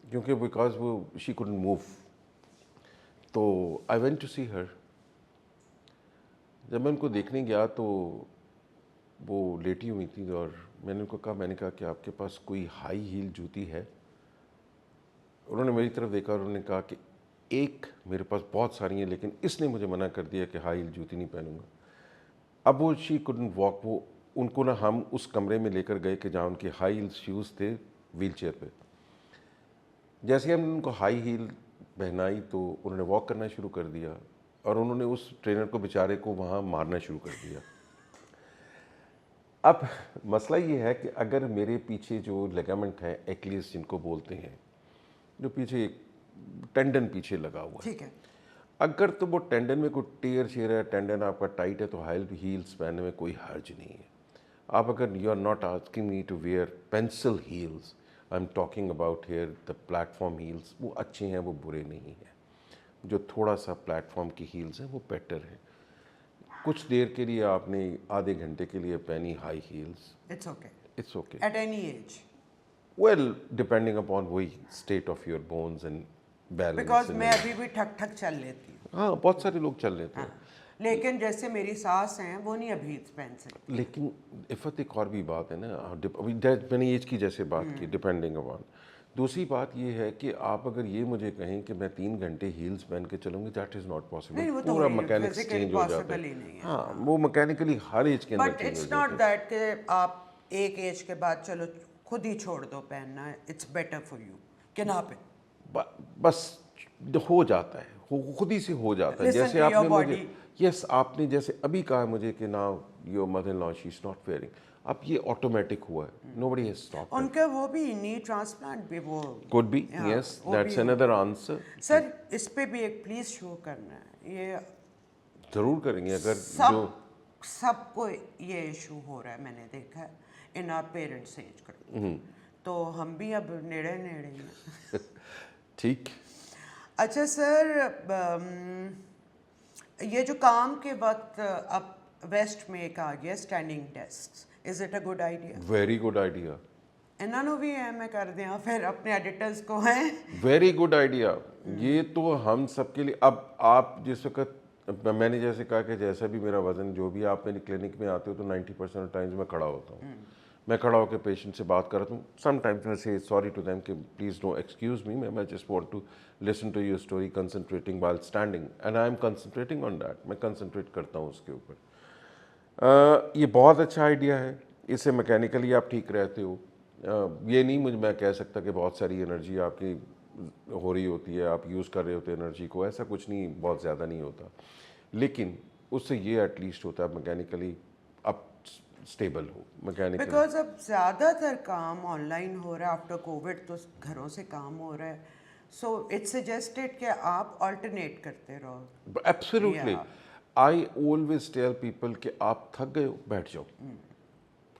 S1: क्योंकि बिकॉज वो शी कुडंट मूव। तो आई वेंट टू सी हर। जब मैं उनको देखने गया तो वो लेटी हुई थी, और मैंने कहा कि आपके पास कोई हाई हील जूती है? उन्होंने मेरी तरफ देखा और उन्होंने कहा कि एक, मेरे पास बहुत सारी हैं लेकिन इसने मुझे मना कर दिया कि हाई हील जूती नहीं पहनूंगा। अब वो शी कुडंट वॉक, वो उनको ना हम उस कमरे में लेकर गए कि जहाँ उनके हाई हील शूज़ थे व्हील चेयर पर। जैसे ही हमने उनको हाई हील पहनाई तो उन्होंने वॉक करना शुरू कर दिया, और उन्होंने उस ट्रेनर को बेचारे को वहाँ मारना शुरू कर दिया। अब मसला ये है कि अगर मेरे पीछे जो लिगामेंट है एक्लीस जिनको बोलते हैं, जो पीछे एक टेंडन पीछे लगा हुआ है,
S2: ठीक है,
S1: अगर तो वो टेंडन में कोई टेयर शेयर है, टेंडन आपका टाइट है, तो हाई हील्स पहनने में कोई हर्ज नहीं है। आप अगर you are not asking me to wear pencil heels, I am talking about here the platform heels, वो अच्छे हैं, वो बुरे नहीं हैं। जो थोड़ा सा प्लेटफॉर्म की हील्स हैं वो बेटर है। कुछ देर के लिए आपने आधे घंटे के लिए पहनी high heels,
S2: it's okay
S1: it's okay.
S2: At any age,
S1: well depending upon वही state of your bones and balance.
S2: Because मैं अभी भी ठक ठक चल लेती हूँ।
S1: हाँ, बहुत सारे लोग चल लेते हैं।
S2: हाँ, लेकिन जैसे मेरी सास हैं वो नहीं अभी पहन सकती।
S1: लेकिन इफ़त एक और भी बात है ना, अभी मैंने एज की जैसे बात की, डिपेंडिंग अपॉन। दूसरी बात ये है कि आप अगर ये मुझे कहें कि मैं 3 घंटे हील्स पहन के चलूँगी, दैट इज़ नॉट पॉसिबल।
S2: नहीं, वो तो
S1: पूरा मैकेनिक्स
S2: फिजिकली
S1: चेंज हो जाता
S2: पॉसिबल ही
S1: है।
S2: नहीं है।
S1: हाँ, वो मैकेनिकली हर एज के अंदर
S2: बट
S1: चेंज हो
S2: इट्स नॉट
S1: जाता है।
S2: दैट कि आप एक एज के बाद चलो खुद ही छोड़ दो पहनना, इट्स बेटर फॉर यू कि ना पे।
S1: बस हो जाता है, खुद ही से हो जाता है।
S2: Listen
S1: जैसे
S2: to your
S1: आपने मुझे
S2: body.
S1: यस आपने जैसे अभी कहा मुझे कि now your mother in law she is not wearing, अब ये ऑटोमेटिक हुआ है, नोबडी हैज स्टॉप्ड।
S2: उनका वो भी नी ट्रांसप्लांट भी वो
S1: कुड बी,
S2: हाँ,
S1: यस
S2: वो
S1: दैट्स
S2: भी
S1: अनदर आंसर।
S2: सर इस पे भी एक प्लीज शो करना है। ये
S1: जरूर करेंगे अगर जो
S2: सबको ये इशू हो रहा है, मैंने देखा है in our parents age group, तो हम भी अब नेड़े नेड़े हैं।
S1: ठीक।
S2: अच्छा सर, ये जो काम के वक्त अब वेस्ट में एक आ गया standing desk, is it a good idea?
S1: Very good idea.
S2: इन्हों ने भी है, मैं कर दिया फिर अपने एडिटर्स को है।
S1: Very good idea. ये तो हम सबके लिए। अब आप जिस वक्त मैंने जैसे कहा कि जैसा भी मेरा वजन, जो भी आप मेरी क्लिनिक में आते हो तो 90% टाइम्स मैं खड़ा होता हूँ। मैं खड़ा होकर पेशेंट से बात करता हूँ। समटाइम्स मैं से सॉरी टू देम कि प्लीज़ डोंट एक्सक्यूज मी, मैं just want to listen to your story concentrating while standing, and I am concentrating on that. मैं कंसंट्रेट करता हूँ उसके ऊपर। ये बहुत अच्छा आइडिया है, इससे मैकेनिकली आप ठीक रहते हो। ये नहीं मैं कह सकता कि बहुत सारी एनर्जी आपकी हो रही होती है, आप यूज़ कर रहे होते हैं एनर्जी को, ऐसा कुछ नहीं, बहुत ज़्यादा नहीं होता। लेकिन उससे ये एटलीस्ट होता है मैकेनिकली आप स्टेबल हो मैकेनिकली।
S2: बिकॉज अब ज़्यादातर काम ऑनलाइन हो रहा है, आफ्टर कोविड तो घरों से काम हो रहा है, सो इट्स सजेस्टेड कि आप ऑल्टरनेट करते रहो।
S1: Absolutely, I always tell people कि आप थक गए हो, बैठ जाओ,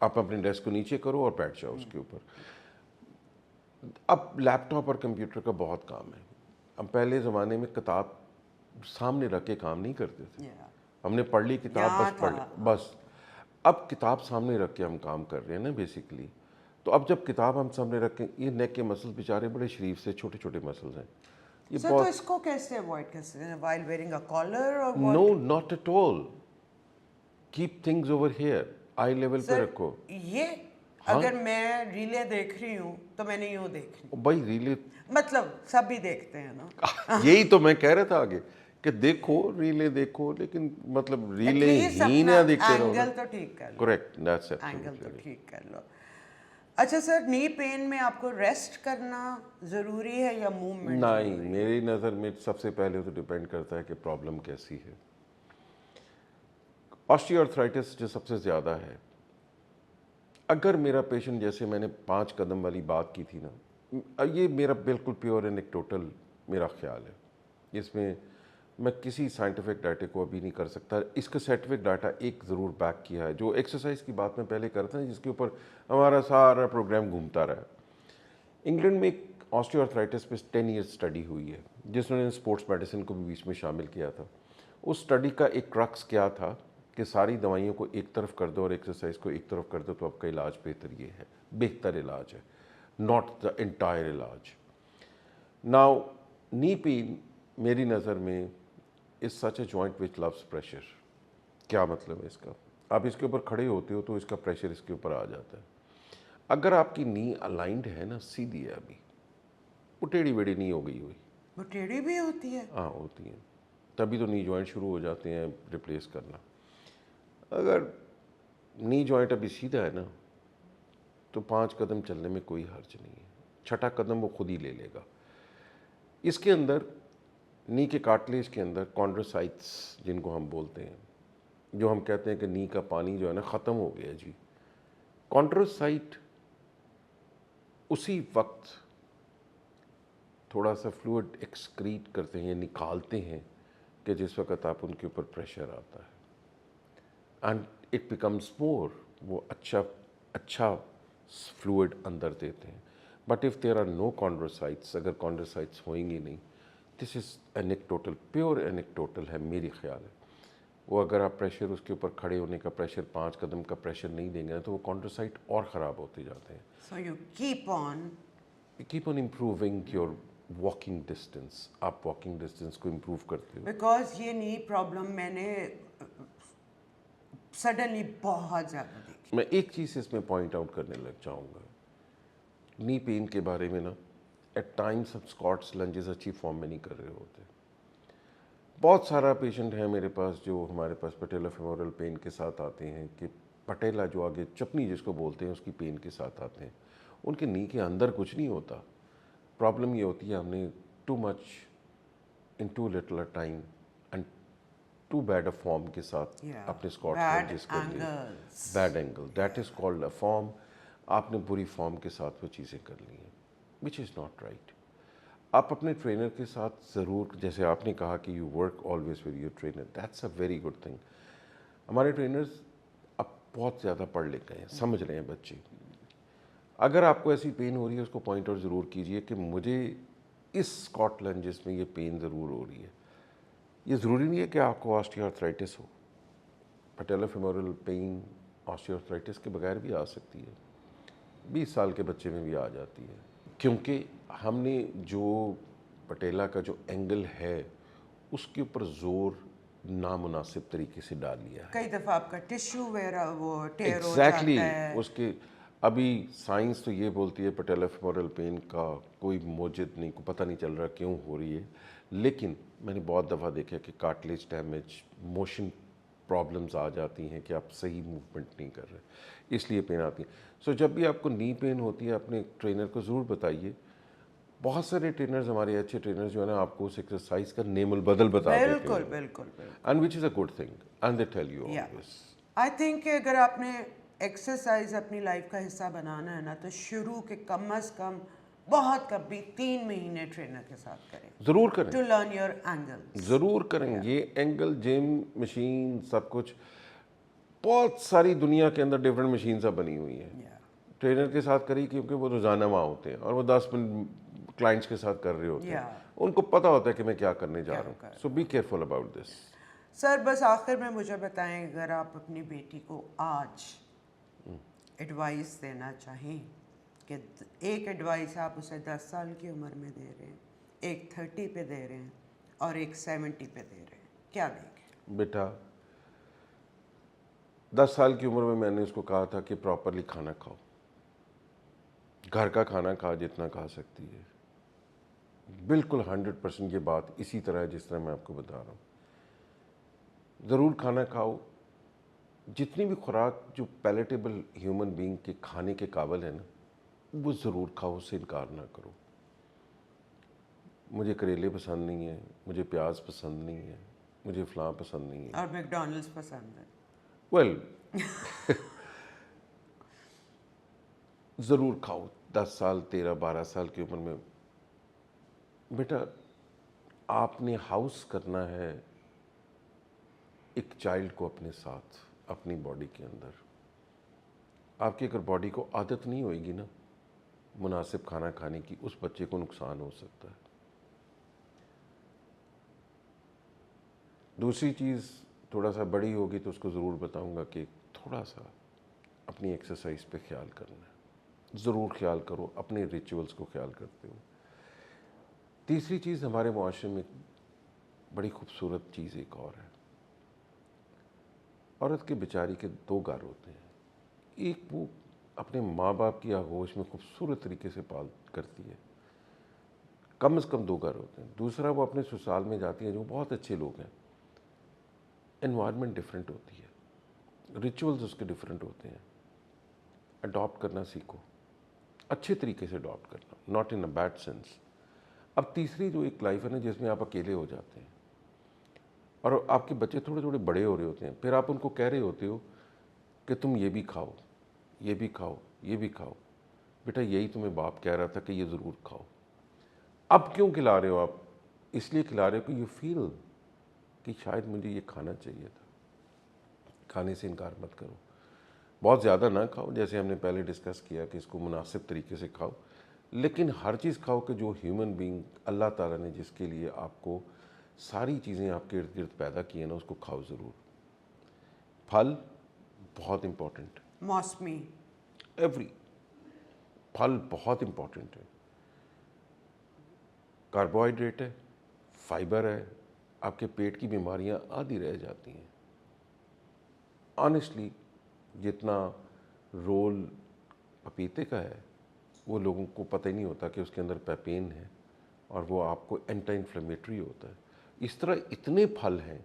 S1: आप अपने डेस्क को नीचे करो और बैठ जाओ उसके ऊपर। अब लैपटॉप और कंप्यूटर का बहुत काम है। अब पहले ज़माने में किताब सामने रख के काम नहीं करते थे, हमने पढ़ ली किताब, बस पढ़ ली बस। अब किताब सामने रख के हम काम कर रहे हैं ना बेसिकली। तो अब जब किताब हम सामने रखें, ये नेक के मसल्स बेचारे बड़े शरीफ से छोटे छोटे मसल्स हैं, ये
S2: सर तो इसको कैसे अवॉइड कर सकते हैं, व्हाइल वेयरिंग अ कॉलर और
S1: no not at all. Keep things over here, eye level पे रखो।
S2: ये अगर मैं रीलें देख रही हूँ तो मैंने यूँ देखनी,
S1: भाई रीले
S2: मतलब सब भी देखते हैं ना,
S1: यही तो मैं कह रहा था आगे कि देखो रीले देखो, लेकिन मतलब रीले
S2: एटलीस्ट
S1: ही
S2: अपना
S1: ना देखते रहो
S2: एंगल
S1: ना।
S2: तो ठीक कर लो,
S1: करेक्ट, दैट्स
S2: एंगल
S1: एब्सोल्युटली
S2: तो
S1: राइट।
S2: ठीक कर लो। अच्छा सर, नी पेन में आपको रेस्ट करना ज़रूरी है या मूवमेंट?
S1: नहीं, मेरी नज़र में सबसे पहले तो डिपेंड करता है कि प्रॉब्लम कैसी है। ऑस्टियोआर्थराइटिस जो सबसे ज़्यादा है, अगर मेरा पेशेंट, जैसे मैंने 5 कदम वाली बात की थी ना, ये मेरा बिल्कुल प्योर एनेक्डोटल मेरा ख्याल है, इसमें मैं किसी साइंटिफिक डाटा को अभी नहीं कर सकता। इसका साइंटिफिक डाटा एक ज़रूर बैक किया है, जो एक्सरसाइज की बात मैं पहले करता था, जिसके ऊपर हमारा सारा प्रोग्राम घूमता रहा। इंग्लैंड में एक ऑस्टियोआर्थराइटिस पे 10 ईयर्स स्टडी हुई है, जिसने स्पोर्ट्स मेडिसिन को भी बीच में शामिल किया था। उस स्टडी का एक क्रक्स क्या था कि सारी दवाइयों को एक तरफ कर दो और एक्सरसाइज को एक तरफ कर दो तो आपका इलाज बेहतर इलाज है, नॉट द एंटायर इलाज। नाउ नी पेन मेरी नज़र में is such a joint which loves pressure. क्या मतलब है इसका? आप इसके ऊपर खड़े होते हो तो इसका प्रेशर इसके ऊपर आ जाता है। अगर आपकी नी अलाइंड है ना, सीधी है, अभी वो टेढ़ी बेढ़ी नहीं हो गई हुई,
S2: वो टेढ़ी भी होती है?
S1: हाँ होती हैं, तभी तो नी जॉइंट शुरू हो जाते हैं रिप्लेस करना। अगर नी जॉइंट अभी सीधा है ना, तो 5 कदम चलने में कोई हर्ज नहीं है, छठा कदम वो खुद ही ले लेगा। इसके अंदर नी के कार्टिलेज के अंदर कॉन्ड्रोसाइट्स जिनको हम बोलते हैं, जो हम कहते हैं कि नी का पानी जो है ना ख़त्म हो गया जी, कॉन्ड्रोसाइट उसी वक्त थोड़ा सा फ्लूइड एक्सक्रीट करते हैं, निकालते हैं कि जिस वक्त आप उनके ऊपर प्रेशर आता है, एंड इट बिकम्स मोर, वो अच्छा फ्लूइड अंदर देते हैं। But if there are no chondrocytes, अगर कॉन्ड्रोसाइट्स होंगी नहीं, this is anecdotal, pure anecdotal है मेरी ख्याल है। वो अगर आप प्रेशर उसके ऊपर खड़े होने का प्रेशर, 5 कदम का प्रेशर नहीं देंगे ना, तो वो कॉन्ड्रोसाइट और ख़राब होते जाते हैं।
S2: So you keep on
S1: improving your walking distance, आप वॉकिंग डिस्टेंस को इम्प्रूव करते हो।
S2: बिकॉज ये नी प्रॉब्लम मैंने सडनली बहुत ज़्यादा देखी।
S1: मैं एक चीज़ इसमें पॉइंट आउट करने लग जाऊंगा, नी पेन के बारे में ना, एट टाइम्स हम स्क्वाट्स लंजेस अच्छी फॉर्म में नहीं कर रहे होते। बहुत सारा पेशेंट है मेरे पास जो हमारे पास पटेला फेमोरल पेन के साथ आते हैं, कि पटेला जो आगे चपनी जिसको बोलते हैं उसकी पेन के साथ आते हैं। उनके नी के अंदर कुछ नहीं होता, प्रॉब्लम ये होती है हमने too much in too little a time and too bad a form के साथ अपने स्क्वाट्स लंजेस कर लिए। Bad angle, that is called a form. आपने बुरी फॉर्म के साथ वो चीज़ें कर ली हैं, विच इज़ नॉट राइट। आप अपने ट्रेनर के साथ ज़रूर, जैसे आपने कहा कि you work always with your trainer, that's a very good thing. हमारे ट्रेनर्स अब बहुत ज़्यादा पढ़ लिख गए हैं, समझ रहे हैं बच्चे। अगर आपको ऐसी पेन हो रही है, उसको पॉइंट आउट ज़रूर कीजिए कि मुझे इस स्क्वाट लंजेस में ये पेन ज़रूर हो रही है। ये ज़रूरी नहीं है कि आपको ऑस्टियोआर्थराइटिस हो, पटेला फेमोरल पेन ऑस्टियोआर्थराइटिस के बगैर भी आ सकती है, 20 साल के बच्चे में भी आ जाती है, क्योंकि हमने जो पटेला का जो एंगल है उसके ऊपर जोर नामुनासिब तरीके से डाल लिया है।
S2: कई दफ़ा आपका टिश्यू वगैरह वो टेयर हो
S1: एग्जैक्टली
S2: जाता है।
S1: उसके अभी साइंस तो ये बोलती है पटेला फेमोरल पेन का कोई मौजूद नहीं, को पता नहीं चल रहा क्यों हो रही है, लेकिन मैंने बहुत दफ़ा देखा कि कार्टिलेज डैमेज, मोशन प्रॉब्लम्स आ जाती हैं कि आप सही मूवमेंट नहीं कर रहे, इसलिए पेन आती है। सो जब भी आपको नी पेन होती है अपने ट्रेनर को ज़रूर बताइए। बहुत सारे ट्रेनर्स, हमारे अच्छे ट्रेनर्स जो है ना, आपको उस एक्सरसाइज का नेमल बदल बता देते
S2: बिल्कुल
S1: हैं,
S2: बिल्कुल बिल्कुल।
S1: And which is a good thing, and they tell you
S2: या
S1: ऑलवेज।
S2: आई थिंक अगर आपने एक्सरसाइज अपनी लाइफ का हिस्सा बनाना है ना, तो शुरू के कम अज़ कम बहुत कभी 3 महीने ट्रेनर के साथ करें
S1: ज़रूर करें,
S2: टू लर्न योर एंगल्स।
S1: ज़रूर करें। ये एंगल, जिम, मशीन, सब कुछ, बहुत सारी दुनिया के अंदर डिफरेंट मशीन्स अब बनी हुई हैं। ट्रेनर के साथ करिए, क्योंकि वो रोज़ाना वहाँ होते हैं और वो 10 मिनट क्लाइंट्स के साथ कर रहे होते हैं, उनको पता होता है कि मैं क्या करने जा रहा हूँ। So be careful about this.
S2: Sir बस आखिर में मुझे बताएं, अगर आप अपनी बेटी को आज एडवाइस देना चाहें, कि एक एडवाइस आप उसे 10 साल की उम्र में दे रहे हैं, एक 30 पे दे रहे हैं और एक 70 पे दे रहे हैं, क्या देंगे?
S1: बेटा, 10 साल की उम्र में मैंने उसको कहा था कि प्रॉपरली खाना खाओ, گھر کا کھانا کھا جتنا کھا سکتی ہے. بالکل 100% یہ بات اسی طرح ہے جس طرح میں آپ کو بتا رہا ہوں. ضرور کھانا کھاؤ. جتنی بھی خوراک جو پیلیٹیبل ہیومن بینگ کے کھانے کے قابل ہے نا, وہ ضرور کھاؤ, اس سے انکار نہ کرو. مجھے کریلے پسند نہیں ہیں, مجھے پیاز پسند نہیں ہے, مجھے فلاں پسند نہیں ہے.
S2: اور میک ڈونلڈس پسند ہے.
S1: ویل ضرور کھاؤ. 10 سال 13 12 سال کی عمر میں بیٹا آپ نے ہاؤس کرنا ہے ایک چائلڈ کو اپنے ساتھ اپنی باڈی کے اندر. آپ کی اگر باڈی کو عادت نہیں ہوئے گی نا مناسب کھانا کھانے کی, اس بچے کو نقصان ہو سکتا ہے. دوسری چیز تھوڑا سا بڑی ہوگی تو اس کو ضرور بتاؤں گا کہ تھوڑا سا اپنی ایکسرسائز پہ خیال کرنا ہے. ضرور خیال کرو, اپنے ریچولز کو خیال کرتے ہو. تیسری چیز ہمارے معاشرے میں بڑی خوبصورت چیز ایک اور ہے. عورت کے بیچاری کے 2 گھر ہوتے ہیں. ایک وہ اپنے ماں باپ کی آغوش میں خوبصورت طریقے سے پال کرتی ہے, کم از کم 2 گھر ہوتے ہیں. دوسرا وہ اپنے سسرال میں جاتی ہے جو بہت اچھے لوگ ہیں. انوائرمنٹ ڈفرینٹ ہوتی ہے, ریچولز اس کے ڈفرینٹ ہوتے ہیں. اڈاپٹ کرنا سیکھو, اچھے طریقے سے اڈاپٹ کرنا, not in a bad sense. اب تیسری جو ایک لائف ہے نا جس میں آپ اکیلے ہو جاتے ہیں اور آپ کے بچے تھوڑے تھوڑے بڑے ہو رہے ہوتے ہیں, پھر آپ ان کو کہہ رہے ہوتے ہو کہ تم یہ بھی کھاؤ, یہ بھی کھاؤ, یہ بھی کھاؤ. بیٹا یہی تمہیں باپ کہہ رہا تھا کہ یہ ضرور کھاؤ. اب کیوں کھلا رہے ہو آپ؟ اس لیے کھلا رہے ہو کہ یو فیل کہ شاید مجھے یہ کھانا چاہیے تھا. کھانے سے انکار مت کرو. بہت زیادہ نہ کھاؤ, جیسے ہم نے پہلے ڈسکس کیا کہ اس کو مناسب طریقے سے کھاؤ, لیکن ہر چیز کھاؤ کہ جو ہیومن بینگ اللہ تعالیٰ نے جس کے لیے آپ کو ساری چیزیں آپ کے ارد گرد پیدا کی ہیں نا, اس کو کھاؤ ضرور. پھل بہت امپورٹنٹ,
S2: موسمی.
S1: پھل بہت امپورٹنٹ ہے. کاربوہائیڈریٹ ہے, فائبر ہے, آپ کے پیٹ کی بیماریاں آدھی رہ جاتی ہیں. آنیسٹلی جتنا رول پپیتے کا ہے وہ لوگوں کو پتہ ہی نہیں ہوتا کہ اس کے اندر پیپین ہے اور وہ آپ کو اینٹی انفلیمیٹری ہوتا ہے. اس طرح اتنے پھل ہیں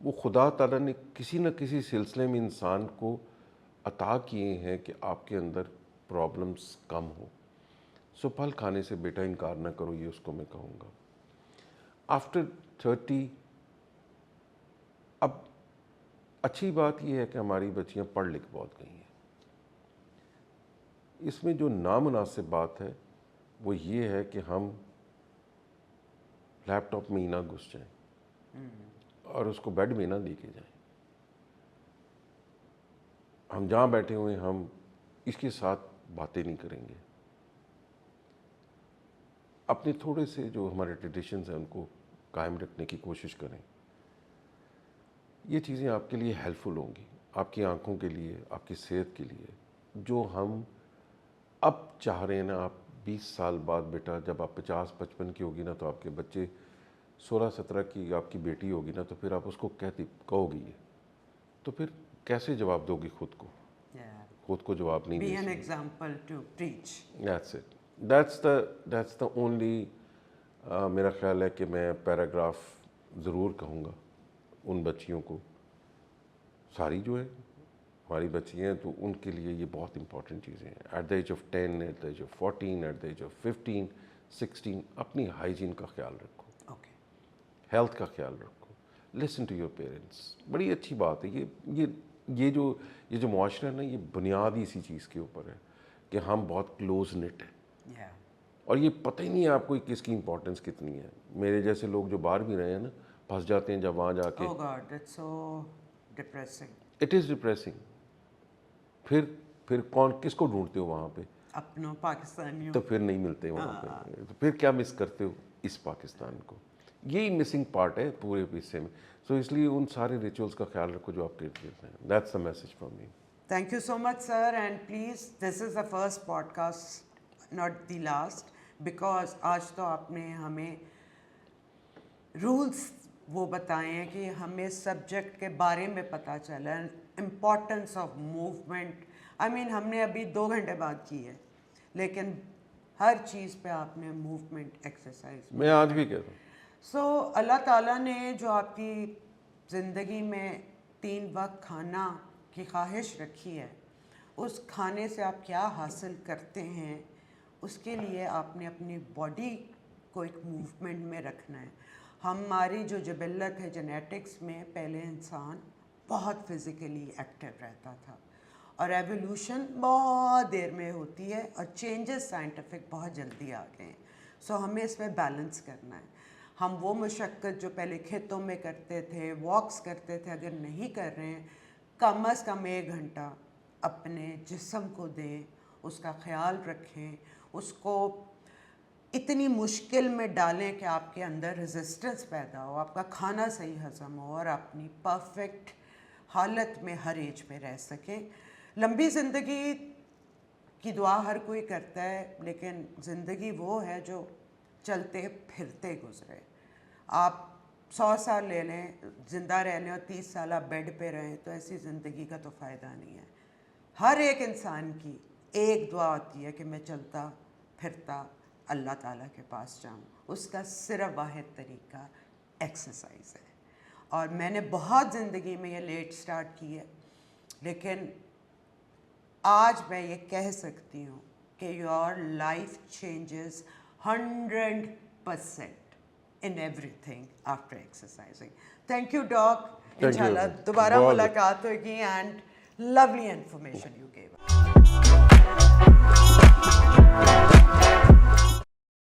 S1: وہ خدا تعالیٰ نے کسی نہ کسی سلسلے میں انسان کو عطا کیے ہیں کہ آپ کے اندر پرابلمس کم ہو. سو پھل کھانے سے بیٹا انکار نہ کرو, یہ اس کو میں کہوں گا. آفٹر 30 اب اچھی بات یہ ہے کہ ہماری بچیاں پڑھ لکھ بہت گئی ہیں. اس میں جو نامناسب بات ہے وہ یہ ہے کہ ہم لیپ ٹاپ میں ہی نہ گھس جائیں اور اس کو بیڈ میں نہ لے کے جائیں. ہم جہاں بیٹھے ہوئے ہم اس کے ساتھ باتیں نہیں کریں گے. اپنے تھوڑے سے جو ہمارے ٹریڈیشنز ہیں ان کو قائم رکھنے کی کوشش کریں. یہ چیزیں آپ کے لیے ہیلپ فل ہوں گی, آپ کی آنکھوں کے لیے, آپ کی صحت کے لیے. جو ہم اب چاہ رہے ہیں نا, آپ 20 سال بعد بیٹا جب آپ 50-55 کی ہوگی نا تو آپ کے بچے 16-17 کی آپ کی بیٹی ہوگی نا, تو پھر آپ اس کو کہو گی یہ, تو پھر کیسے جواب دو گی خود کو؟ خود کو جواب نہیں
S2: Be
S1: دے
S2: an
S1: سکتے.
S2: example to preach.
S1: That's it. That's the only میرا خیال ہے کہ میں پیراگراف ضرور کہوں گا ان بچیوں کو. ساری جو ہے ہماری بچیاں ہیں تو ان کے لیے یہ بہت امپورٹنٹ چیزیں ہیں. At the age of 10, at the age of 14, at the age of 15, 16 اپنی ہائیجین کا خیال رکھو,
S2: Okay.
S1: ہیلتھ کا خیال رکھو. Listen to your parents. بڑی اچھی بات ہے یہ جو معاشرہ ہے نا, یہ بنیاد اسی چیز کے اوپر ہے کہ ہم بہت کلوز نٹ ہیں
S2: Yeah.
S1: اور یہ پتہ ہی نہیں ہے آپ کو کس کی امپورٹنس کتنی ہے. میرے جیسے لوگ جو باہر بھی رہے ہیں نا پھنس جاتے ہیں جب وہاں جا کے.
S2: Oh God, that's so depressing.
S1: It is depressing. پھر کس کو ڈھونڈتے ہو وہاں پہ؟
S2: اپنوں پاکستانیوں.
S1: تو پھر نہیں ملتے وہاں پہ, تو پھر کیا مس کرتے ہو اس پاکستان کو؟ یہی مسنگ پارٹ ہے پورے حصے میں. سو اس لیے ان سارے ریچولز کا خیال رکھو جو آپ کے ارد گرد ہیں. That's the message from me.
S2: Thank you so much, sir. And please, this is the first podcast, not the last, because آج تو آپ نے ہمیں رولس وہ بتائے ہیں کہ ہمیں سبجیکٹ کے بارے میں پتہ چلا, امپورٹنس آف موومنٹ. آئی مین ہم نے ابھی 2 گھنٹے بات کی ہے, लेकिन हर चीज़ पे आपने मूवमेंट एक्सरसाइज
S1: मैं आज भी कहता हूँ।
S2: सो अल्लाह ताला ने जो आपकी ज़िंदगी में 3 वक्त खाना की ख्वाहिश रखी है, उस खाने से आप क्या हासिल करते हैं, उसके लिए आपने अपनी बॉडी को एक मूवमेंट में रखना है। हमारी जो जबिलत है जेनेटिक्स में, पहले इंसान बहुत फिज़िकली एक्टिव रहता था और एवोल्यूशन बहुत देर में होती है और चेंजेस साइंटिफिक बहुत जल्दी आ गए हैं। सो हमें इसमें बैलेंस करना है। हम वो मशक्क़त जो पहले खेतों में करते थे, वॉक्स करते थे, अगर नहीं कर रहे हैं, कम अज़ कम 1 घंटा अपने जिस्म को दें, उसका ख्याल रखें, उसको इतनी मुश्किल में डालें कि आपके अंदर रेजिस्टेंस पैदा हो, आपका खाना सही हज़म हो और अपनी परफेक्ट हालत में हर एज में रह सकें। लंबी ज़िंदगी की दुआ हर कोई करता है, लेकिन ज़िंदगी वो है जो चलते फिरते गुजरे। आप 100 साल ले लें, ज़िंदा रह लें और 30 साल आप बेड पे रहें, तो ऐसी ज़िंदगी का तो फ़ायदा नहीं है। हर एक इंसान की एक दुआ होती है कि मैं चलता फिरता अल्लाह ताला के पास जाऊँ। उसका सिर्फ वाहिद तरीका एक्सरसाइज है। और मैंने बहुत ज़िंदगी में ये लेट स्टार्ट की है, लेकिन आज मैं ये कह सकती हूँ कि your life changes 100% in everything after exercising. Thank you, Doc.
S1: Thank you.
S2: इंशाल्लाह दोबारा
S1: बहुत-
S2: मुलाकात होगी, and lovely information you gave us.